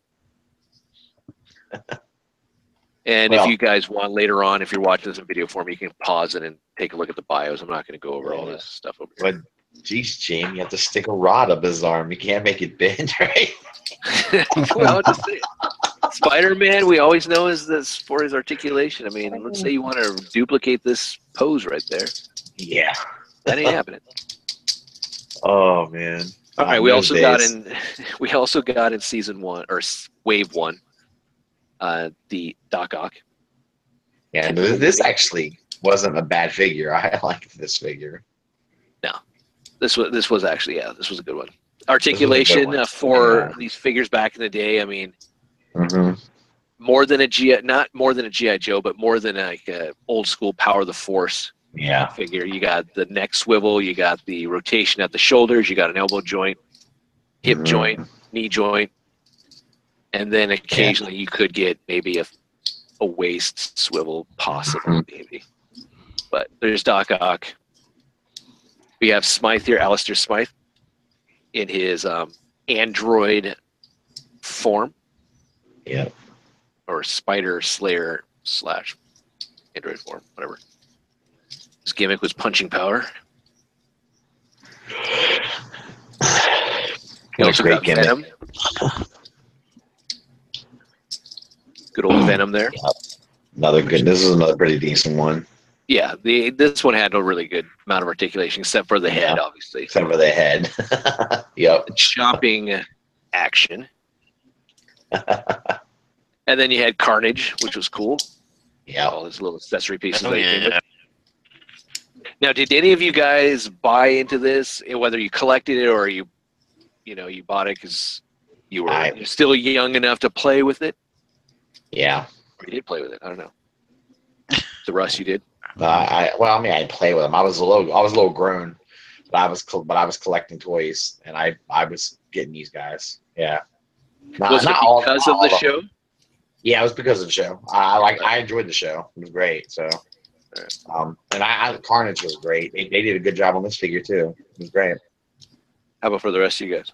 And Well- if you guys want later on, if you're watching this in video form, you can pause it and take a look at the bios. I'm not going to go over all this stuff over here. But geez, Jamie, you have to stick a rod up his arm. You can't make it bend, right? Well, just say, Spider-Man, we always know is this for his articulation. I mean, let's say you want to duplicate this pose right there. Yeah. That ain't happening. Oh man. All right, we also got in season 1 or wave 1, the Doc Ock. Yeah, and this actually wasn't a bad figure. I liked this figure. This was actually this was a good one. Articulation one. for Yeah. these figures back in the day. I mean, Mm-hmm. more than not more than a GI Joe, but more than like a old school Power of the Force Yeah. figure. You got the neck swivel, you got the rotation at the shoulders, you got an elbow joint, hip Mhm. joint, knee joint, and then occasionally you could get maybe a waist swivel, possibly maybe. But there's Doc Ock. We have Smythe here, Alistair Smythe, in his android form, Yeah. or Spider Slayer / android form, whatever. His gimmick was punching power. He What a also great got gimmick. Venom. Good old Venom there. Another good. This is another pretty decent one, Yeah, this one had no really good amount of articulation except for the head, Yeah. obviously. except for the head. Yep. The chopping action. And then you had Carnage, which was cool. Yep. All his little accessory pieces Oh, that he came with. yeah. Now, did any of you guys buy into this, whether you collected it or you bought it because you're still young enough to play with it? Yeah. Or you did play with it? I don't know. The Russ, you did? I didn't play with them. I was a little grown, but I was collecting toys, and I was getting these guys. Yeah. Was it because of the show? Yeah, it was because of the show. I enjoyed the show. It was great. So, and Carnage was great. They did a good job on this figure too. It was great. How about for the rest of you guys?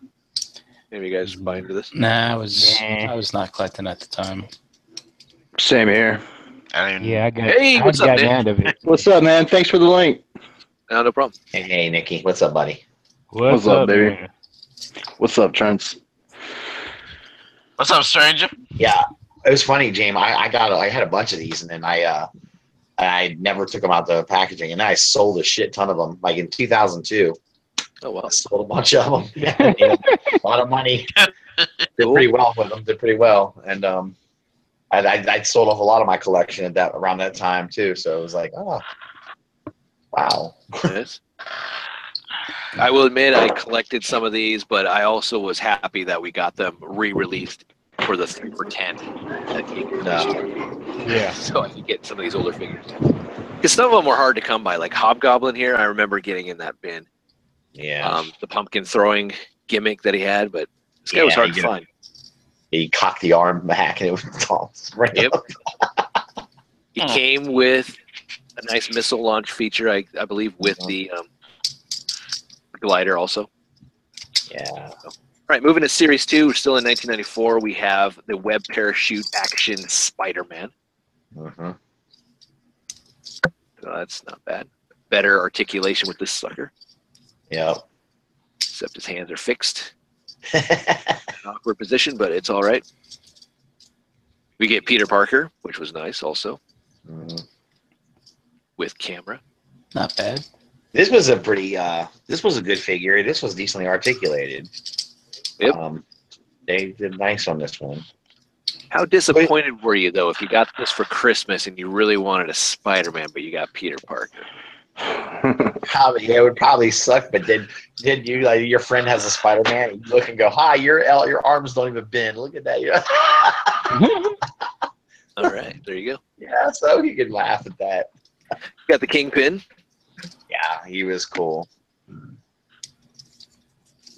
Maybe you guys buy into this? Nah, I was not collecting at the time. Same here. I mean, Yeah, I got. Hey, what's I up, got Nick? none of it. What's up, man? Thanks for the link. No problem. Hey, Nikki, what's up, buddy? What's up, up, baby? man? What's up, Trents? what's up, stranger? Yeah, it was funny, James. I had a bunch of these, and then I never took them out the packaging, and then I sold a shit ton of them. Like in 2002, Oh, well. I sold a bunch of them. A lot of money. Did pretty well with them. Did pretty well, and I sold off a lot of my collection around that time too. So it was like, oh, wow. Yes. I will admit I collected some of these, but I also was happy that we got them re-released for the 3 for 10 at Geeky this year. Yeah. So I could get some of these older figures. Because some of them were hard to come by. Like Hobgoblin here, I remember getting in that bin. Yeah. The pumpkin throwing gimmick that he had, but this guy was hard to find. He cocked the arm back, and it was all right Yep. up. He came with a nice missile launch feature, I believe, with the glider also. Yeah. All right, moving to Series 2, we're still in 1994. We have the web parachute action Spider-Man. Mm-hmm. So that's not bad. Better articulation with this sucker. Yep. Except his hands are fixed. An awkward position, but it's all right. We get Peter Parker, which was nice also, with camera. Not bad. This was a pretty. This was a good figure. This was decently articulated. Yep. They did nice on this one. How disappointed were you though if you got this for Christmas and you really wanted a Spider-Man, but you got Peter Parker? Probably, yeah, it would probably suck. But did you like your friend has a Spider-Man? And you look and go, "Hi, your arms don't even bend. Look at that." All right, there you go. Yeah, so you could laugh at that. Got the Kingpin. Yeah, he was cool.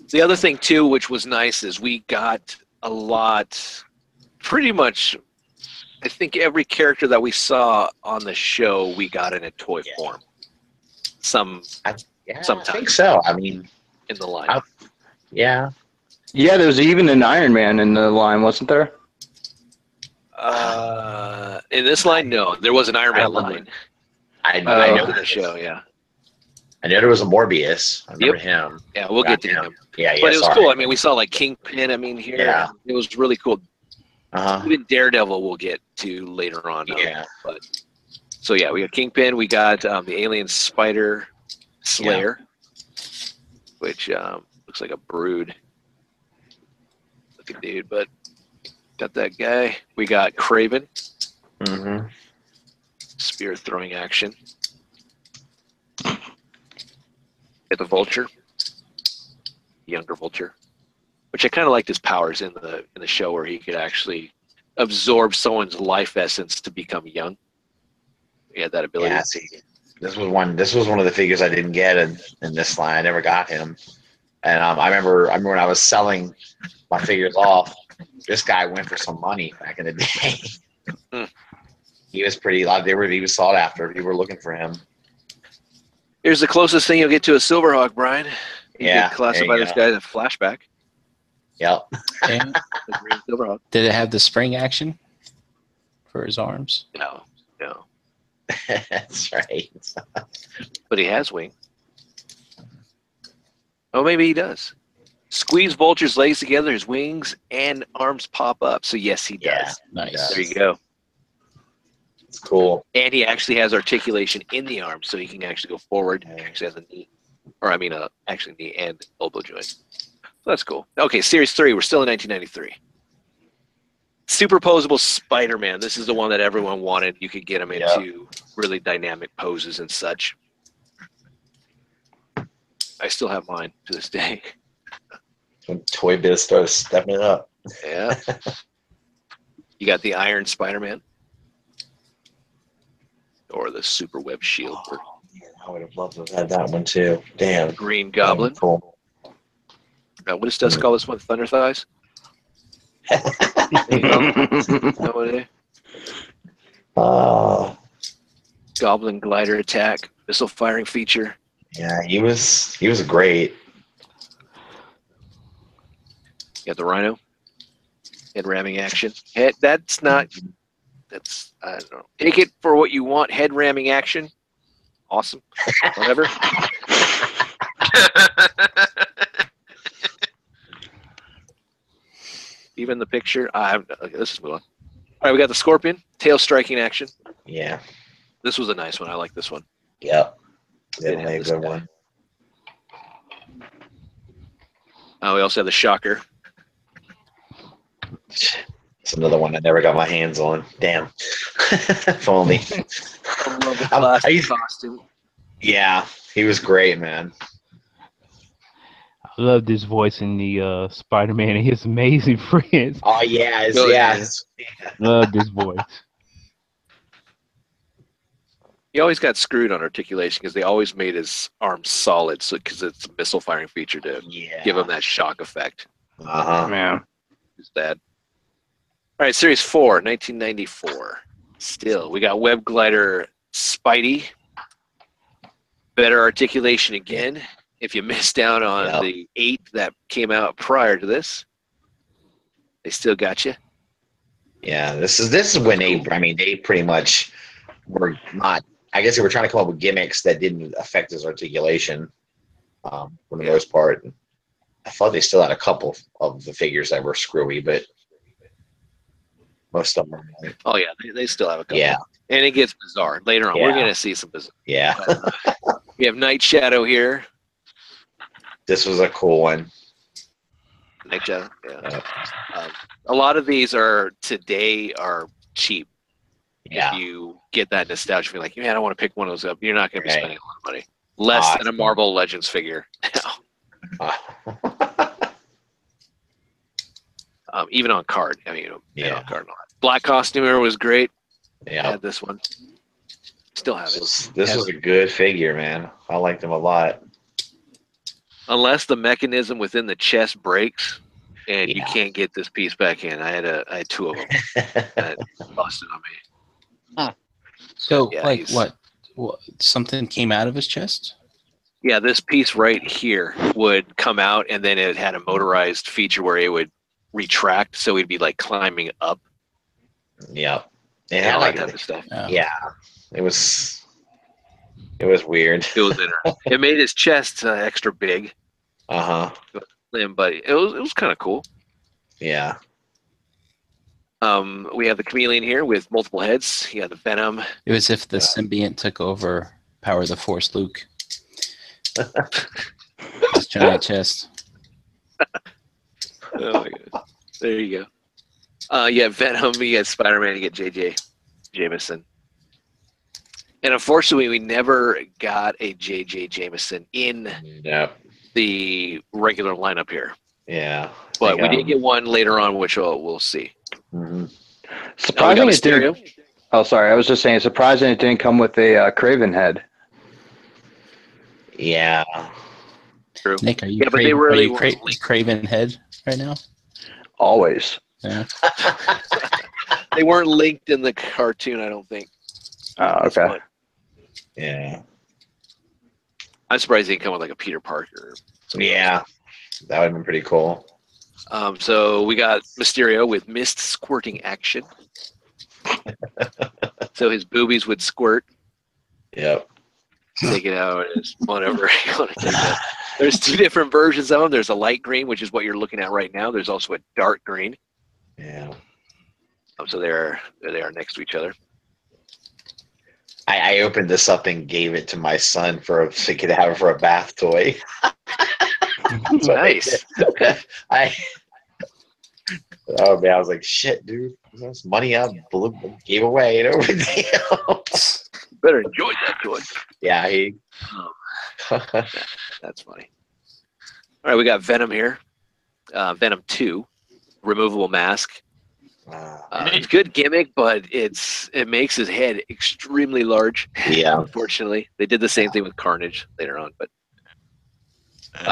The other thing too, which was nice, is we got a lot, pretty much. I think every character that we saw on the show, we got in a toy form. I Sometimes. think so. I mean, In the line. yeah. Yeah, there was even an Iron Man in the line, wasn't there? In this line, no. There was an Iron Man line. I know know in the show, yeah. I know there was a Morbius. I remember him. Yeah, we'll get to Got him. Yeah, But it was sorry. cool. I mean, we saw like Kingpin. I mean, here. Yeah. It was really cool. Uh-huh. Even Daredevil we'll get to later on. Yeah. But so yeah, we got Kingpin. We got the Alien Spider Slayer, which looks like a brood looking dude. But got that guy. We got Craven. Mm-hmm. Spear throwing action. Get the Vulture. Younger Vulture. Which I kind of liked his powers in the show where he could actually absorb someone's life essence to become young. He had that ability. Yeah, see, this was one of the figures I didn't get in this line. I never got him. And I remember when I was selling my figures off, this guy went for some money back in the day. He was pretty loud. He was sought after. People were looking for him. Here's the closest thing you'll get to a Silverhawk, Brian. You Yeah, could classify this guy as a flashback. Yep. And The green Silverhawk. did it have the spring action for his arms? No. That's right. But he has wings. Oh, maybe he does. Squeeze Vulture's legs together, his wings and arms pop up. So yes, he does. Nice. There you go. It's cool. And he actually has articulation in the arms, so he can actually go forward. He actually has a knee, or I mean, actually knee and elbow joint. So that's cool. Okay, Series 3. We're still in 1993. Superposable Spider-Man. This is the one that everyone wanted. You could get him into really dynamic poses and such. I still have mine to this day. When Toy Biz started stepping it up. Yeah. You got the Iron Spider-Man. Or the Super Web Shield. Oh, man, I would have loved to have had that one too. Damn. Green Goblin. Cool. What does Dust call this one? Thunder Thighs? There you go. Know what it is? Goblin glider attack, missile firing feature. Yeah, he was great. You got the Rhino. Head ramming action. I don't know. Take it for what you want. Head ramming action. Awesome. Whatever. Even the picture. Okay, let's just move on. All right, we got the Scorpion. Tail striking action. Yeah. This was a nice one. I like this one. Yep. Didn't Definitely a have this good guy. one. We also have the Shocker. It's another one I never got my hands on. Damn. If only. I love the I classic used- costume. Yeah, he was great, man. I love this voice in the Spider-Man and his amazing friends. Oh yeah, Oh, yeah. Love this voice. He always got screwed on articulation because they always made his arms solid, so because it's a missile firing feature to Yeah. give him that shock effect. Uh-huh. Yeah. It's bad. All right, Series 4, 1994. Still, we got Web Glider Spidey. Better articulation again. If you missed out on Yep. the 8 that came out prior to this, they still got you. Yeah, this is when they pretty much were not. I guess they were trying to come up with gimmicks that didn't affect his articulation, for the most part. I thought they still had a couple of the figures that were screwy, but most of them. Oh yeah, they still have a couple. Yeah, And it gets bizarre later on. We're Yeah. gonna see some bizarre. yeah. We have Night Shadow here. This was a cool one. Night Shadow. Yeah. A lot of these are cheap. Yeah, If you get that nostalgia, you're like, man, I want to pick one of those up. You're not going to be Right. spending a lot of money. Less than a Marvel Legends figure. Even on card. I mean, Yeah. on card and all that. Black Costumer was great. I yeah. had this one. Still have it. This was a good figure, man. I liked him a lot. Unless the mechanism within the chest breaks and you Yeah. can't get this piece back in. I had 2 of them that busted on me. So, Yeah, like, he's- what? Something came out of his chest? Yeah, this piece right here would come out, and then it had a motorized feature where it would retract, so he'd be like climbing up Yep. and Yeah, all like that type of stuff. yeah. It was weird. It was it made his chest extra big, Uh-huh. but it was kind of cool. Yeah. We have the Chameleon here with multiple heads. You got the Venom. It was if the symbiont took over Power of the Force Luke. His giant chest. Oh my god! There you go. You have Venom. You got Spider-Man. You get J.J. Jameson. And unfortunately, we never got a J.J. Jameson in Yep. the regular lineup here. Yeah. But we did get one later on, which we'll see. Mm-hmm. Now we Surprising got it didn't. Mysterio. Oh, sorry. I was just saying, surprising it didn't come with a Craven head. Yeah. True. Nick, are you, Yeah, but they really Craven head right now? Always. Yeah. They weren't linked in the cartoon, I don't think. Oh, okay. But Yeah. I'm surprised they didn't come with like a Peter Parker. Yeah. That would have been pretty cool. So we got Mysterio with mist squirting action. So his boobies would squirt. Yep. Take it out as whatever you want to take it. There's 2 different versions of them. There's a light green, which is what you're looking at right now. There's also a dark green. Yeah. So they are next to each other. I opened this up and gave it to my son so he could have it for a bath toy. Nice. Oh man, I was like, shit, dude. This money I gave away and everything else. Better enjoy that toy. Yeah, he. That's funny. All right, we got Venom here. Venom 2, removable mask. It's good gimmick, but it makes his head extremely large. Yeah. Unfortunately, they did the same thing with Carnage later on, but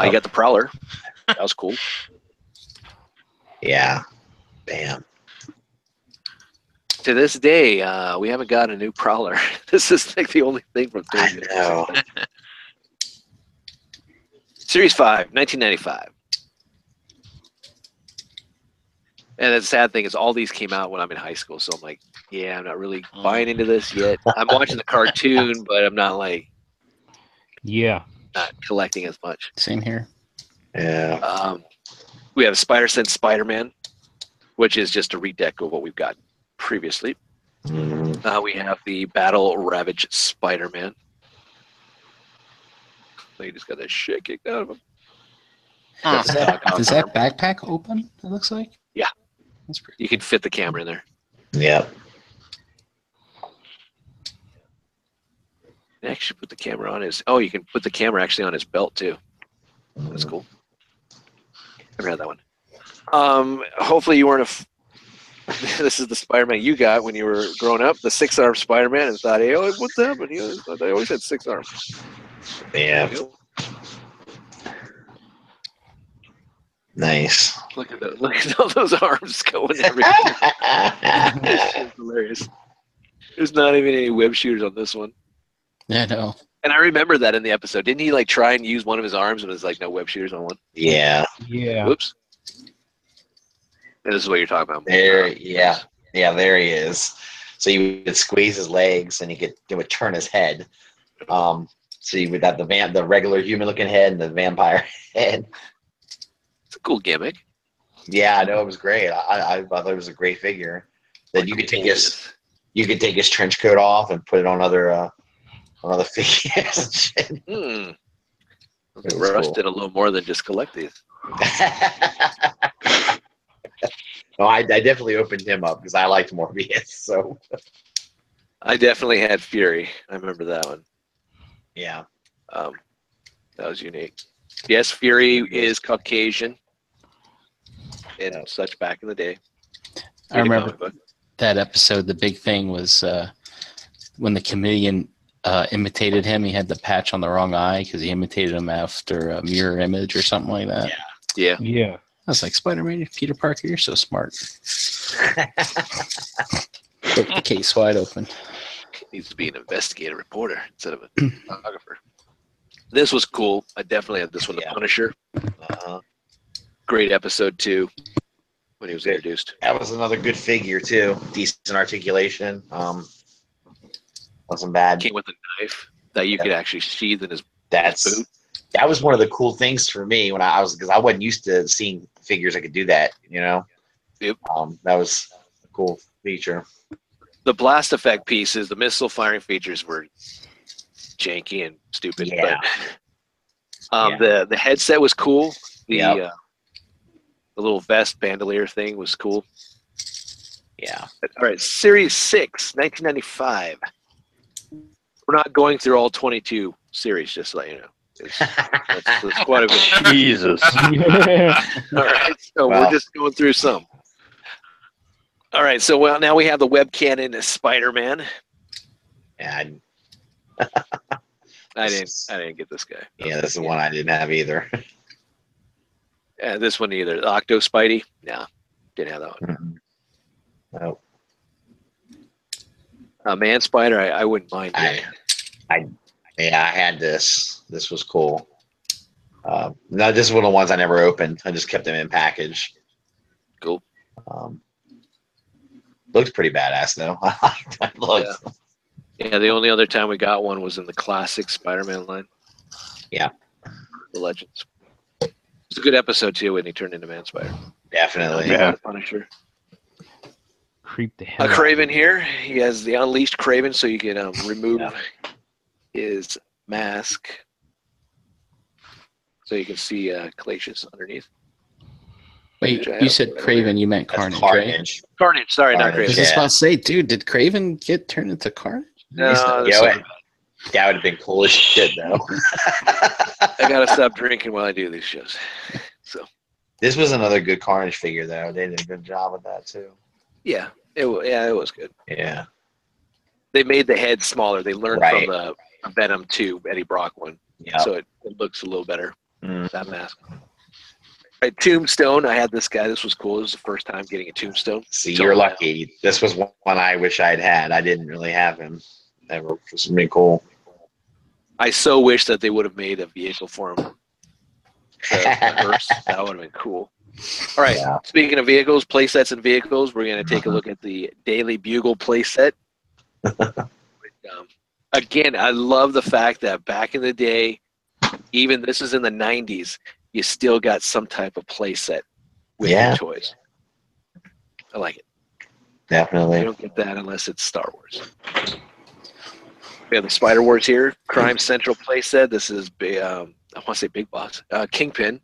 you got the Prowler. That was cool. Yeah. Damn. To this day, we haven't got a new Prowler. This is like the only thing from I 30 know. Series 5, 1995. And the sad thing is all these came out when I'm in high school, so I'm like, yeah, I'm not really buying into this yet. I'm watching the cartoon, but I'm not not collecting as much. Same here. Yeah. We have Spider-Sense Spider-Man, which is just a redeck of what we've got previously. Mhm. We have the Battle Ravage Spider-Man. He just got that shit kicked out of him. Huh. Does that backpack open, it looks like? Yeah. That's pretty You can fit the camera in there. Yep. You actually put the camera on his. Oh, you can put the camera actually on his belt too. That's cool. Never had that one. Hopefully you weren't this is the Spider-Man you got when you were growing up, the 6-arm Spider-Man, and thought, hey, what's happening? I always had 6 arms. Yeah. Nice. Look at all those arms going everywhere. It's hilarious. There's not even any web shooters on this one. Yeah, no. And I remember that in the episode. Didn't he like try and use one of his arms and there's like no web shooters on one? Yeah. Yeah. Whoops. And this is what you're talking about. There, yeah, there he is. So you would squeeze his legs, and it would turn his head. So you would have the regular human-looking head and the vampire head. It's a cool gimmick. Yeah, I know, it was great. I thought it was a great figure. That you could take his trench coat off and put it on other figures and shit. Rush did a little more than just collect these. No, I definitely opened him up because I liked Morbius. So I definitely had Fury. I remember that one. yeah, That was unique. Yes, Fury is Caucasian and such back in the day. I remember that episode. The big thing was when the comedian imitated him. He had the patch on the wrong eye because he imitated him after a mirror image or something like that. Yeah. Yeah. I was like, Spider-Man, Peter Parker, you're so smart. Broke the case wide open. Needs to be an investigative reporter instead of a photographer. This was cool. I definitely had this one, The Punisher. Great episode too, when he was introduced. that was another good figure too. Decent articulation. Wasn't bad. Came with a knife that you could actually sheath in his boot. That was one of the cool things for me when I was, because I wasn't used to seeing figures that could do that, you know. Yep. That was a cool feature. The blast effect pieces, the missile firing features were janky and stupid. Yeah. But the headset was cool. The little vest bandolier thing was cool. Yeah. All right, Series 6, 1995. We're not going through all 22 series, just to let you know. That's quite a bit. Jesus. All right, so we're just going through some. All right, so now we have the web cannon Spider-Man. Yeah. I didn't get this guy. Yeah, this is one I didn't have either. Yeah, this one either. Octo Spidey. No, didn't have that one. Nope. Man Spider, I wouldn't mind. I had this. This was cool. No, this is one of the ones I never opened. I just kept them in package. Cool. Looks pretty badass though. Yeah, the only other time we got one was in the classic Spider-Man line. Yeah. The Legends. It's a good episode too when he turned into Man Spider. Definitely. Yeah. Punisher. Creep the hell. Craven here. He has the unleashed Craven, so you can remove his mask, so you can see Glacius underneath. Wait, you said Craven, you meant Carnage, right? Carnage. Carnage, sorry, not I Craven. was just about to say, dude, did Craven get turned into Carnage? No, that would have been cool as shit though. I gotta stop drinking while I do these shows. So this was another good Carnage figure though. They did a good job with that too. yeah, it was good. Yeah. They made the head smaller. They learned Right. from the Venom 2 Eddie Brock one. Yeah. So it looks a little better. That mask. Right, Tombstone. I had this guy. This was cool. This was the first time getting a Tombstone. See, you're lucky. This was one I wish I'd had. I didn't really have him. That was really cool. I so wish that they would have made a vehicle for him. That would have been cool. All right. Yeah. Speaking of vehicles, playsets and vehicles, we're going to take a look at the Daily Bugle playset. Again, I love the fact that back in the day, even this is in the 90s, you still got some type of playset with your toys. I like it. Definitely. You don't get that unless it's Star Wars. We have the Spider Wars here, Crime Central playset. This is big. I want to say Big Boss, Kingpin,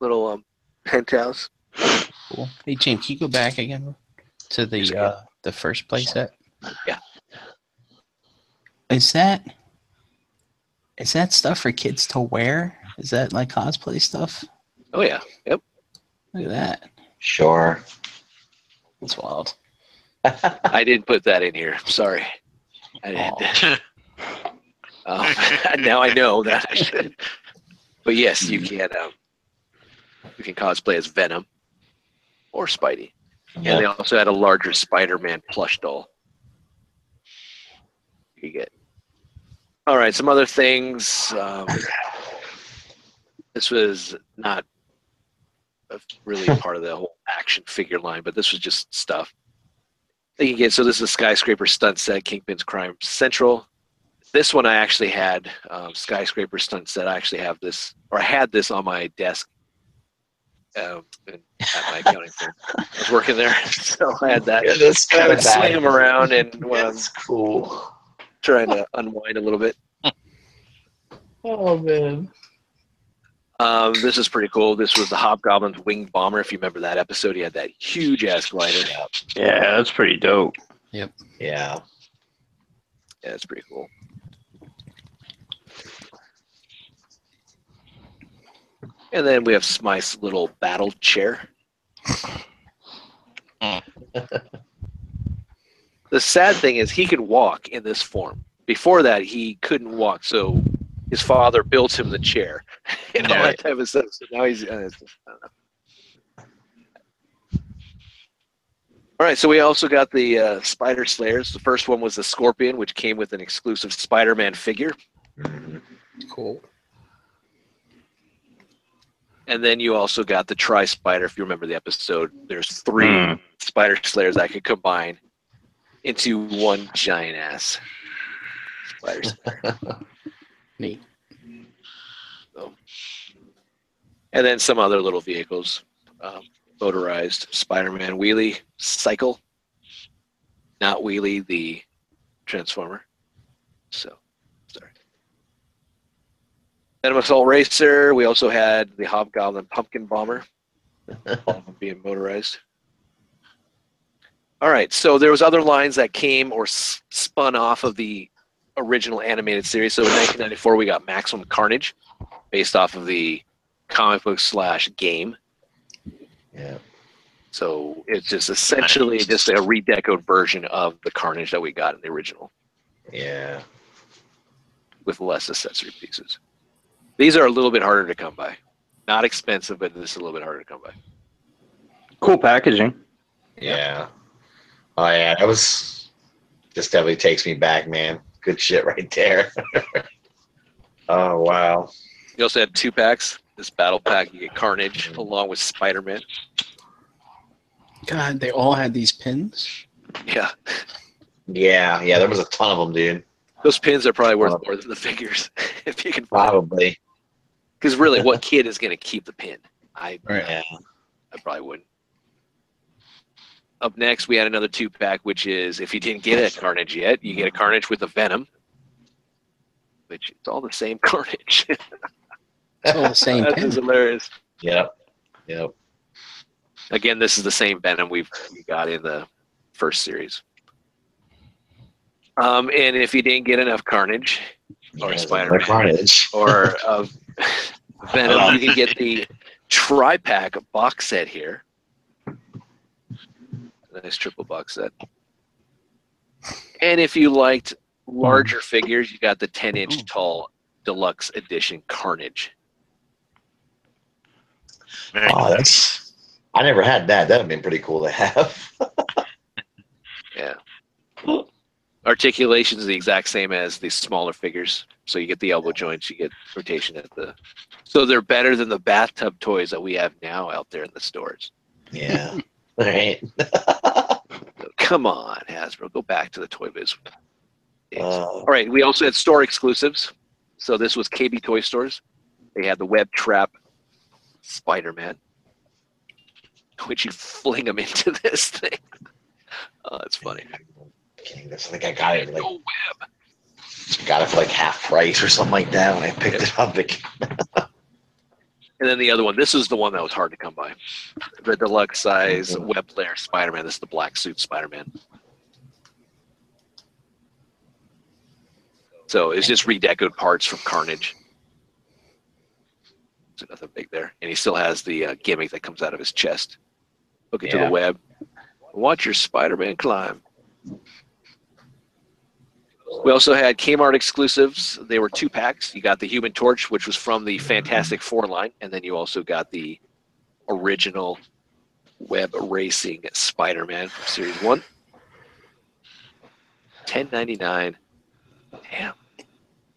little penthouse. Cool. Hey, James, can you go back again to the first playset? Yeah. Is that stuff for kids to wear? Is that like cosplay stuff? Oh yeah. Yep. Look at that. Sure. That's wild. I didn't put that in here. Sorry. I didn't. Now I know that I should. But yes, you can. You can cosplay as Venom or Spidey. Yeah. And they also had a larger Spider-Man plush doll. you get. All right, some other things. This was not really part of the whole action figure line, but this was just stuff that you get. So this is a skyscraper stunt set, Kingpin's Crime Central. This one I actually had, skyscraper stunt set. I actually have this, or I had this on my desk at my accounting firm. I was working there, so I had that. Yeah, that's And I kind would of swing them around and when I'm That's cool. trying to unwind a little bit. Oh man. This is pretty cool. This was the Hobgoblin's Winged Bomber. If you remember that episode, he had that huge ass glider. Yeah, that's pretty dope. Yeah. Yeah, it's pretty cool. And then we have Smythe's little battle chair. The sad thing is he can walk in this form. Before that, he couldn't walk, so his father built him the chair and all that type of stuff. So now he's, it's just, I don't know. All right, so we also got the Spider Slayers. The first one was the Scorpion, which came with an exclusive Spider-Man figure. Cool. And then you also got the Tri-Spider. If you remember the episode, there's 3 Spider Slayers that could combine into one giant ass Spider Slayer. Neat. So, and then some other little vehicles, motorized Spider-Man wheelie cycle, not wheelie the Transformer. So, sorry. Then Assault Racer. We also had the Hobgoblin Pumpkin Bomber, being motorized. All right, so there was other lines that came or spun off of the original animated series. So in 1994, we got Maximum Carnage, based off of the comic book / game. Yeah. So it's just essentially just a redecoed version of the Carnage that we got in the original, Yeah. with less accessory pieces. These are a little bit harder to come by. Not expensive, but this is a little bit harder to come by. Cool packaging. Yeah. Oh yeah, that was. This definitely takes me back, man. Good shit right there. Oh wow. You also had 2 packs. This battle pack, you get Carnage along with Spider-Man. God, they all had these pins. Yeah, Yeah, yeah. There was a ton of them, dude. those pins are probably worth more than the figures if you can find them. Probably. Because really, what kid is going to keep the pin? Right. Yeah. I probably wouldn't. Up next, we had another 2-pack, which is if you didn't get a Carnage yet, you get a Carnage with a Venom, which it's all the same Carnage. It's all the same That pin. is hilarious. Yep. Yep. Again, this is the same Venom we got in the first series. And if you didn't get enough Carnage or Yeah, Spider-Man Carnage. or Venom, you can get the tri-pack box set here. A nice triple box set. And if you liked larger figures, you got the 10-inch tall deluxe edition Carnage. Oh, that's. I never had that. That'd been pretty cool to have. Yeah. Articulation is the exact same as the smaller figures. So you get the elbow joints, you get rotation at the. So they're better than the bathtub toys that we have now out there in the stores. Yeah. Right. So come on, Hasbro, go back to the Toy Biz days. Oh. All right, we also had store exclusives. So this was KB Toy Stores. They had the Web Trap Spider-Man, which you fling them into this thing. Oh, that's funny. I think I got it like No web. got it for like half price or something like that when I picked it up. And then the other one, this is the one that was hard to come by. The deluxe size web layer Spider-Man. This is the black suit Spider-Man. So it's just redecoed parts from Carnage. So nothing big there. And he still has the gimmick that comes out of his chest. Hook it to the web. Watch your Spider-Man climb. We also had Kmart exclusives. They were 2 packs. You got the Human Torch, which was from the Fantastic Four line, and then you also got the original web racing Spider-Man from Series 1. $10.99. Damn.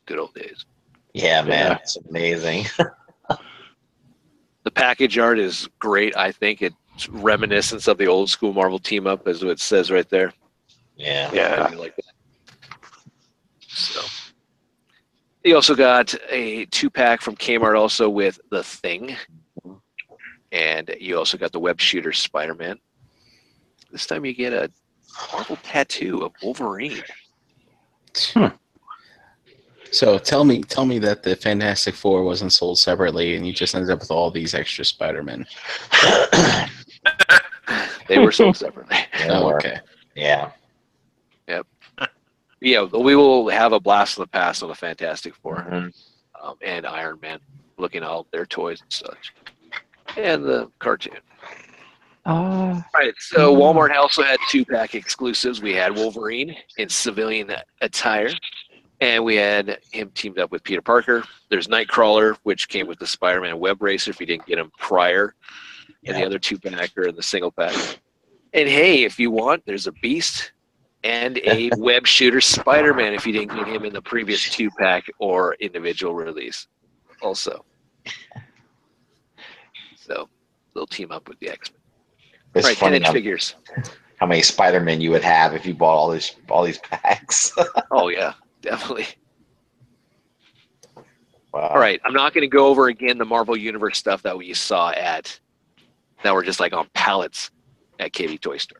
Good old days. Yeah, man, Yeah. it's amazing. The package art is great. I think it's reminiscent of the old school Marvel team up, as it says right there. Yeah. Yeah. I like that. So you also got a 2-pack from Kmart also with The Thing. And you also got the web shooter Spider-Man. This time you get a Marvel tattoo of Wolverine. So tell me that the Fantastic Four wasn't sold separately, and you just ended up with all these extra Spider-Men. They were sold separately. Oh, okay. Yeah. Yeah, we will have a blast from the past on the Fantastic Four Mhm. and Iron Man, looking at all their toys and such, and the cartoon. Right, so Walmart also had 2-pack exclusives. We had Wolverine in civilian attire, and we had him teamed up with Peter Parker. There's Nightcrawler, which came with the Spider-Man web racer if you didn't get him prior, and the other 2-packer and the single pack. And hey, if you want, there's a Beast and a web shooter Spider-Man if you didn't get him in the previous 2-pack or individual release also. So they'll team up with the X-Men. It's Right, funny 10-inch figures. how many Spider-Men you would have if you bought all these packs. Oh, yeah, definitely. Wow. All right, I'm not going to go over again the Marvel Universe stuff that we saw that were just like on pallets at KB Toy Store.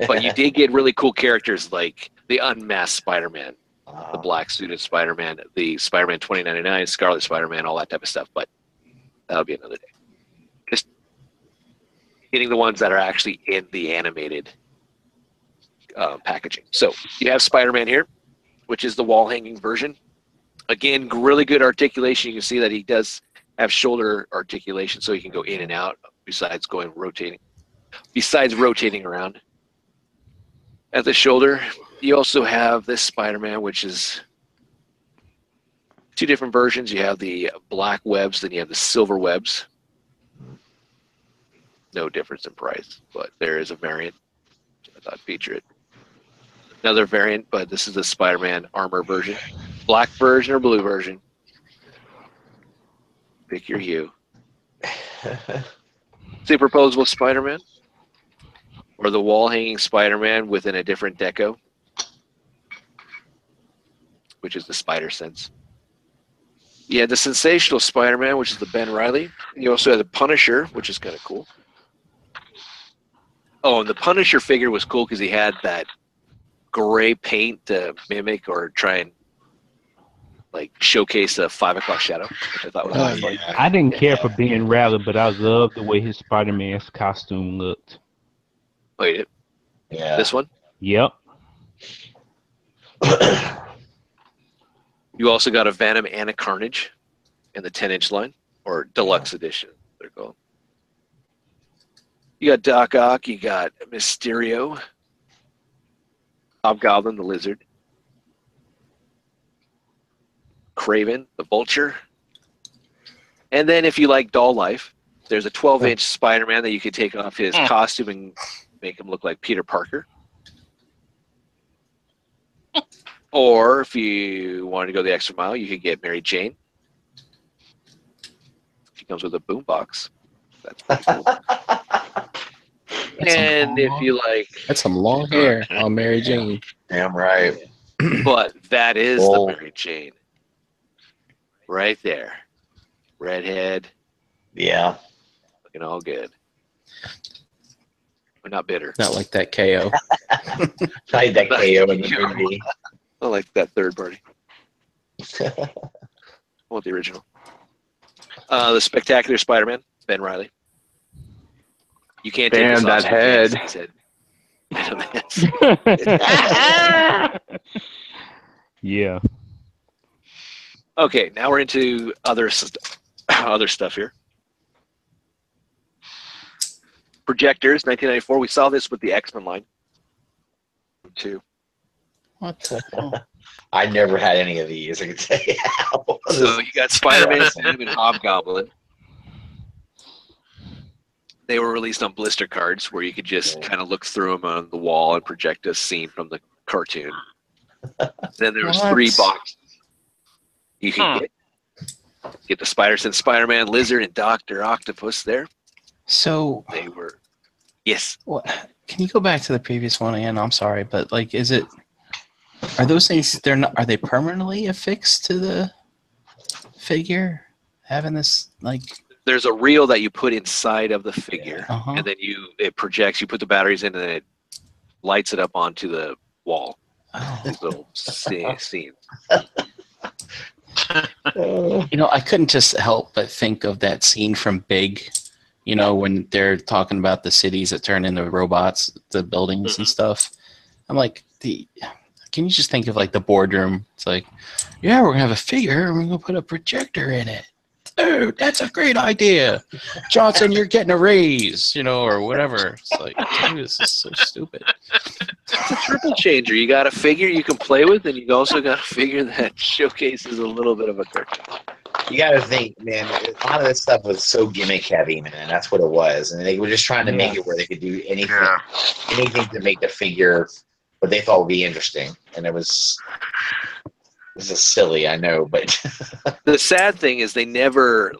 But you did get really cool characters like the unmasked Spider-Man, the black suited Spider-Man, the Spider-Man 2099, Scarlet Spider-Man, all that type of stuff. But that'll be another day. Just getting the ones that are actually in the animated packaging. So you have Spider-Man here, which is the wall-hanging version. Again, really good articulation. You can see that he does have shoulder articulation, so he can go in and out besides rotating around. At the shoulder, you also have this Spider-Man, which is 2 different versions. You have the black webs, then you have the silver webs. No difference in price, but there is a variant. I thought I'd feature it. Another variant, but this is the Spider-Man armor version. Black version or blue version. Pick your hue. Superposable Spider-Man. Or the wall-hanging Spider-Man within a different deco, which is the Spider Sense. You had the Sensational Spider-Man, which is the Ben Reilly. You also had the Punisher, which is kind of cool. Oh, and the Punisher figure was cool because he had that gray paint to mimic or try and like showcase a 5 o'clock shadow, which I thought was really fun. I didn't care for Ben Reilly, but I loved the way his Spider-Man's costume looked. Oh, you did? Yeah. This one? Yep. You also got a Venom and a Carnage in the 10-inch line, or deluxe edition, they're called. You got Doc Ock, you got Mysterio, Hobgoblin the Lizard, Kraven the Vulture, and then if you like Doll Life, there's a 12-inch Spider-Man that you could take off his costume and make him look like Peter Parker. Or if you wanted to go the extra mile, you could get Mary Jane. She comes with a boombox. That's pretty cool. And if you like... That's some long hair on Mary Jane. Damn right. But that is Oh. the Mary Jane. Right there. Redhead. Yeah. Looking all good. We're not bitter. Not like that KO. Played that KO in the movie. I like that third party. I want the original. The Spectacular Spider-Man, Ben Reilly. You can't take Damn, this off. that head. Yeah. Okay, now we're into other stuff here. Projectors, 1994. We saw this with the X-Men line. Too. What the hell? I never had any of these. I can tell you. So you got Spider-Man, Venom, and Hobgoblin. They were released on blister cards where you could just kind of look through them on the wall and project a scene from the cartoon. Then there was What? 3 boxes. You can get the Spider-Sense, Spider-Man, Lizard, and Dr. Octopus there. So They were... Yes. what? Can you go back to the previous one again? I'm sorry, but like, are those things? They're not. Are they permanently affixed to the figure? Having this like. There's a reel that you put inside of the figure, Uh-huh. and then it projects. You put the batteries in, and then it lights it up onto the wall. Oh. These little scenes. I couldn't just help but think of that scene from Big. When they're talking about the cities that turn into robots, the buildings and stuff. I'm like, can you just think of like the boardroom? It's like, yeah, we're gonna have a figure and we're gonna put a projector in it. Dude, that's a great idea. Johnson, you're getting a raise, or whatever. It's like, dude, this is so stupid. It's a triple changer. You got a figure you can play with, and you also got a figure that showcases a little bit of a cartoon. You got to think, man. A lot of this stuff was so gimmick heavy, man. That's what it was, and they were just trying to make it where they could do anything to make the figure what they thought would be interesting, and it was. This is silly, I know, but the sad thing is they never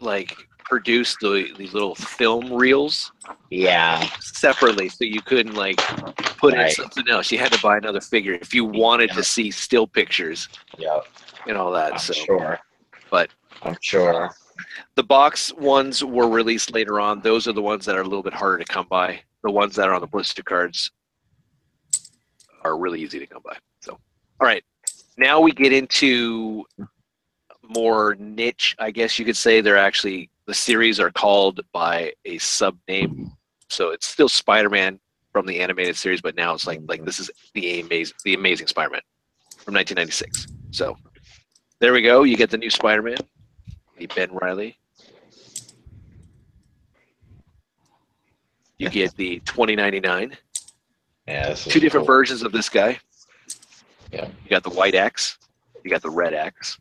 produced these little film reels. Yeah. Separately, so you couldn't put in something else. You had to buy another figure if you wanted to see still pictures. Yeah. And all that. I'm sure. The box ones were released later on. Those are the ones that are a little bit harder to come by. The ones that are on the blister cards are really easy to come by. So, all right. Now we get into more niche, I guess you could say. The series are called by a sub name. So it's still Spider-Man from the animated series, but now it's like this is the Amazing Spider-Man from 1996. So there we go. You get the new Spider-Man, the Ben Reilly. You get the 2099. Yeah, this is 2 different versions of this guy. Yeah. You got the white axe. You got the red axe.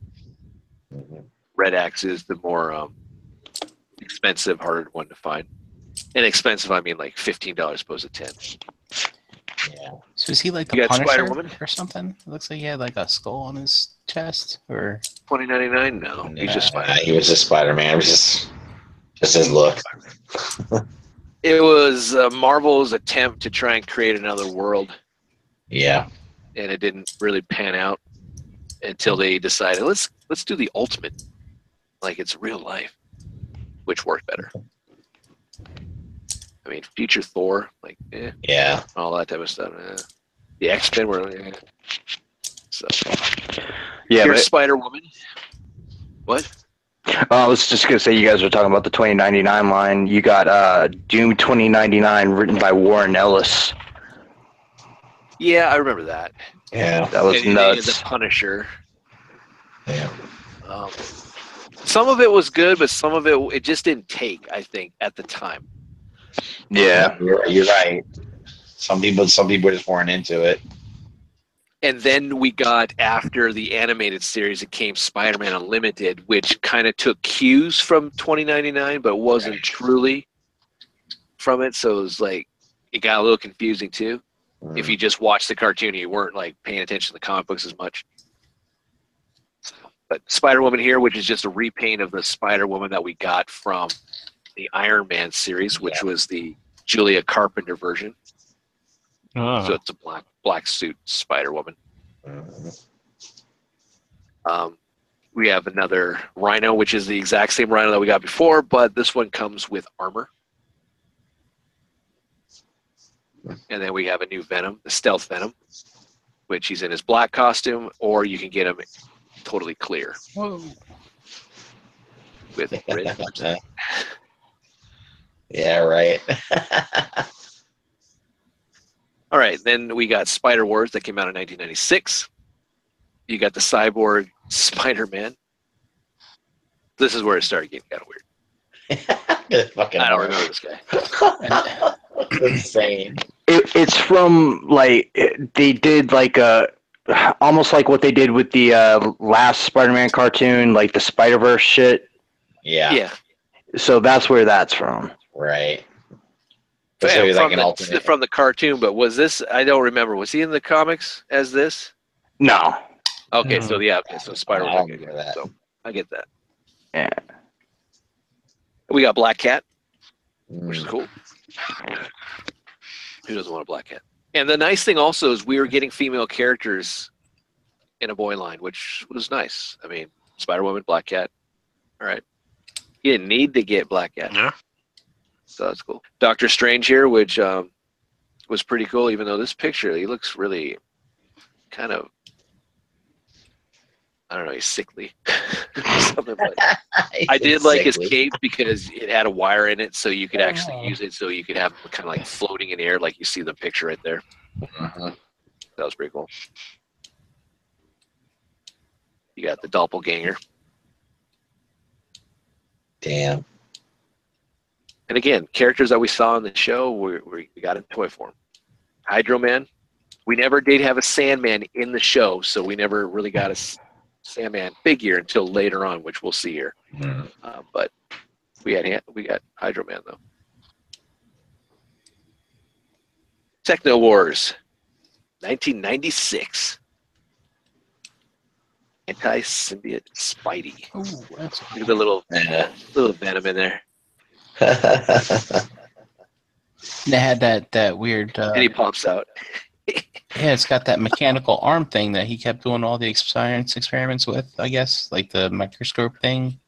Red axe is the more expensive, harder one to find. And expensive, I mean like $15 opposed to $10. Yeah. So is he like You the got Punisher Spider-Woman? or something? It looks like he had like a skull on his chest, or 2099? No, he's just Spider-Man. He was just Spider-Man. It was just his look. It was Marvel's attempt to try and create another world. Yeah. And it didn't really pan out until they decided let's do the ultimate, like it's real life, which worked better. I mean, future Thor, Yeah, all that type of stuff. The X-Men were, so. Yeah, Here's but Spider-Woman. What? I was just gonna say, you guys were talking about the 2099 line. You got Doom 2099 written by Warren Ellis. Yeah, I remember that. yeah, That was And nuts. The Punisher. yeah. Some of it was good, but some of it just didn't take, I think, at the time. Yeah. You're right. Some people just weren't into it. And then we got, after the animated series, it came Spider-Man Unlimited, which kind of took cues from 2099, but wasn't truly from it. So it was it got a little confusing too. If you just watched the cartoon, you weren't paying attention to the comic books as much. But Spider-Woman here, which is just a repaint of the Spider-Woman that we got from the Iron Man series, which was the Julia Carpenter version. So it's a black suit Spider-Woman. We have another Rhino, which is the exact same Rhino that we got before, but this one comes with armor. And then we have a new Venom, the Stealth Venom, which he's in his black costume, or you can get him totally clear. whoa. With red. Yeah, right. All right, then we got Spider Wars that came out in 1996. You got the Cyborg Spider-Man. This is where it started getting kind of weird. I don't remember this guy. Insane. It's from they did almost like what they did with the last Spider-Man cartoon, like the Spider-Verse shit. Yeah. Yeah. So that's where that's from. Right. From the cartoon, but was this? I don't remember. Was he in the comics as this? No. Okay, so yeah, okay, so Spider. I don't Okay, remember that. so I get that. Yeah. We got Black Cat, which is Mm. cool. Who doesn't want a Black Cat? And the nice thing also is we were getting female characters in a boy line, which was nice. I mean, Spider Woman, Black Cat. All right. You didn't need to get Black Cat. Yeah. So that's cool. Doctor Strange here, which was pretty cool, even though this picture, he looks really kind of, I don't know, he's sickly. Something like I did like his cape because it had a wire in it, so you could actually use it, so you could have kind of like floating in air, like you see the picture right there. Mhm. That was pretty cool. You got the doppelganger. Damn. And again, characters that we saw in the show, we got in toy form. Hydro Man. We never did have a Sandman in the show, so we never really got a Sandman figure until later on, which we'll see here. Mm. But we got Hydro Man though. Techno Wars, 1996. Anti-symbiote Spidey. Oh, that's Look at the little Yeah. venom in there. They had that weird. And he pops out. Yeah, it's got that mechanical arm thing that he kept doing all the science experiments with. I guess like the microscope thing.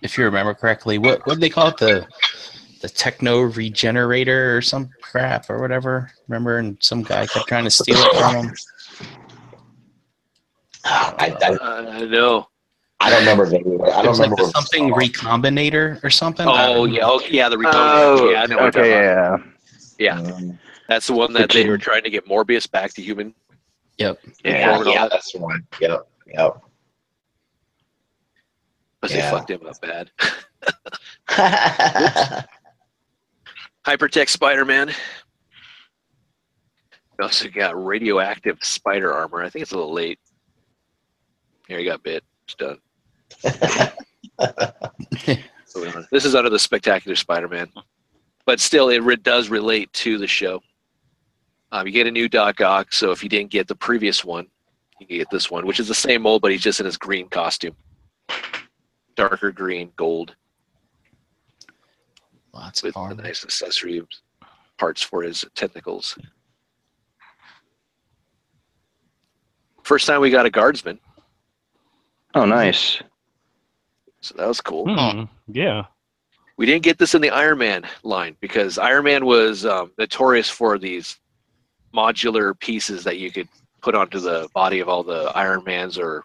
If you remember correctly, what did they call it? The techno regenerator or some crap or whatever. Remember, and some guy kept trying to steal it from him. I know. I don't remember. I It don't was like remember. the something recombinator or something. Oh yeah, the recombinator. Oh, Yeah, I know what you're okay, talking about. yeah. Yeah, that's the one that they were trying to get Morbius back to human. Yep. Yeah, form and all yeah, that. that's the one. Yep. Because Yeah. they fucked him up bad. Hypertech Spider-Man. We also got radioactive spider armor. I think it's a little late. Here, you got bit. It's done. This is under the Spectacular Spider-Man. But still, it does relate to the show. You get a new Doc Ock, so if you didn't get the previous one, you can get this one, which is the same mold, but he's just in his green costume. Darker green, gold, Lots with of the armor. nice accessory parts for his tentacles. First time we got a guardsman, Oh, nice. so that was cool. Yeah. We didn't get this in the Iron Man line because Iron Man was notorious for these modular pieces that you could put onto the body of all the Iron Mans or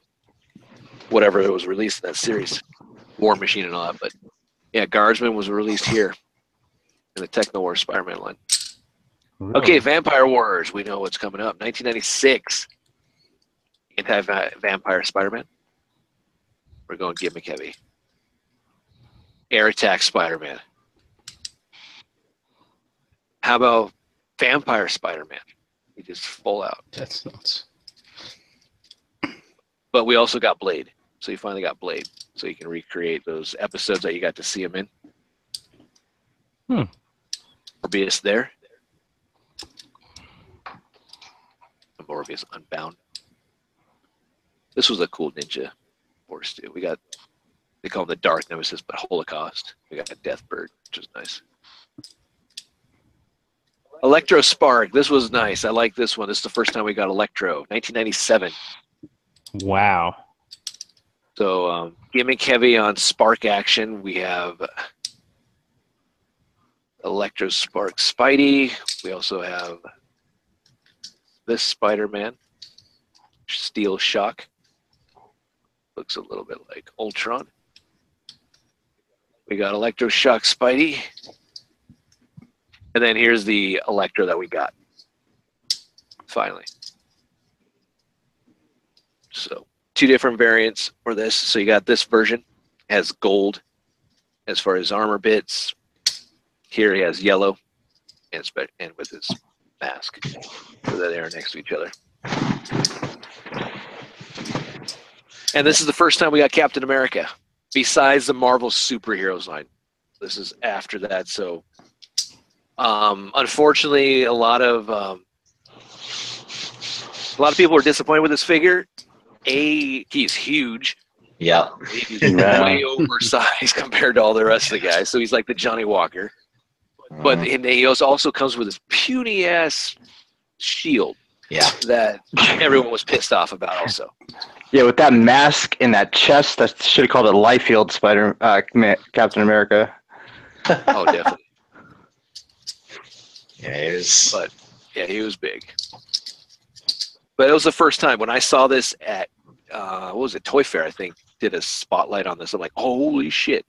whatever that was released in that series, War Machine and all that. But yeah, Guardsman was released here in the Techno War Spider-Man line. Okay, Vampire Wars. We know what's coming up. 1996. Anti-Vampire Spider-Man. We're going gimmick heavy. Air Attack Spider-Man. How about Vampire Spider-Man? He just full out. That's nuts. But we also got Blade. So you finally got Blade. So you can recreate those episodes that you got to see him in. Morbius there. Morbius Unbound. This was a cool ninja force too. We got, they call him the Dark Nemesis, but Holocaust. We got Deathbird, which is nice. Electro Spark. This was nice. I like this one. This is the first time we got Electro. 1997. Wow. So gimmick heavy on Spark action. We have Electro Spark Spidey. We also have this Spider-Man. Steel Shock. Looks a little bit like Ultron. We got Electro Shock Spidey. And then here's the Electro that we got. Finally. So 2 different variants for this. So you got this version. Has gold as far as armor bits. Here he has yellow and with his mask. So that they are next to each other. And this is the first time we got Captain America, besides the Marvel superheroes line. This is after that. So unfortunately, a lot of A lot of people are disappointed with this figure. He's huge. Yeah. He's Yeah. way oversized compared to all the rest of the guys. So he's like the Johnny Walker. But he also comes with this puny ass shield Yeah. that everyone was pissed off about. Also, Yeah, with that mask and that chest, I should have called it Liefeld Captain America. oh, definitely. Yeah, it was. But yeah, he was big. But it was the first time when I saw this at what was it, Toy Fair? I think did a spotlight on this. I'm like, holy shit!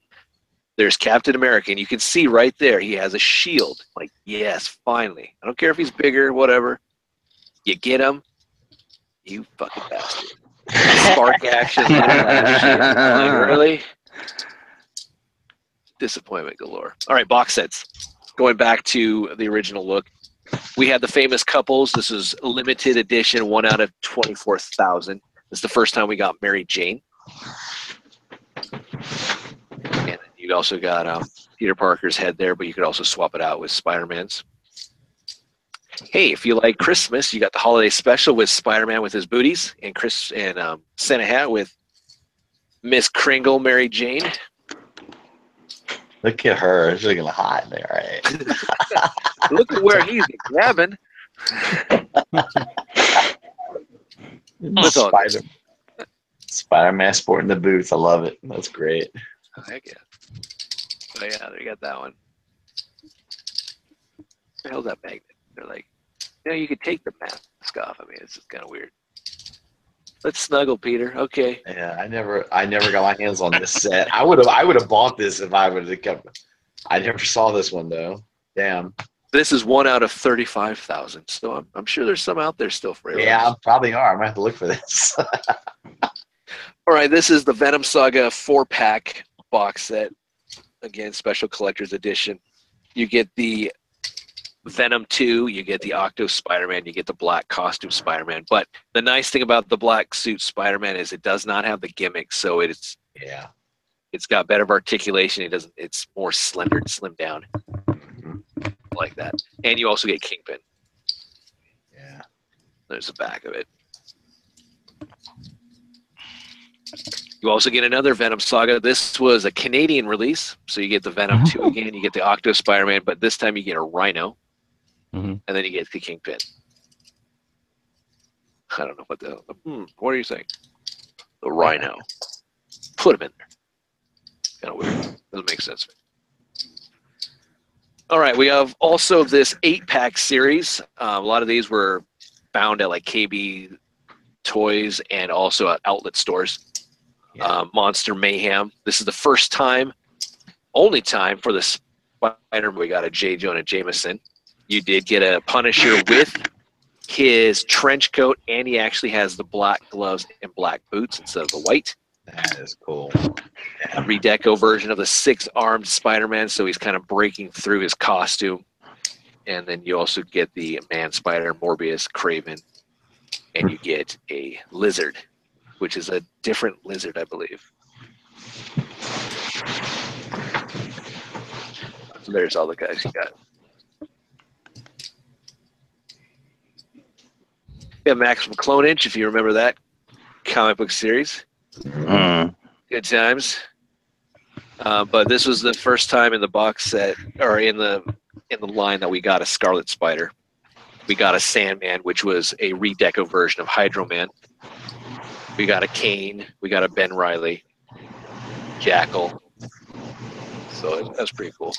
There's Captain America, and you can see right there he has a shield. Like, yes, finally. I don't care if he's bigger, whatever. You get him, you fucking bastard. Spark action. Like, really? Disappointment galore. All right, box sets. Going back to the original look, we had the famous couples. This is limited edition, 1 out of 24,000. This is the first time we got Mary Jane. And you also got Peter Parker's head there, but you could also swap it out with Spider-Man's. Hey, if you like Christmas, you got the holiday special with Spider-Man with his booties and Santa hat with Miss Kringle, Mary Jane. Look at her. She's looking hot there, right? Look at where he's grabbing. Spider-Man sporting the boots. I love it. That's great. Oh, heck yeah. Oh, yeah, they got that one. What the hell's that magnet? They're like, you could take the mask off. I mean, it's just kind of weird. Let's snuggle, Peter. Okay. Yeah, I never got my hands on this set. I would have bought this if I would have kept. I never saw this one though. Damn. This is 1 out of 35,000. So I'm sure there's some out there still for you. Yeah, probably are. I'm gonna have to look for this. All right, this is the Venom Saga 4-pack box set. Again, special collector's edition. You get the Venom 2, you get the Octo Spider-Man, you get the black costume Spider-Man. But the nice thing about the black suit Spider-Man is it does not have the gimmick, so it's got better articulation. It's more slender and slimmed down. Like that. And you also get Kingpin. Yeah. There's the back of it. You also get another Venom Saga. This was a Canadian release, so you get the Venom 2 again. You get the Octo Spider-Man, but this time you get a Rhino, and then you get the Kingpin. I don't know what the what are you saying? The Rhino. Put him in there. Kind of weird. Doesn't make sense. All right, we have also this 8-pack series. A lot of these were found at like KB Toys and also at outlet stores. Monster Mayhem. This is the first time, only time for the Spider-Man. We got a J. Jonah Jameson. You did get a Punisher with his trench coat, and he actually has the black gloves and black boots instead of the white. That is cool. A Redeco version of the 6-armed Spider-Man, so he's kind of breaking through his costume. And then you also get the Man Spider, Morbius, Kraven, and you get a Lizard, which is a different lizard, I believe. So there's all the guys you got. We have Maximum Clonage, if you remember that comic book series. Good times. But this was the first time in the box set, or in the line, that we got a Scarlet Spider. We got a Sandman, which was a Redeco version of Hydro Man. We got a Kane. We got a Ben Reilly. Jackal. So that's pretty cool.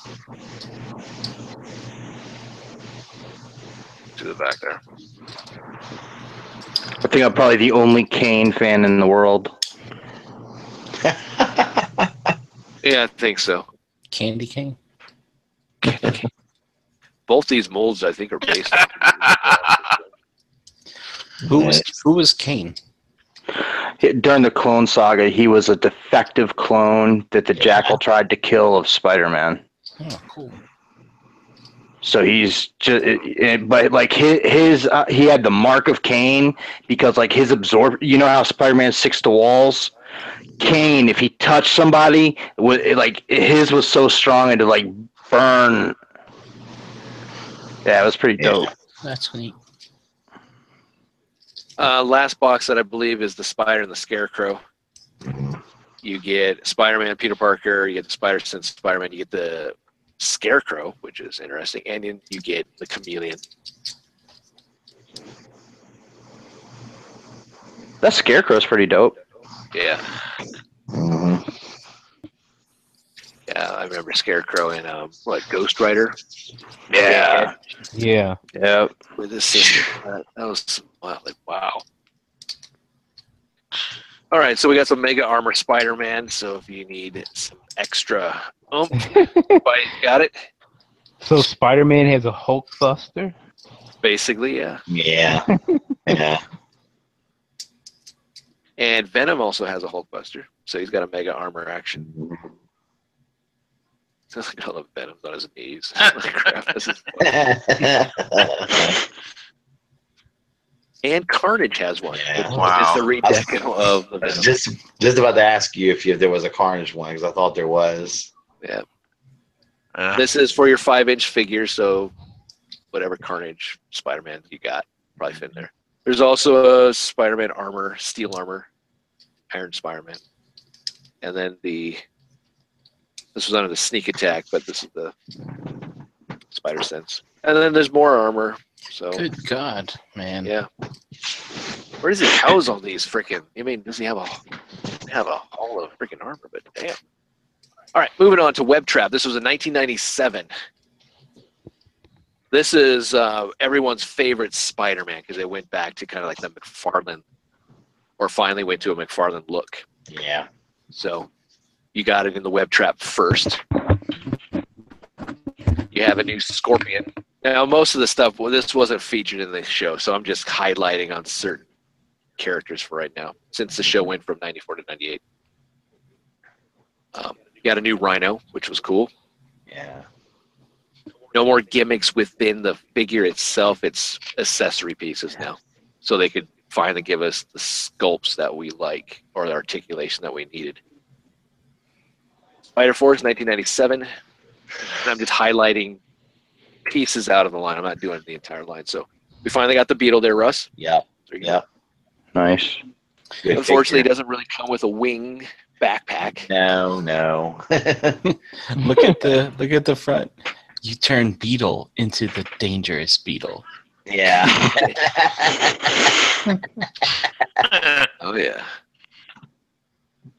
To the back there. I think I'm probably the only Kane fan in the world. Yeah, I think so. Candy Cane? Both these molds, I think, are based on. Who was Kane? During the Clone Saga, he was a defective clone that the Jackal tried to kill of Spider-Man. Oh, cool. So he's just, but like his he had the mark of Kane because like his you know how Spider-Man sticks to walls? Kane, if he touched somebody, like his was so strong and to like burn. Yeah, it was pretty dope. That's neat. Last box that I believe is the Spider and the Scarecrow. You get Spider-Man, Peter Parker. You get the Spider-Sense Spider-Man. You get the Scarecrow, which is interesting, and then you get the Chameleon. That Scarecrow's pretty dope. Yeah, Mhm. yeah. I remember Scarecrow in Ghost Rider. Yeah. Yeah. Yep. With his sister. That was wow. All right, so we got some Mega Armor Spider-Man. So if you need some extra everybody's got it. So Spider-Man has a Hulk Buster. Basically, yeah. Yeah. Yeah. And Venom also has a Hulkbuster, so he's got a Mega Armor action. Sounds like all the Venom's on his knees. Like, crap, this is and Carnage has one. Yeah. Wow. It's the redeco of the I was Venom. just about to ask you if there was a Carnage one because I thought there was. Yeah. This is for your 5-inch figure, so whatever Carnage Spider-Man you got, probably fit in there. There's also a Spider-Man armor, steel armor, Iron Spider-Man. And then this was under the sneak attack, but this is the Spider-Sense. And then there's more armor. So Good God, man. yeah. Where does he house all these freaking? I mean, does he have a hall of freaking armor? But damn. All right, moving on to Web Trap. This was in 1997. This is everyone's favorite Spider-Man because they went back to kind of like the McFarlane, or finally went to a McFarlane look. Yeah. So you got it in the Web Trap first. You have a new Scorpion. Now, most of the stuff, this wasn't featured in the show, so I'm just highlighting on certain characters for right now, since the show went from 94 to 98. You got a new Rhino, which was cool. Yeah. No more gimmicks within the figure itself. It's accessory pieces now. So they could finally give us the sculpts that we like, or the articulation that we needed. Spider-Force, 1997. And I'm just highlighting pieces out of the line. I'm not doing the entire line. So we finally got the Beetle there, Russ. Yeah. There you Yeah. Nice. Good Unfortunately, it figure. doesn't really come with a wing backpack. No. Look at the front. You turn Beetle into the dangerous Beetle. Yeah. Oh, yeah.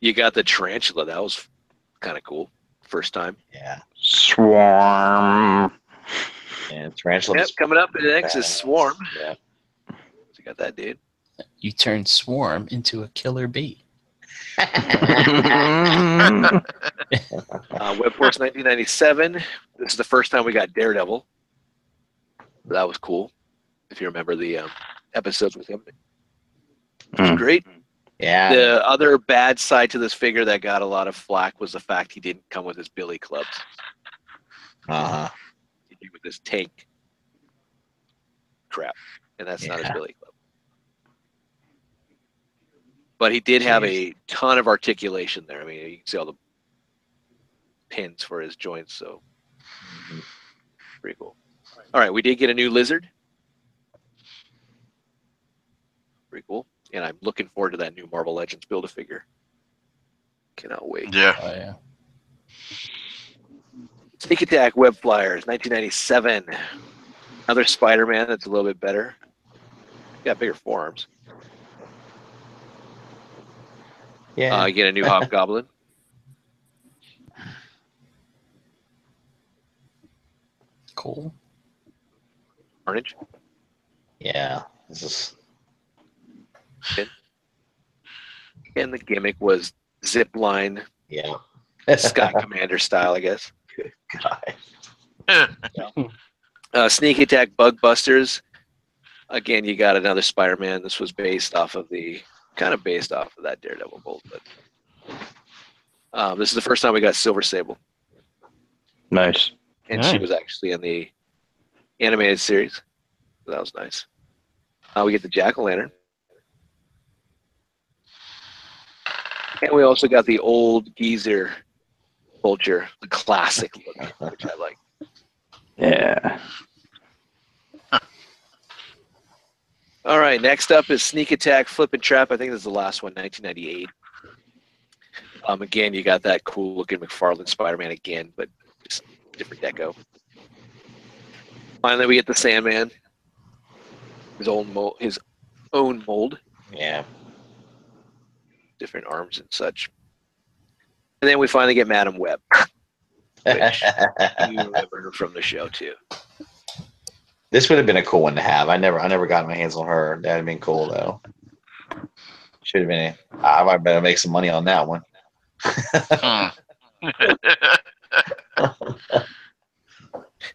You got the Tarantula. That was kind of cool. First time. Yeah. Swarm. And Tarantula. Yep, coming up next is Swarm. Yeah. So you got that, dude. You turn Swarm into a killer bee. Web Force 1997. This is the first time we got Daredevil. That was cool. If you remember the episodes with him. It was great. Yeah. The other bad side to this figure that got a lot of flack was the fact he didn't come with his billy clubs. Uh-huh. He came with this tank crap. And that's not his Yeah. billy club. But he did have a ton of articulation there. I mean, you can see all the pins for his joints, so pretty cool. All right, we did get a new Lizard. Pretty cool. And I'm looking forward to that new Marvel Legends Build-A-Figure. Cannot wait. Yeah. Oh yeah. Sneak Attack Web Flyers, 1997. Another Spider-Man that's a little bit better. Got bigger forearms. Yeah. You get a new Hobgoblin. Cool. Carnage. Yeah. This is. And the gimmick was zip line, Yeah. Sky Commander style, I guess. Good God. Sneak Attack Bug Busters. Again, you got another Spider-Man. This was based off of that Daredevil Bolt. But this is the first time we got Silver Sable. Nice. And she Nice. was actually in the animated series. So that was nice. We get the Jack-O-Lantern. And we also got the old geezer Vulture, the classic look, which I like. Yeah. All right, next up is Sneak Attack, Flip and Trap. I think this is the last one, 1998. Again, you got that cool looking McFarlane Spider-Man again, but just different deco. Finally, we get the Sandman, his own mold, Yeah. different arms and such. And then we finally get Madam Web, which you remember from the show too. This would have been a cool one to have. I never got my hands on her. That'd have been cool though. Should have been. I might better make some money on that one. Hmm.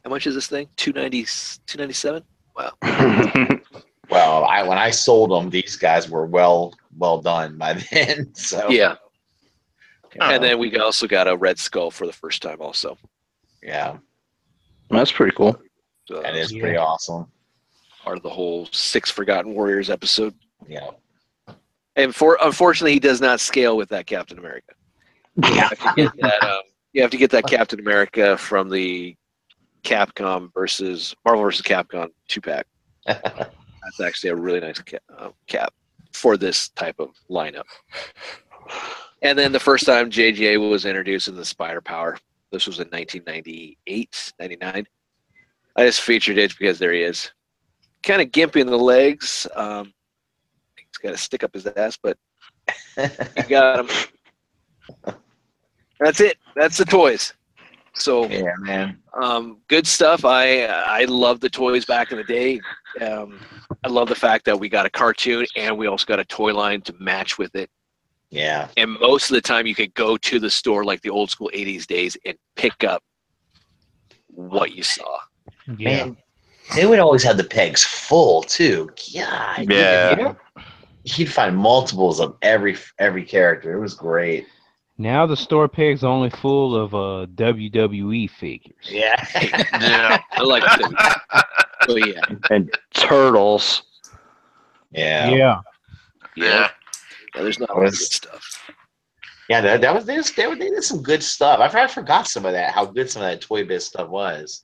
How much is this thing? $297? Wow. Well, when I sold them, these guys were well done by then. So Yeah. you And know, then we also got a Red Skull for the first time also. yeah, That's pretty cool. So that is Yeah. pretty awesome. part of the whole 6 Forgotten Warriors episode. Yeah, And unfortunately, he does not scale with that Captain America. You have to get that. You have to get that Captain America from the Marvel versus Capcom 2-pack. That's actually a really nice cap for this type of lineup. And then the first time JJ was introduced in the Spider Power, this was in 1998, 99. I just featured it because there he is. Kind of gimpy in the legs. He's got to stick up his ass, but you got him. That's it. That's the toys. So yeah, man. good stuff. I love the toys back in the day. I love the fact that we got a cartoon and we also got a toy line to match with it. Yeah, And most of the time you could go to the store like the old school 80s days and pick up what you saw. Yeah. man. They would always have the pegs full too. God, Yeah. you'd find multiples of every character. It was great. Now the store pig's only full of WWE figures. Yeah, Yeah. I like them. Oh yeah. And turtles. yeah. Yeah. Yeah. There's not I a lot of was- good stuff. Yeah, that was they did some good stuff. I forgot some of that. How good some of that Toy Biz stuff was.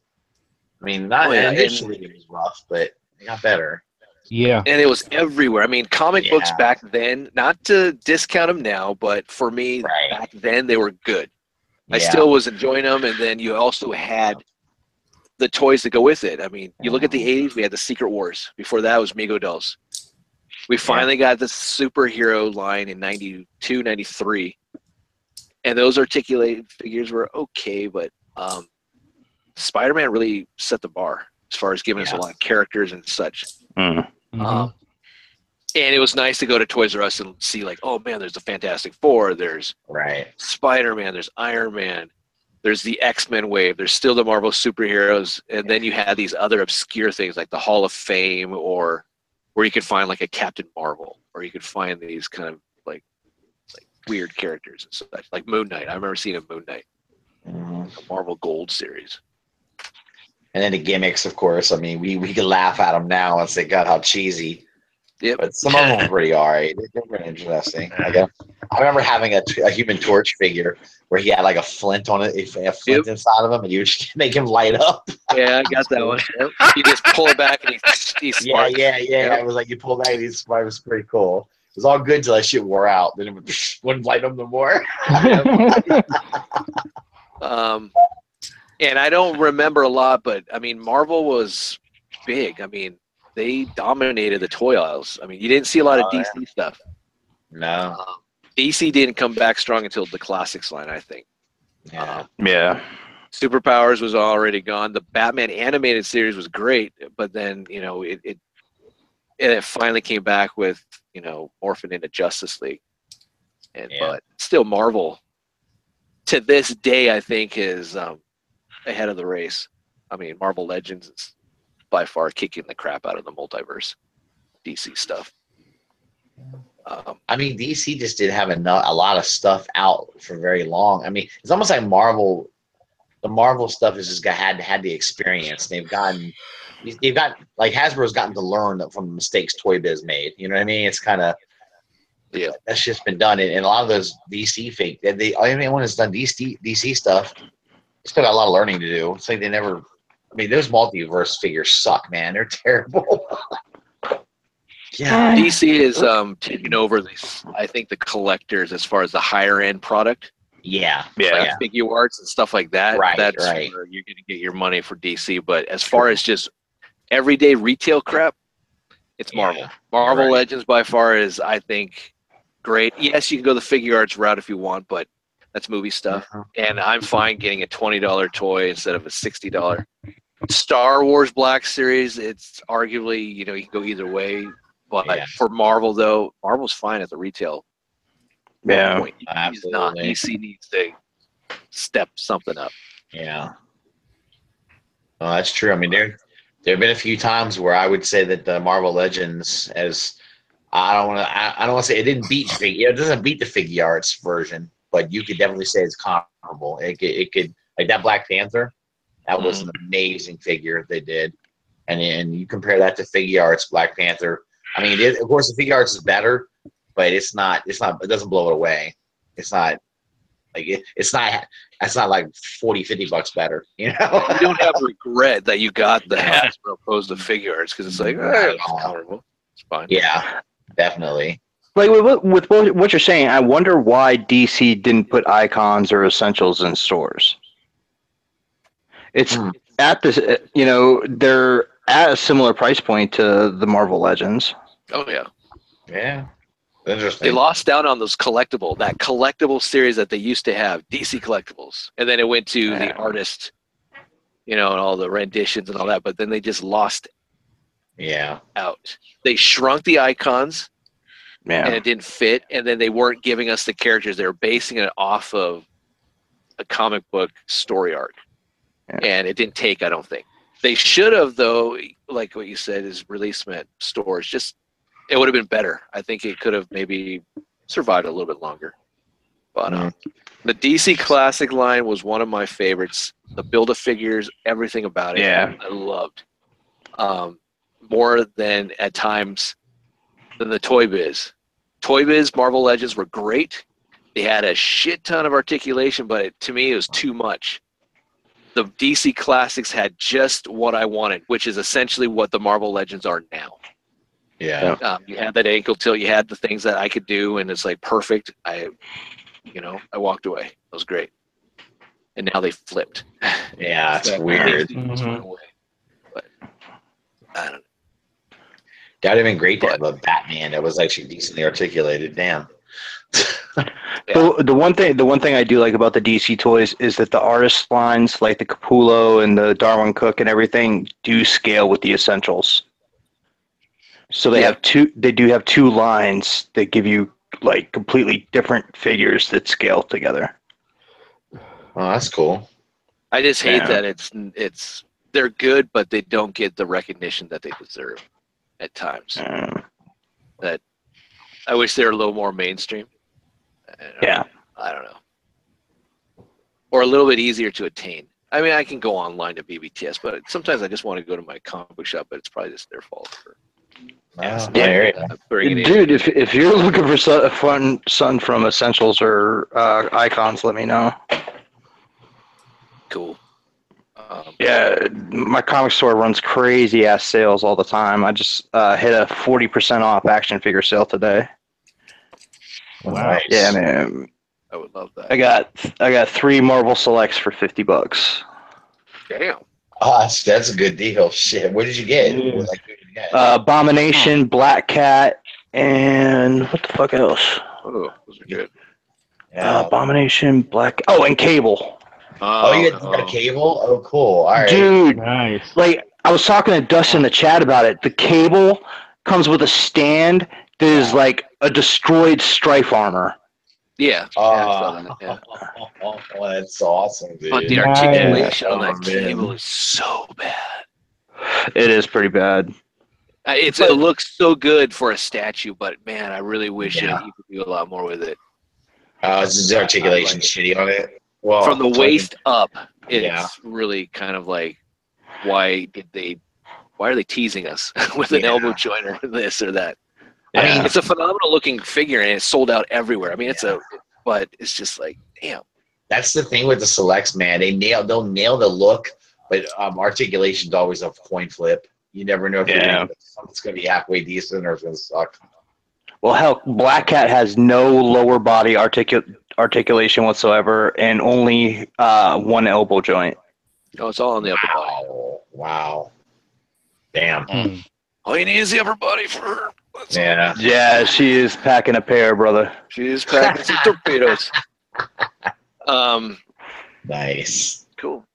I mean, not Oh, yeah, initially it was rough, but it got better. Yeah. And it was everywhere. I mean, comic books Yeah. back then, not to discount them now, but for me, Right. back then they were good. I Yeah. still was enjoying them, and then you also had the toys that go with it. I mean, you look at the 80s, we had the Secret Wars. Before that was Mego Dolls. We finally got the superhero line in 92, 93. And those articulated figures were okay, but Spider-Man really set the bar as far as giving us a Yeah. lot of characters and such. Mm. Mhm. And it was nice to go to Toys R Us and see, like, oh man, there's the Fantastic Four, there's Right. Spider-Man, there's Iron Man, there's the X-Men wave, there's still the Marvel superheroes, and then you had these other obscure things like the Hall of Fame, or where you could find like a Captain Marvel, or you could find these kind of like weird characters and such, like Moon Knight. I remember seeing a Moon Knight, Mhm. the Marvel Gold series. And then the gimmicks, of course. I mean, we could laugh at them now and say, God, how cheesy. Yep. But some of them were pretty all right. They were interesting. I remember having a Human Torch figure where he had like a flint on it, a flint inside of him, and you would just make him light up. Yeah, I got that one. Yep. You just pull it back and he Yeah, sparks. yeah. Yep. It was like you pull back and he's smart. It was pretty cool. It was all good till that shit wore out. Then it wouldn't light him no more. And I don't remember a lot, but I mean, Marvel was big. I mean, they dominated the toy aisles. I mean, you didn't see a lot of Oh, DC stuff. No. DC didn't come back strong until the Classics line, I think. Yeah. Yeah. Superpowers was already gone. The Batman animated series was great, but then it finally came back with morphing into Justice League, but still Marvel to this day I think is ahead of the race. I mean, Marvel Legends is by far kicking the crap out of the multiverse DC stuff. I mean, DC just didn't have a lot of stuff out for very long. I mean, it's almost like Marvel. The Marvel stuff has just had the experience. They've got like Hasbro's gotten to learn from the mistakes Toy Biz made. You know what I mean? It's kind of that's just been done. And a lot of those DC fake, anyone that's done DC stuff, they still got a lot of learning to do. It's like they never. I mean, those multiverse figures suck, man. They're terrible. Yeah. DC is taking over this. I think the collectors as far as the higher end product, Yeah. like figure arts and stuff like that. Right, That's right. where you're going to get your money for DC. But as far as just everyday retail crap, it's Marvel. Yeah, Marvel right. Legends by far is, I think, great. Yes, you can go the figure arts route if you want, but that's movie stuff. And I'm fine getting a $20 toy instead of a $60. Star Wars Black Series, it's arguably, you can go either way. But Yeah. for Marvel, though, Marvel's fine at the retail point. He's not. Absolutely. DC needs to step something up. Yeah. Well, that's true. I mean, there have been a few times where I would say that the Marvel Legends, I don't want to say it didn't beat it doesn't beat the figure arts version, but you could definitely say it's comparable. It could like that Black Panther. That was an amazing figure they did, and you compare that to figure arts Black Panther. I mean, of course, the figure arts is better, but it's not. It doesn't blow it away. It's not like it's not. That's not like $40-$50 better. You don't have regret that you got the Hasbro opposed to figure arts because it's like it's comparable. It's fine. Yeah, definitely. Like with what you're saying, I wonder why DC didn't put icons or essentials in stores. It's at this, they're at a similar price point to the Marvel Legends. Oh yeah, yeah. Interesting. They lost out on that collectible series that they used to have, DC Collectibles, and then it went to the artist, and all the renditions and all that. But then they just lost. Out. They shrunk the icons. And it didn't fit, and then they weren't giving us the characters. They were basing it off of a comic book story arc, and it didn't take. I don't think they should have, though. Like what you said, is release meant stores. Just it would have been better. I think it could have maybe survived a little bit longer. But the DC Classic line was one of my favorites. The Build-A-Figures, everything about it, I loved. More than at times than the Toy Biz. Toy Biz Marvel Legends were great. They had a shit ton of articulation, but to me it was too much. The DC Classics had just what I wanted, which is essentially what the Marvel Legends are now. Yeah. You had that ankle tilt, you had the things that I could do, and it's like perfect. I walked away. It was great. And now they flipped. Yeah, it's weird. But I don't know. That would have been great to have a Batman that was actually decently articulated. Damn. The one thing I do like about the DC toys is that the artist lines, like the Capullo and the Darwin Cook and everything, do scale with the essentials. So they have two. They do have two lines that give you like completely different figures that scale together. Oh, that's cool. I just hate that it's they're good, but they don't get the recognition that they deserve at times. That I wish they were a little more mainstream. I don't know. Or a little bit easier to attain. I mean, I can go online to BBTS, but sometimes I just want to go to my comic book shop, but it's probably just their fault for dude, if you're looking for something from essentials or icons, let me know. Cool. My comic store runs crazy ass sales all the time. I just hit a 40% off action figure sale today. Wow. Nice. Yeah, man. I would love that. I got 3 Marvel Selects for $50. Damn. Oh, that's a good deal. Shit. What did you get? Abomination, Black Cat, and what the fuck else? Oh, those are good. Abomination, Black. Oh, and Cable. You got a Cable? Oh, cool. All right. Dude, nice. Like, I was talking to Dustin in the chat about it. The Cable comes with a stand that is like a destroyed Strife armor. Yeah. That's awesome, dude. But the articulation on that Cable is so bad. It is pretty bad. It looks so good for a statue, but man, I really wish you could do a lot more with it. Is the articulation shitty on it? Well, from the waist up, it's really kind of like, why are they teasing us with an elbow joint or this or that? I mean, it's a phenomenal looking figure and it's sold out everywhere. I mean, but it's just like, damn. That's the thing with the selects, man. They'll nail the look, but articulation's always a coin flip. You never know if something's going to be halfway decent or it's going to suck. Well, hell, Black Cat has no lower body articulation whatsoever, and only one elbow joint. Oh, it's all on the upper body. Wow. Damn. All you need is the upper body for her. Yeah. Yeah, she is packing a pair, brother. She is packing some torpedoes. Nice. Cool.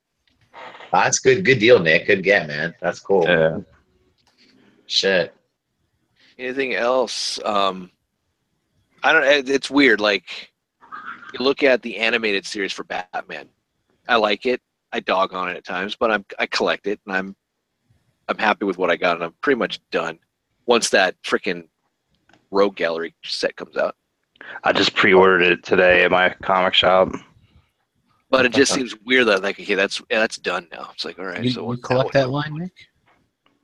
That's good. Good deal, Nick. Good get, man. That's cool. Yeah. Shit. Anything else? I don't. It's weird. Like you look at the animated series for Batman. I like it. I dog on it at times, but I collect it, and I'm happy with what I got, and I'm pretty much done. Once that freaking Rogue Gallery set comes out. I just pre-ordered it today at my comic shop. But it just seems weird that like okay, that's done now. It's like all right. So you collect that line, Nick?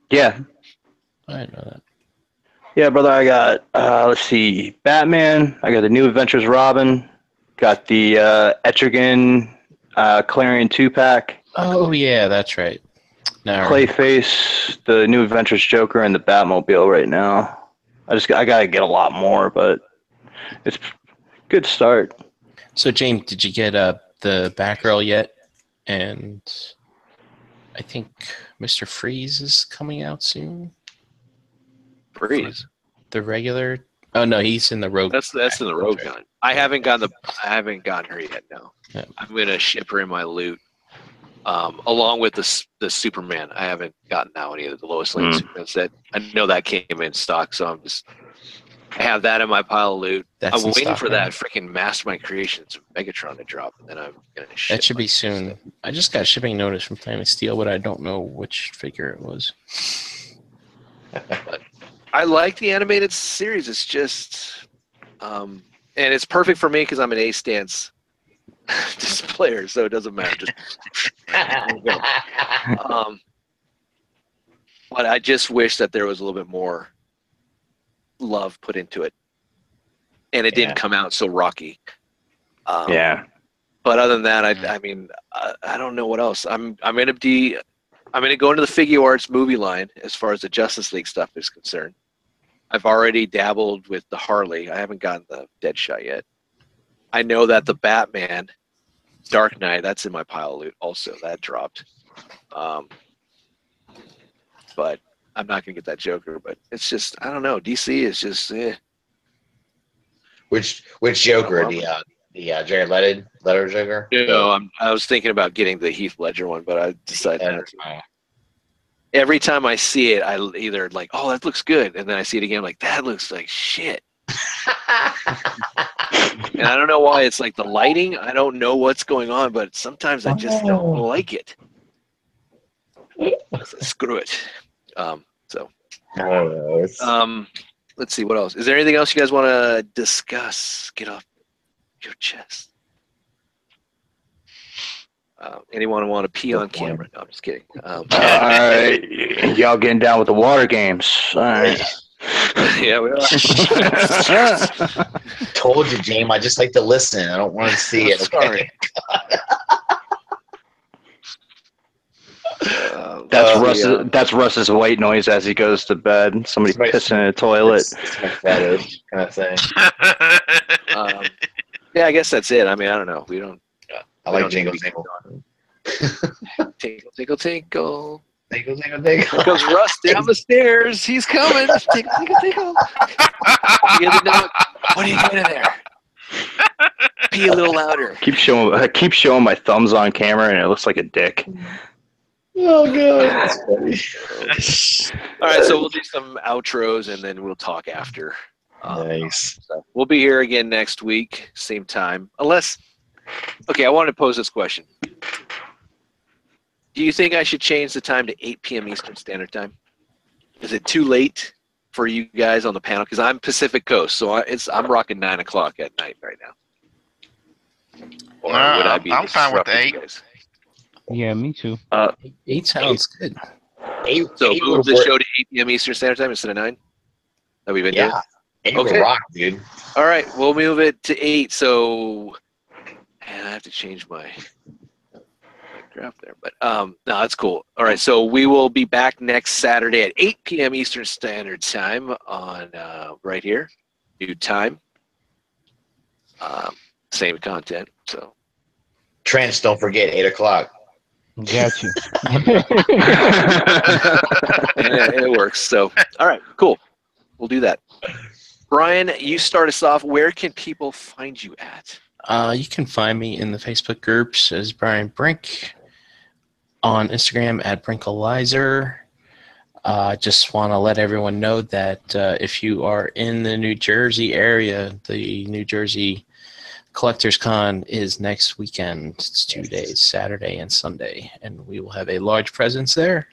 Yeah. I didn't know that. Yeah, brother, I got, let's see, Batman. I got the New Adventures Robin. Got the Etrigan Clarion 2-pack. Oh, yeah, that's right. Now, Clayface, the New Adventures Joker, and the Batmobile right now. I got to get a lot more, but it's a good start. So, James, did you get the Batgirl yet? And I think Mr. Freeze is coming out soon. Freeze. The regular. Oh no, he's in the Rogue. That's in the Rogue gun. I haven't gotten her yet. No, Yeah. I'm gonna ship her in my loot, along with the Superman. I haven't gotten that one either. The Lois Lane Superman set. I know that came in stock, so I have that in my pile of loot. That's I'm in waiting stock, for right? that freaking Mastermind Creations Megatron to drop, and then I'm gonna ship. That should be soon. I just got a shipping notice from Planet Steel, but I don't know which figure it was. I like the animated series. It's just, and it's perfect for me because I'm an A stance displayer, so it doesn't matter. Just, but I just wish that there was a little bit more love put into it, and it didn't come out so rocky. Yeah. But other than that, I mean, I don't know what else. I'm gonna go into the Figure Arts movie line as far as the Justice League stuff is concerned. I've already dabbled with the Harley. I haven't gotten the Deadshot yet. I know that the Batman Dark Knight, that's in my pile of loot also. That dropped. But I'm not going to get that Joker. But it's just, I don't know. DC is just, Which Joker? The Jared Leto Joker? No, I was thinking about getting the Heath Ledger one, but I decided not to. Every time I see it, I either like, oh, that looks good, and then I see it again, I'm like, that looks like shit. And I don't know why. It's like the lighting. I don't know what's going on, but sometimes I just don't like it. Screw it. Let's see what else. Is there anything else you guys want to discuss? Get off your chest. Anyone want to pee on camera? No, I'm just kidding. All right. Y'all getting down with the water games. All right. Yeah, we are. Told you, James. I just like to listen. I don't want to see it. Okay? Sorry. That's Russ's white noise as he goes to bed. Somebody pissing in a toilet. It's my fetish kind of thing. Yeah, I guess that's it. I mean, I don't know. We don't. I like jingle jingle. Tinkle, tinkle, tinkle. Tinkle, tinkle, tinkle. Here goes Russ down the stairs. He's coming. Tinkle, tinkle, tinkle. You hear the note? What are you doing in there? Pee a little louder. I keep showing my thumbs on camera, and it looks like a dick. Oh god, that's funny. All right, so we'll do some outros, and then we'll talk after. Nice. So we'll be here again next week, same time. Unless, okay, I want to pose this question. Do you think I should change the time to 8 p.m. Eastern Standard Time? Is it too late for you guys on the panel? Because I'm Pacific Coast, so I'm rocking 9 o'clock at night right now. Or would I be I'm fine with the 8. guys? Yeah, me too. 8 sounds good. So move the show to 8 p.m. Eastern Standard Time instead of 9 that we've been doing? 8 Okay. would rock, dude. All right, we'll move it to 8. So, man, I have to change my crap there. But no, that's cool. All right, so we will be back next Saturday at 8 p.m. Eastern Standard Time on right here, new time. Same content. So Trents, don't forget 8 o'clock. Got you. it works. So all right, cool. We'll do that. Brian, you start us off. Where can people find you at? You can find me in the Facebook groups as Brian Brink, on Instagram at Brinkalizer. Just want to let everyone know that if you are in the New Jersey area, the New Jersey Collectors Con is next weekend. It's 2 days, Saturday and Sunday, and we will have a large presence there.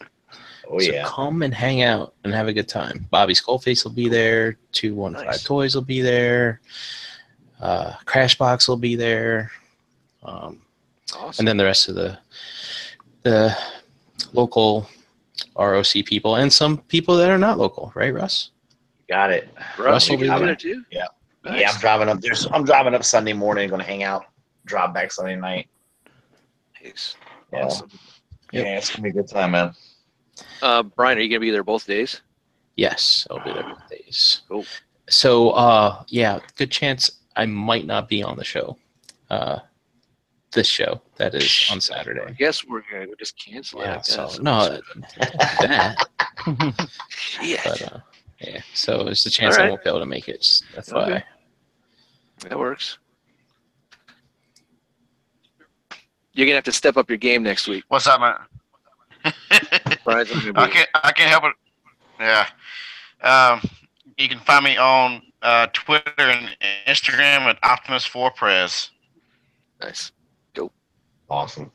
Oh, So yeah. come and hang out and have a good time. Bobby Skullface will be there. 215 Nice. Toys will be there. Crashbox will be there. Awesome. And then the rest of the local ROC people and some people that are not local, right, Russ? Got it. Russ will be you there too. Yeah. Nice. Yeah, I'm driving up. I'm driving up Sunday morning. Going to hang out. Drive back Sunday night. Nice. Yeah. Awesome. Yep. Yeah, it's gonna be a good time, man. Brian, are you gonna be there both days? Yes, I'll be there both days. Cool. So, yeah, good chance I might not be on the show. This show that is on I Saturday. guess we're gonna just cancel Yeah, it. so no, that. Shit. But yeah, so there's a chance All I right. won't be able to make it. Just FYI. Okay. That works. You're gonna have to step up your game next week. What's up, man? Brian's not gonna be I can't help it. Yeah. You can find me on Twitter and Instagram at Optimus4Prez. nice. Awesome.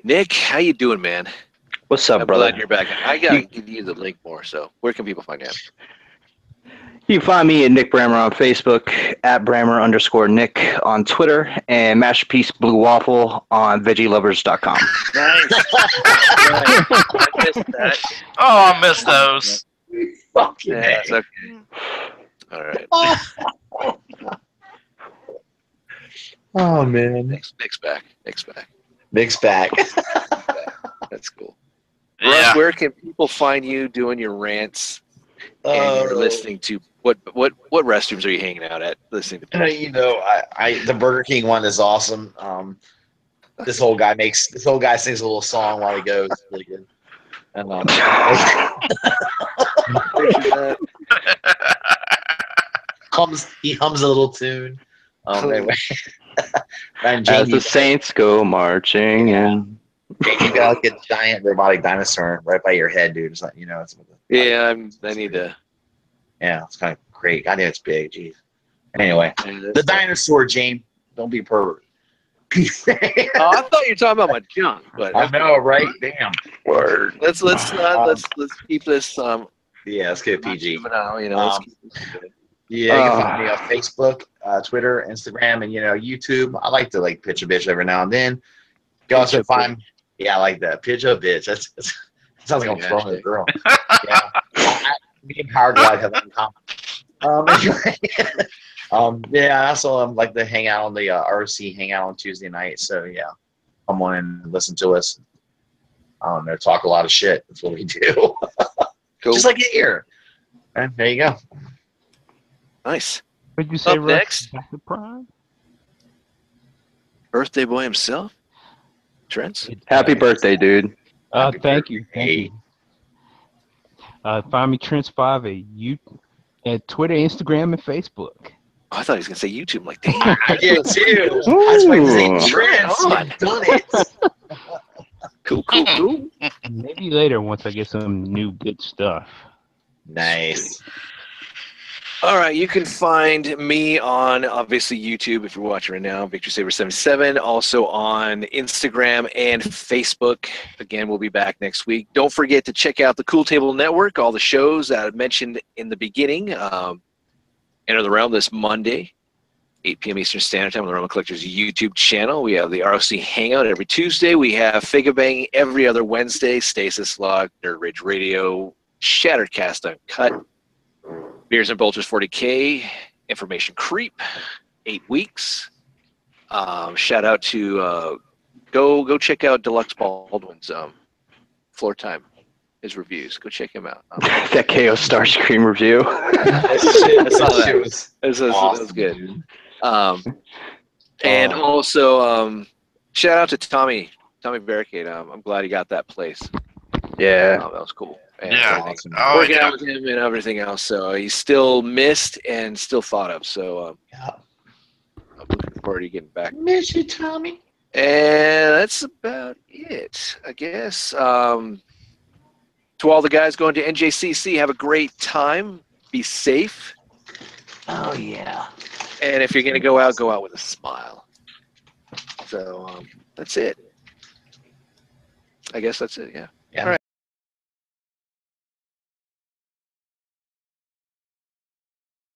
Nick, how you doing, man? What's up, I'm brother? glad you're back. I gotta give you the link more. So where can people find you? You can find me at Nick Brammer on Facebook, at Brammer_Nick on Twitter, and Masterpiece Blue Waffle on VeggieLovers.com. Nice. I missed that. Oh, I miss those. Fuck you, Yeah, man. it's okay. All right. Oh man. Nick's back. Nick's back. That's cool. Yeah. Russ, where can people find you doing your rants and you're listening to what restrooms are you hanging out at listening to? You know, I the Burger King one is awesome. This old guy sings a little song while he goes. It's really good. And he hums a little tune. Anyway. And As Jamie, the Saints go marching in. you got like a giant robotic dinosaur right by your head, dude. It's like, it's Yeah, I need to. yeah, it's kind of great. I know it's big. Jeez. Anyway, the dinosaur, James. Don't be a pervert. Oh, I thought you were talking about my junk, but I know, right? Damn. Word. let's keep this Yeah, let's get PG. juvenile, let's Um, keep this good. Yeah, you can find me on Facebook, Twitter, Instagram, and YouTube. I like to pitch a bitch every now and then. You can also find, I like that, pitch a bitch. That sounds like I'm throwing a girl. Yeah, me and Power Glide have that in common. Anyway, yeah, I also like to hang out on the ROC hangout on Tuesday night. So yeah, come on and listen to us. Talk a lot of shit. That's what we do. Cool. Just like it here. And there you go. Nice. What'd you say, Up Russ? next. Dr. Prime? Birthday boy himself, Trent. Happy birthday, dude. Thank you. Find me Trents5 at Twitter, Instagram, and Facebook. Oh, I thought he was gonna say YouTube. I'm like, damn. I did too. I was waiting to Ooh. say Trents. You've done it. Cool. Maybe later once I get some new good stuff. Nice. All right, you can find me on obviously YouTube if you're watching right now, Victor Saber 77. Also on Instagram and Facebook. Again, we'll be back next week. Don't forget to check out the Cool Table Network. All the shows that I mentioned in the beginning. Enter the Realm this Monday, 8 p.m. Eastern Standard Time on the Realm of Collectors YouTube channel. We have the ROC Hangout every Tuesday. We have Figure Bang every other Wednesday. Stasis Log, Nerd Rage Radio, Shattercast Uncut. Beers and Bolters 40K, Information Creep, 8 weeks, Shout out to go check out Deluxe Baldwin's floor time, his reviews. Go check him out. That KO Starscream review. That saw that. shit was That was awesome, good. dude. And also shout out to Tommy Barricade. I'm glad he got that place. Yeah. That was cool. And Yeah. everything. Awesome. Oh, Working yeah. out with him and everything else. So he's still missed and still thought of. So Yeah. I'm looking forward to getting back. Miss you, Tommy. And that's about it, I guess. To all the guys going to NJCC, have a great time. Be safe. Oh yeah. And if you're going to go out with a smile. So that's it. I guess that's it, yeah. Yeah. All right.